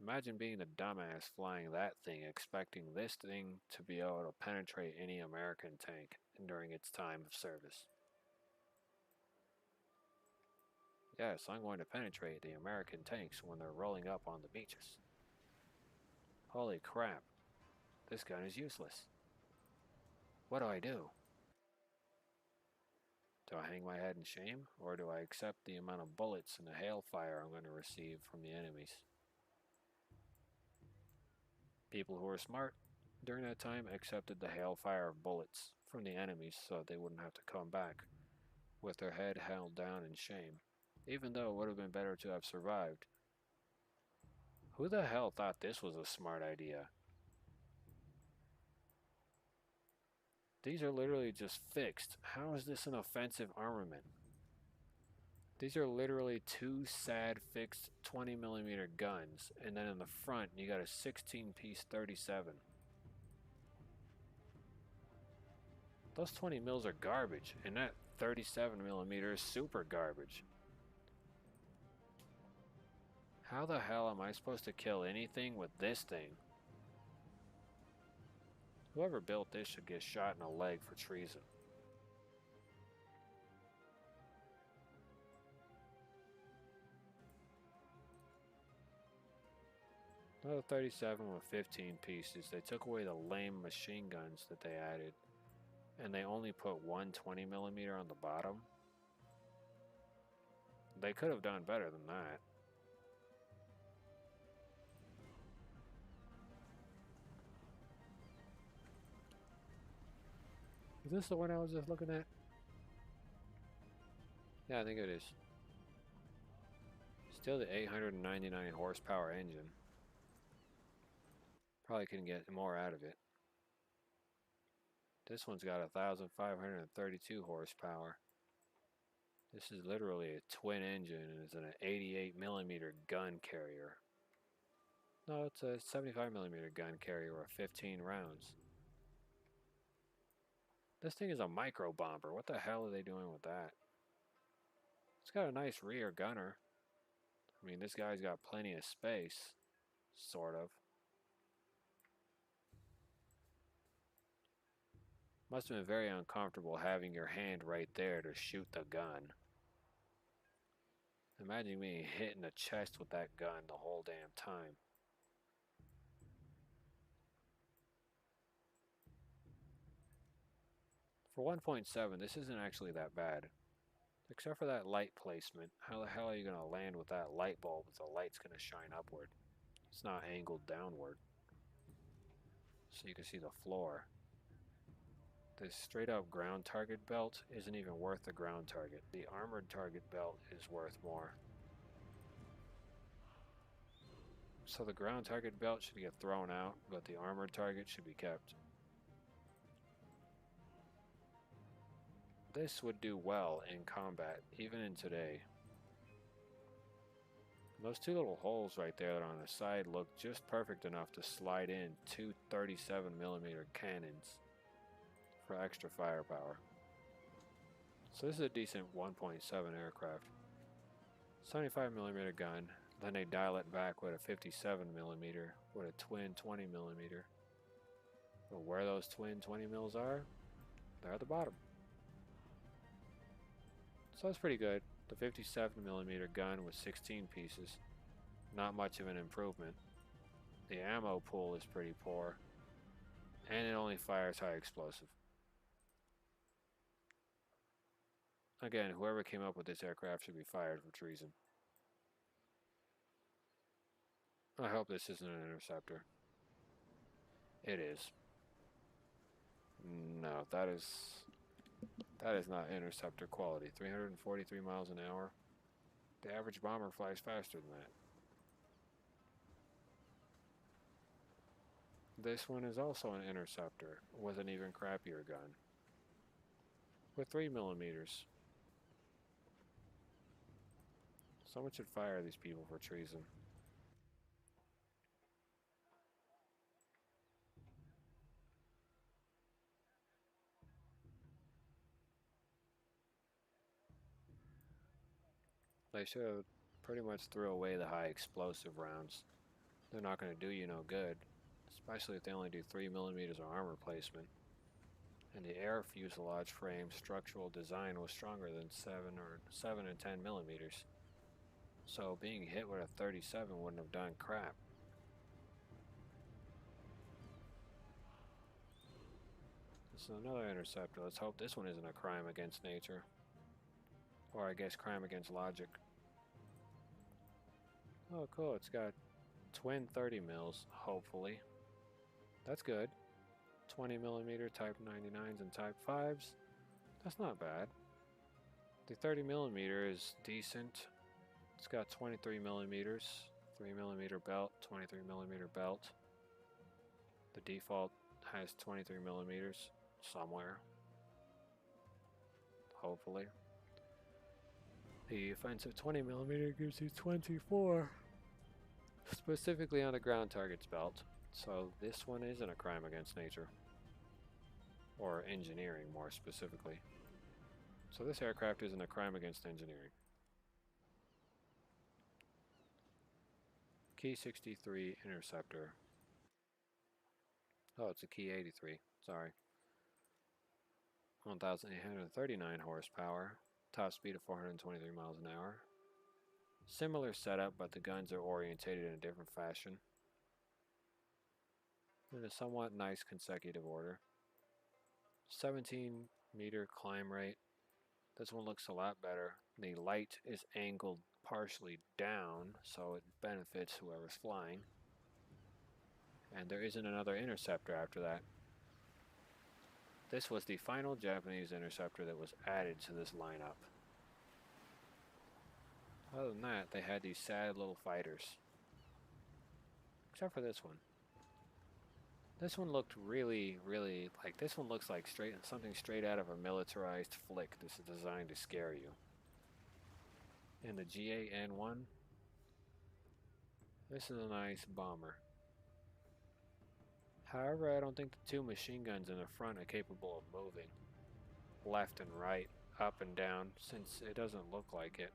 Imagine being the dumbass flying that thing, expecting this thing to be able to penetrate any American tank during its time of service. Yes, I'm going to penetrate the American tanks when they're rolling up on the beaches. Holy crap. This gun is useless. What do I do? Do I hang my head in shame, or do I accept the amount of bullets and the hailfire I'm going to receive from the enemies? People who were smart during that time accepted the hailfire of bullets from the enemies so they wouldn't have to come back with their head held down in shame, even though it would have been better to have survived. Who the hell thought this was a smart idea? These are literally just fixed. How is this an offensive armament? These are literally two sad fixed 20mm guns, and then in the front you got a 16-piece 37. Those 20 mils are garbage, and that 37mm is super garbage. How the hell am I supposed to kill anything with this thing? Whoever built this should get shot in the leg for treason. Another 37 with 15 pieces. They took away the lame machine guns that they added, and they only put one 20mm on the bottom. They could have done better than that. Is this the one I was just looking at? Yeah, I think it is. Still the 899 horsepower engine. Probably couldn't get more out of it. This one's got 1,532 horsepower. This is literally a twin engine and it's an 88mm gun carrier. No, it's a 75mm gun carrier with 15 rounds. This thing is a micro bomber. What the hell are they doing with that? It's got a nice rear gunner. I mean, this guy's got plenty of space. Sort of. Must have been very uncomfortable having your hand right there to shoot the gun. Imagine being hit in the chest with that gun the whole damn time. For 1.7, this isn't actually that bad. Except for that light placement. How the hell are you going to land with that light bulb if the light's going to shine upward? It's not angled downward. So you can see the floor. This straight up ground target belt isn't even worth the ground target. The armored target belt is worth more. So the ground target belt should get thrown out, but the armored target should be kept. This would do well in combat, even in today. Those two little holes right there on the side look just perfect enough to slide in two 37mm cannons for extra firepower. So this is a decent 1.7 aircraft. 75mm gun, then they dial it back with a 57mm with a twin 20mm. But where those twin 20mm are, they're at the bottom. So that's pretty good. The 57mm gun with 16 pieces, not much of an improvement. The ammo pool is pretty poor, and it only fires high explosive. Again, whoever came up with this aircraft should be fired for treason. I hope this isn't an interceptor. It is. No, that is not interceptor quality. 343 miles an hour. The average bomber flies faster than that. This one is also an interceptor with an even crappier gun. With 3mm. Someone should fire these people for treason. They should have pretty much threw away the high explosive rounds. They're not going to do you no good, especially if they only do 3mm of armor placement. And the air fuselage frame structural design was stronger than 7 and 10mm. So being hit with a 37 wouldn't have done crap. This is another interceptor. Let's hope this one isn't a crime against nature. Or I guess crime against logic. Oh cool, it's got twin 30 mils, hopefully. That's good. 20mm Type 99s and Type 5s. That's not bad. The 30mm is decent. It's got 23mm, 3mm belt, 23mm belt. The default has 23mm somewhere. Hopefully. The offensive 20mm gives you 24. Specifically on the ground targets belt. So this one isn't a crime against nature. Or engineering, more specifically. So this aircraft isn't a crime against engineering. Key 63 Interceptor. Oh, it's a Key 83. Sorry. 1,839 horsepower. Top speed of 423 miles an hour. Similar setup, but the guns are orientated in a different fashion. In a somewhat nice consecutive order. 17-meter climb rate. This one looks a lot better. The light is angled partially down, so it benefits whoever's flying. And there isn't another interceptor after that. This was the final Japanese interceptor that was added to this lineup. Other than that, they had these sad little fighters. Except for this one. This one looked really, like, this one looks like something straight out of a militarized flick. This is designed to scare you. And the GA-N1, this is a nice bomber. However, I don't think the two machine guns in the front are capable of moving left and right, up and down, since it doesn't look like it.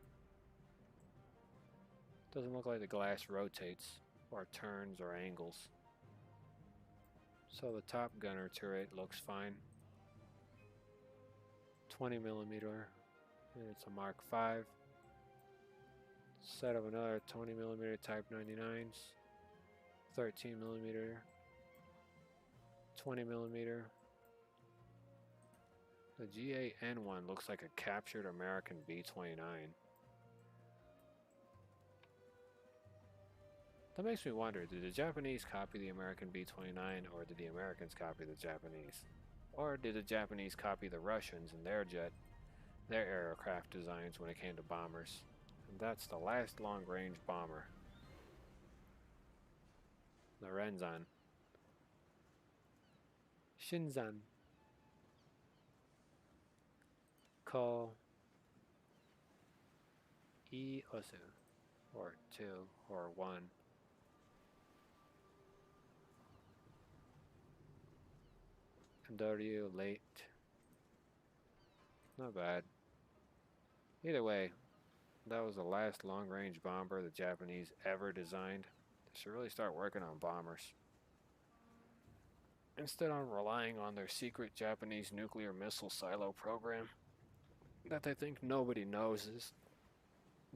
Doesn't look like the glass rotates, or turns, or angles. So the top gunner turret looks fine. 20mm, and it's a Mark V. Set of another 20mm Type 99s, 13mm, 20mm. The GA-N1 looks like a captured American B-29. That makes me wonder, did the Japanese copy the American B-29, or did the Americans copy the Japanese? Or did the Japanese copy the Russians and their aircraft designs when it came to bombers? And that's the last long-range bomber. The Renzan. Shinzan. Ko. Osu. Or 2, or 1. Kandoryu late. Not bad. Either way, that was the last long-range bomber the Japanese ever designed. They should really start working on bombers. Instead of relying on their secret Japanese nuclear missile silo program that they think nobody knows is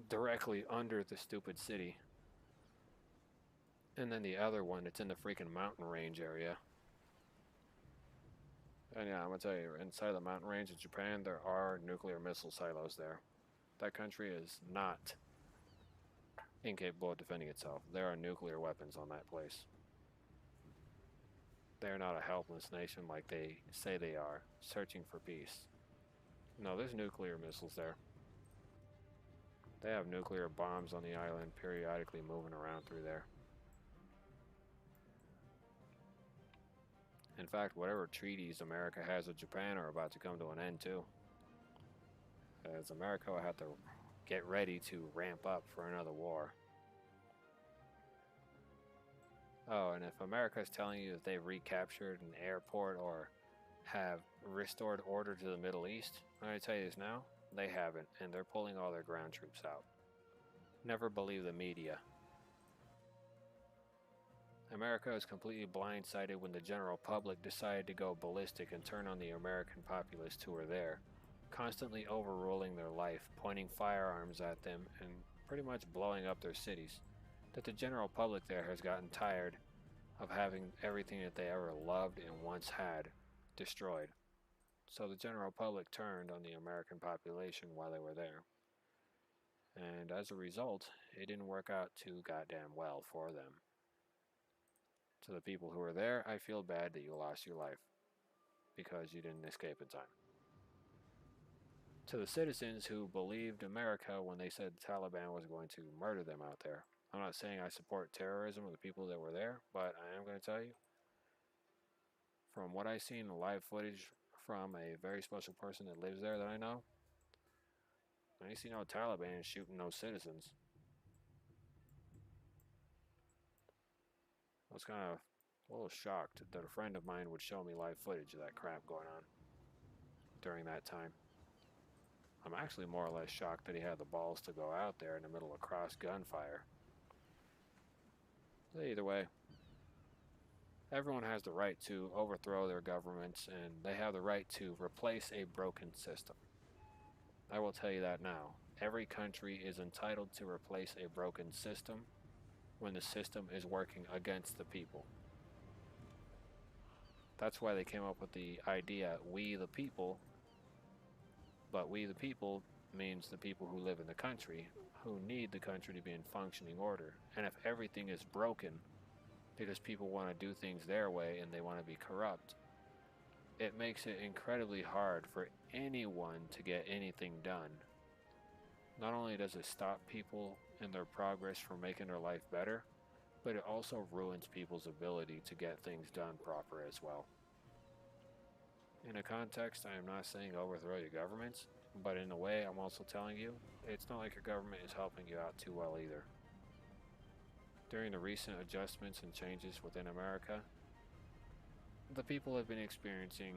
directly under the stupid city. And then the other one that's in the freaking mountain range area. And yeah, I'm gonna tell you, inside the mountain range of Japan, there are nuclear missile silos there. That country is not incapable of defending itself. There are nuclear weapons on that place. They're not a helpless nation like they say they are, searching for peace. No, there's nuclear missiles there. They have nuclear bombs on the island periodically moving around through there. In fact, whatever treaties America has with Japan are about to come to an end too. As America will have to get ready to ramp up for another war. Oh, and if America is telling you that they've recaptured an airport or have restored order to the Middle East, I'm going to tell you this now, they haven't, and they're pulling all their ground troops out. Never believe the media. America was completely blindsided when the general public decided to go ballistic and turn on the American populace who were there, constantly overruling their life, pointing firearms at them, and pretty much blowing up their cities, that the general public there has gotten tired of having everything that they ever loved and once had destroyed. So the general public turned on the American population while they were there. And as a result, it didn't work out too goddamn well for them. To the people who were there, I feel bad that you lost your life because you didn't escape in time. To the citizens who believed America when they said the Taliban was going to murder them out there, I'm not saying I support terrorism or the people that were there, but I am going to tell you, from what I've seen in live footage from a very special person that lives there that I know, I ain't see no Taliban shooting no citizens. I was kind of a little shocked that a friend of mine would show me live footage of that crap going on during that time. I'm actually more or less shocked that he had the balls to go out there in the middle of cross gunfire. But either way, everyone has the right to overthrow their governments, and they have the right to replace a broken system. I will tell you that now. Every country is entitled to replace a broken system when the system is working against the people. That's why they came up with the idea, we the people. But we the people means the people who live in the country, who need the country to be in functioning order. And if everything is broken because people want to do things their way and they want to be corrupt, it makes it incredibly hard for anyone to get anything done. Not only does it stop people in their progress from making their life better, but it also ruins people's ability to get things done proper as well. In a context, I am not saying overthrow your governments, but in a way I'm also telling you, it's not like your government is helping you out too well either. During the recent adjustments and changes within America, the people have been experiencing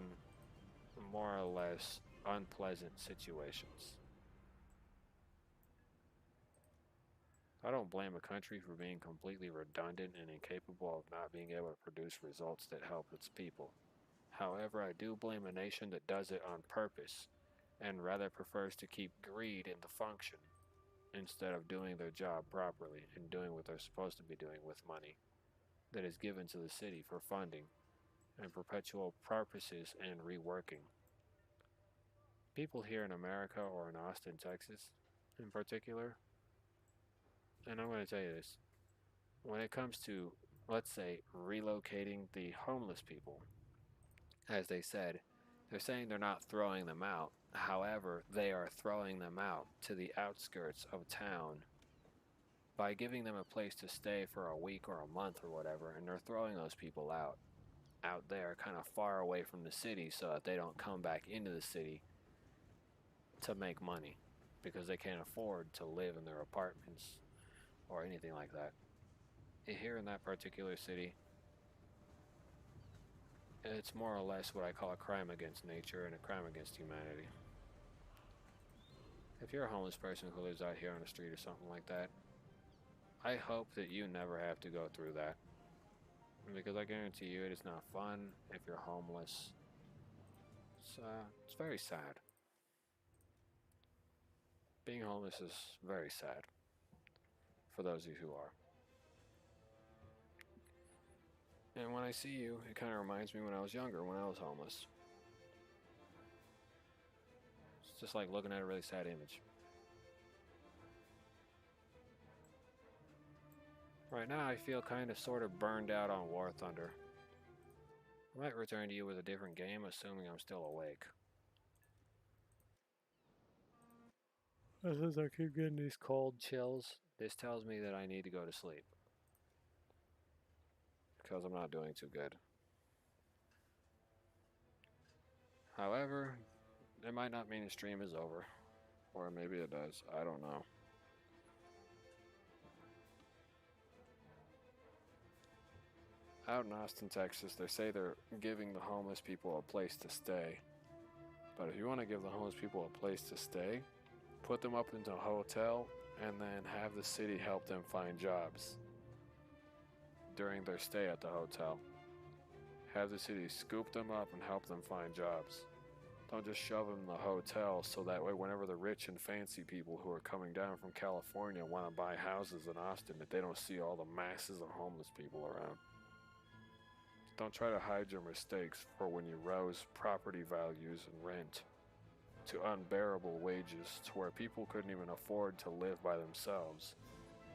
more or less unpleasant situations. I don't blame a country for being completely redundant and incapable of not being able to produce results that help its people. However, I do blame a nation that does it on purpose and rather prefers to keep greed in the function instead of doing their job properly and doing what they're supposed to be doing with money that is given to the city for funding and perpetual purposes and reworking. People here in America or in Austin, Texas in particular, and I'm going to tell you this, when it comes to, let's say, relocating the homeless people, as they said, they're saying they're not throwing them out. However, they are throwing them out to the outskirts of town by giving them a place to stay for a week or a month or whatever, and they're throwing those people out there kind of far away from the city so that they don't come back into the city to make money because they can't afford to live in their apartments or anything like that. Here in that particular city, it's more or less what I call a crime against nature and a crime against humanity. If you're a homeless person who lives out here on the street or something like that, I hope that you never have to go through that. Because I guarantee you it is not fun if you're homeless. It's very sad. Being homeless is very sad for those of you who are. And when I see you, it kind of reminds me when I was younger, when I was homeless. It's just like looking at a really sad image. Right now, I feel kind of sort of burned out on War Thunder. I might return to you with a different game, assuming I'm still awake. As I keep getting these cold chills, this tells me that I need to go to sleep. Because I'm not doing too good. However, it might not mean the stream is over. Or maybe it does. I don't know. Out in Austin, Texas, they say they're giving the homeless people a place to stay. But if you want to give the homeless people a place to stay, put them up into a hotel and then have the city help them find jobs during their stay at the hotel. Have the city scoop them up and help them find jobs. Don't just shove them in the hotel so that way whenever the rich and fancy people who are coming down from California want to buy houses in Austin, that they don't see all the masses of homeless people around. Don't try to hide your mistakes for when you rose property values and rent to unbearable wages to where people couldn't even afford to live by themselves,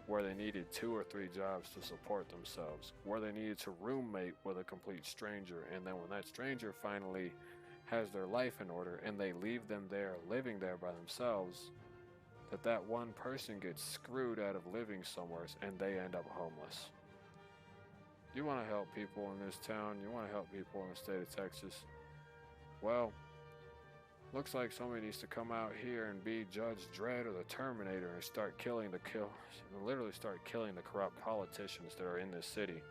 where they needed 2 or 3 jobs to support themselves, where they needed to roommate with a complete stranger, and then when that stranger finally has their life in order and they leave them there living there by themselves, that one person gets screwed out of living somewhere and they end up homeless. You want to help people in this town, you want to help people in the state of Texas. Well, looks like somebody needs to come out here and be Judge Dredd or the Terminator and start literally start killing the corrupt politicians that are in this city,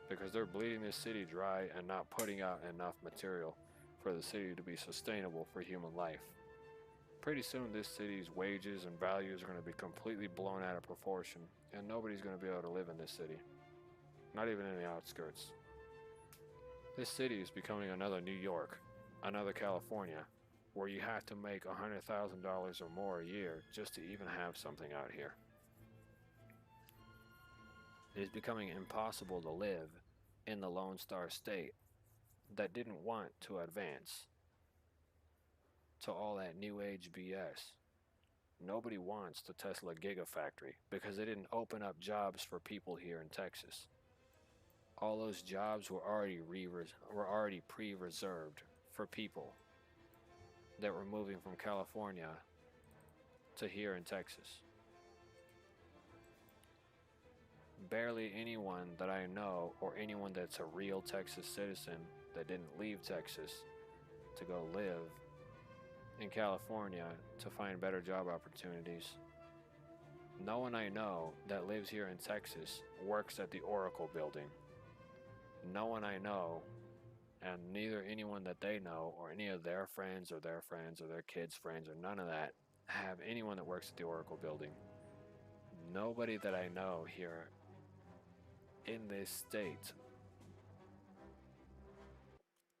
because they're bleeding this city dry and not putting out enough material for the city to be sustainable for human life. Pretty soon this city's wages and values are going to be completely blown out of proportion, and nobody's going to be able to live in this city. Not even in the outskirts. This city is becoming another New York, another California, where you have to make $100,000 or more a year just to even have something out here. It is becoming impossible to live in the Lone Star State that didn't want to advance to all that new age BS. Nobody wants the Tesla Gigafactory because they didn't open up jobs for people here in Texas. All those jobs were already pre-reserved for people that were moving from California to here in Texas. Barely anyone that I know, or anyone that's a real Texas citizen that didn't leave Texas to go live in California to find better job opportunities. No one I know that lives here in Texas works at the Oracle building. No one I know, and neither anyone that they know or any of their friends or their kids' friends or none of that have anyone that works at the Oracle building. Nobody that I know here in this state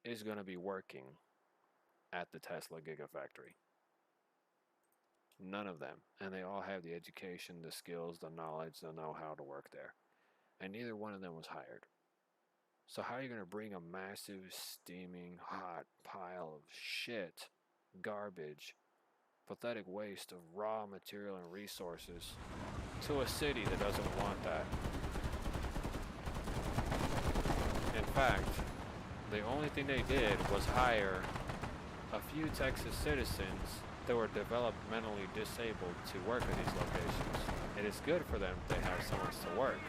is going to be working at the Tesla Gigafactory. None of them. And they all have the education, the skills, the knowledge, the know-how to work there. And neither one of them was hired. So how are you going to bring a massive, steaming, hot pile of shit, garbage, pathetic waste of raw material and resources to a city that doesn't want that? In fact, the only thing they did was hire a few Texas citizens that were developmentally disabled to work at these locations. It is good for them they have someone to work,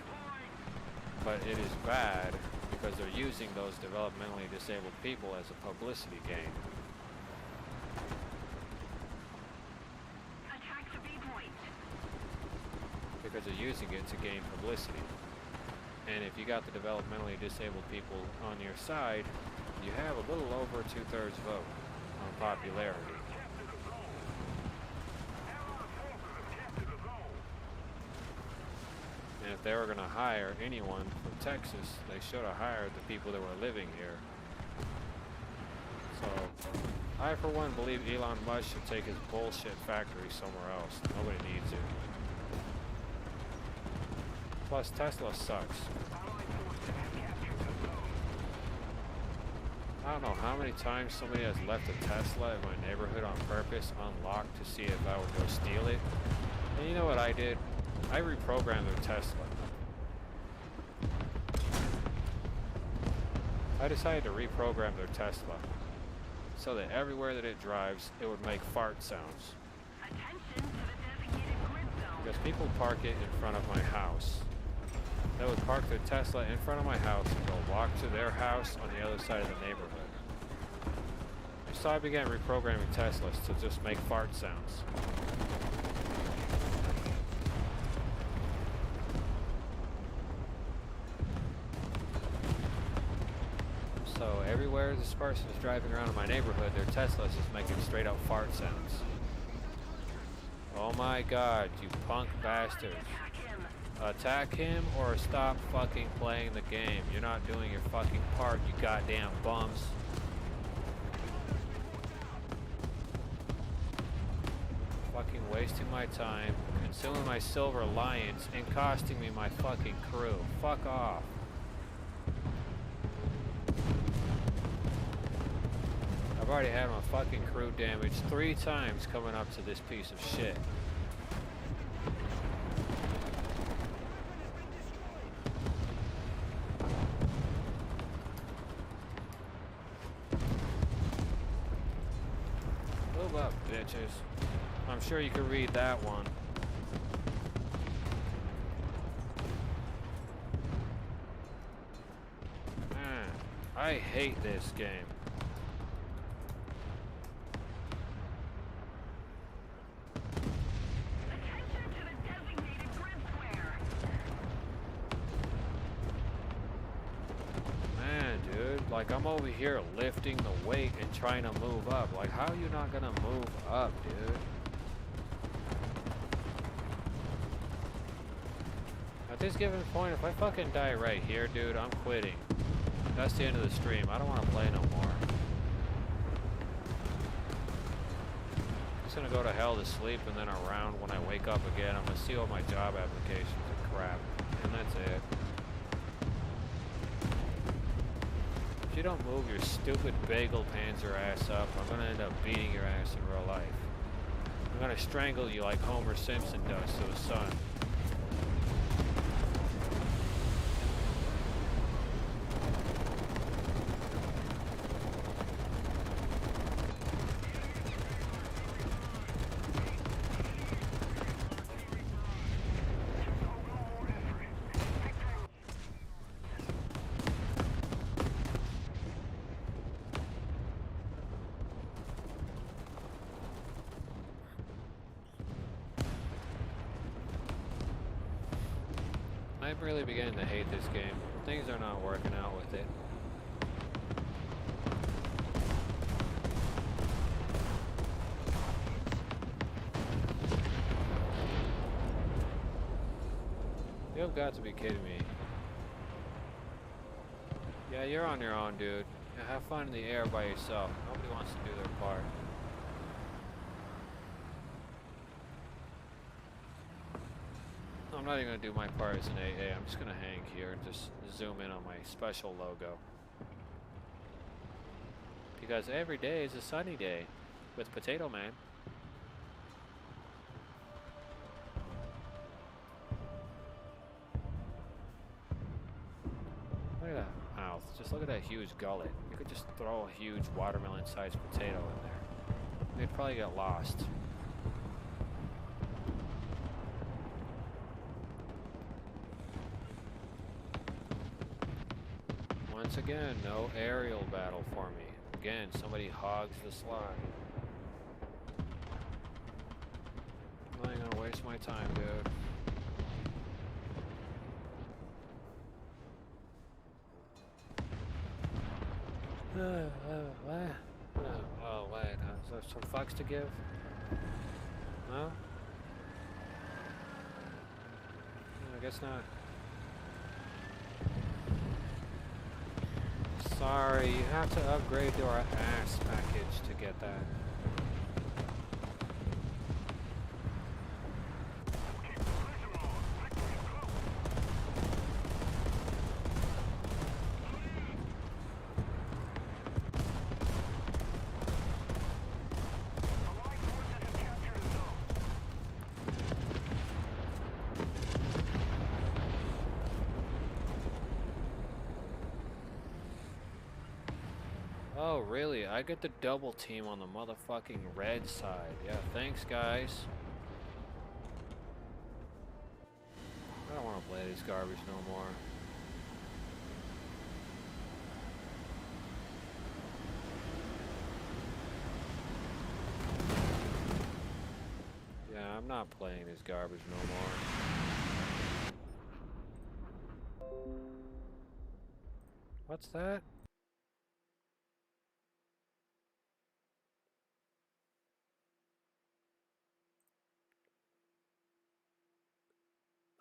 but it is bad because they're using those developmentally disabled people as a publicity gain. Attack the B point. Because they're using it to gain publicity. And if you got the developmentally disabled people on your side, you have a little over 2/3 vote on popularity. And if they were going to hire anyone from Texas, they should have hired the people that were living here. So, I for one believe Elon Musk should take his bullshit factory somewhere else. Nobody needs it. Plus, Tesla sucks. I don't know how many times somebody has left a Tesla in my neighborhood on purpose unlocked to see if I would go steal it. And you know what I did? I reprogrammed their Tesla. I decided to reprogram their Tesla so that everywhere that it drives, it would make fart sounds. Attention to the designated grid zone. Because people park it in front of my house. They would park their Tesla in front of my house and go walk to their house on the other side of the neighborhood. So I began reprogramming Teslas to just make fart sounds. So everywhere this person is driving around in my neighborhood, their Tesla is just making straight up fart sounds. Oh my god, you punk bastards. Attack him or stop fucking playing the game. You're not doing your fucking part, you goddamn bums. wasting my time, consuming my silver lions, and costing me my fucking crew. Fuck off. I've already had my fucking crew damaged 3 times coming up to this piece of shit. Move up, bitches. I'm sure you could read that one. Man, I hate this game. Attention to the designated grid square. Man, dude, like I'm over here lifting the weight and trying to move up. Like, how are you not gonna move up, dude? At this given point, if I fucking die right here, dude, I'm quitting. That's the end of the stream. I don't want to play no more. I'm just gonna go to hell to sleep, and then around when I wake up again, I'm gonna see all my job applications and crap. And that's it. If you don't move your stupid bagel panzer ass up, I'm gonna end up beating your ass in real life. I'm gonna strangle you like Homer Simpson does to his son. I'm really beginning to hate this game. Things are not working out with it. You've got to be kidding me. Yeah, you're on your own, dude. Yeah, have fun in the air by yourself. Nobody wants to do their part. I'm not even gonna do my part as an AA. I'm just gonna hang here and just zoom in on my special logo. Because every day is a sunny day with Potato Man. Look at that mouth. Just look at that huge gullet. You could just throw a huge watermelon-sized potato in there. They'd probably get lost. Once again, no aerial battle for me. Again, somebody hogs the slot. I ain't gonna waste my time, dude. What? Oh, wait. Is there some fucks to give? No? I guess not. Sorry, you have to upgrade your ass package to get that. Oh, really? I get the double team on the motherfucking red side. Yeah, thanks, guys. I don't want to play this garbage no more. Yeah, I'm not playing this garbage no more. What's that?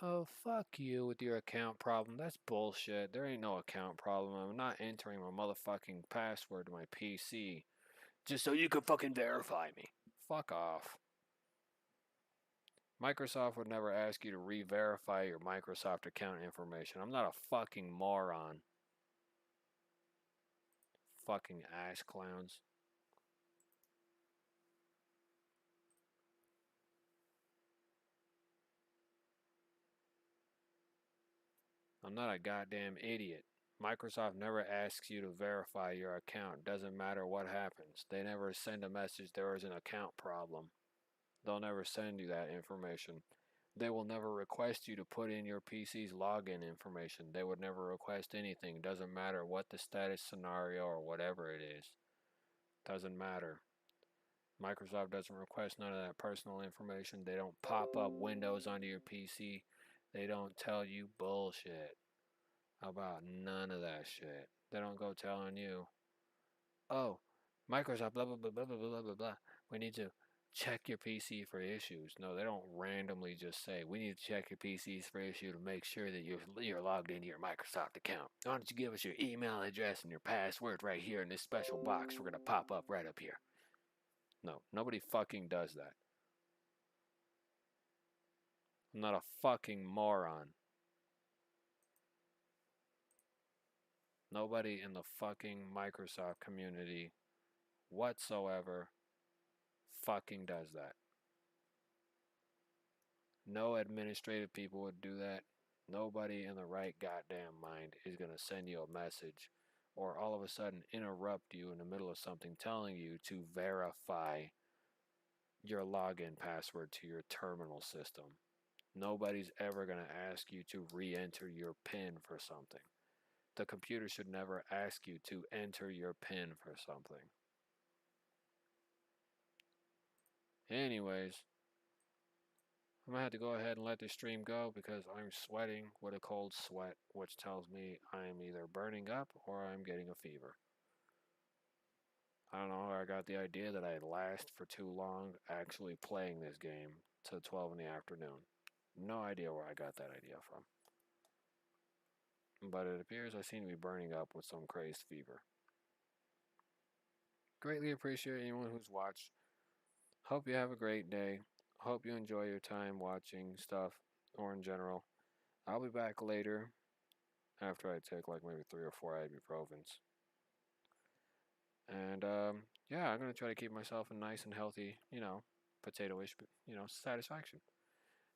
Oh, fuck you with your account problem. That's bullshit. There ain't no account problem. I'm not entering my motherfucking password to my PC just so you can fucking verify me. Fuck off. Microsoft would never ask you to re-verify your Microsoft account information. I'm not a fucking moron. Fucking ass clowns. I'm not a goddamn idiot. Microsoft never asks you to verify your account. Doesn't matter what happens. They never send a message there is an account problem. They'll never send you that information. They will never request you to put in your PC's login information. They would never request anything. Doesn't matter what the status scenario or whatever it is. Doesn't matter. Microsoft doesn't request none of that personal information. They don't pop up Windows onto your PC. They don't tell you bullshit about none of that shit. They don't go telling you, oh, Microsoft, blah, blah, blah, blah, blah, blah, blah, blah. We need to check your PC for issues. No, they don't randomly just say, we need to check your PCs for issue to make sure that you're logged into your Microsoft account. Why don't you give us your email address and your password right here in this special box we're going to pop up right up here. No, nobody fucking does that. I'm not a fucking moron. Nobody in the fucking Microsoft community whatsoever fucking does that. No administrative people would do that. Nobody in the right goddamn mind is going to send you a message or all of a sudden interrupt you in the middle of something telling you to verify your login password to your terminal system. Nobody's ever going to ask you to re-enter your PIN for something. The computer should never ask you to enter your PIN for something. Anyways, I'm going to have to go ahead and let the stream go because I'm sweating with a cold sweat, which tells me I'm either burning up or I'm getting a fever. I don't know where I got the idea that I'd last for too long actually playing this game till 12 in the afternoon. No idea where I got that idea from. But it appears I seem to be burning up with some crazed fever. Greatly appreciate anyone who's watched. Hope you have a great day. Hope you enjoy your time watching stuff, or in general. I'll be back later after I take like maybe 3 or 4 ibuprofens. And yeah, I'm going to try to keep myself a nice and healthy, potato-ish, satisfaction.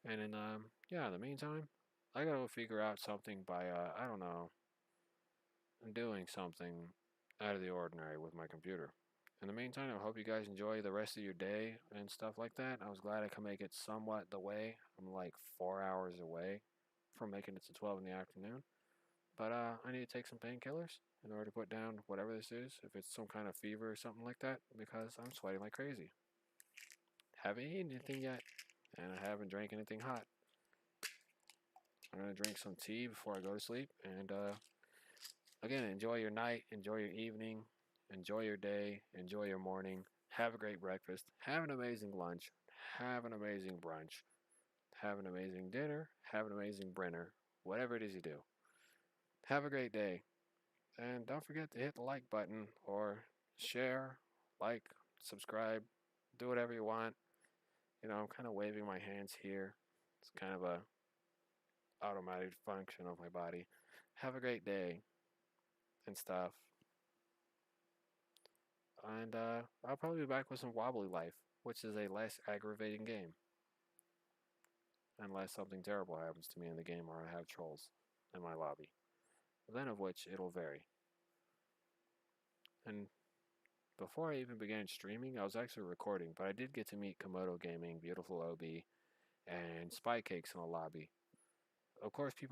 And then, yeah, in the meantime, I got to figure out something by, I don't know, doing something out of the ordinary with my computer. In the meantime, I hope you guys enjoy the rest of your day and stuff like that. I was glad I could make it somewhat the way. I'm like 4 hours away from making it to 12 in the afternoon. But I need to take some painkillers in order to put down whatever this is, if it's some kind of fever or something like that, because I'm sweating like crazy. Haven't eaten anything yet, and I haven't drank anything hot. I'm going to drink some tea before I go to sleep, and again, enjoy your night, enjoy your evening, enjoy your day, enjoy your morning, have a great breakfast, have an amazing lunch, have an amazing brunch, have an amazing dinner, have an amazing brinner, whatever it is you do. Have a great day, and don't forget to hit the like button or share, like, subscribe, do whatever you want. I'm kind of waving my hands here. It's kind of a automatic function of my body. Have a great day and stuff. And I'll probably be back with some Wobbly Life, which is a less aggravating game. Unless something terrible happens to me in the game or I have trolls in my lobby. Then of which it'll vary. And before I even began streaming, I was actually recording, but I did get to meet Komodo Gaming, Beautiful OB, and Spy Cakes in the lobby. Of course, people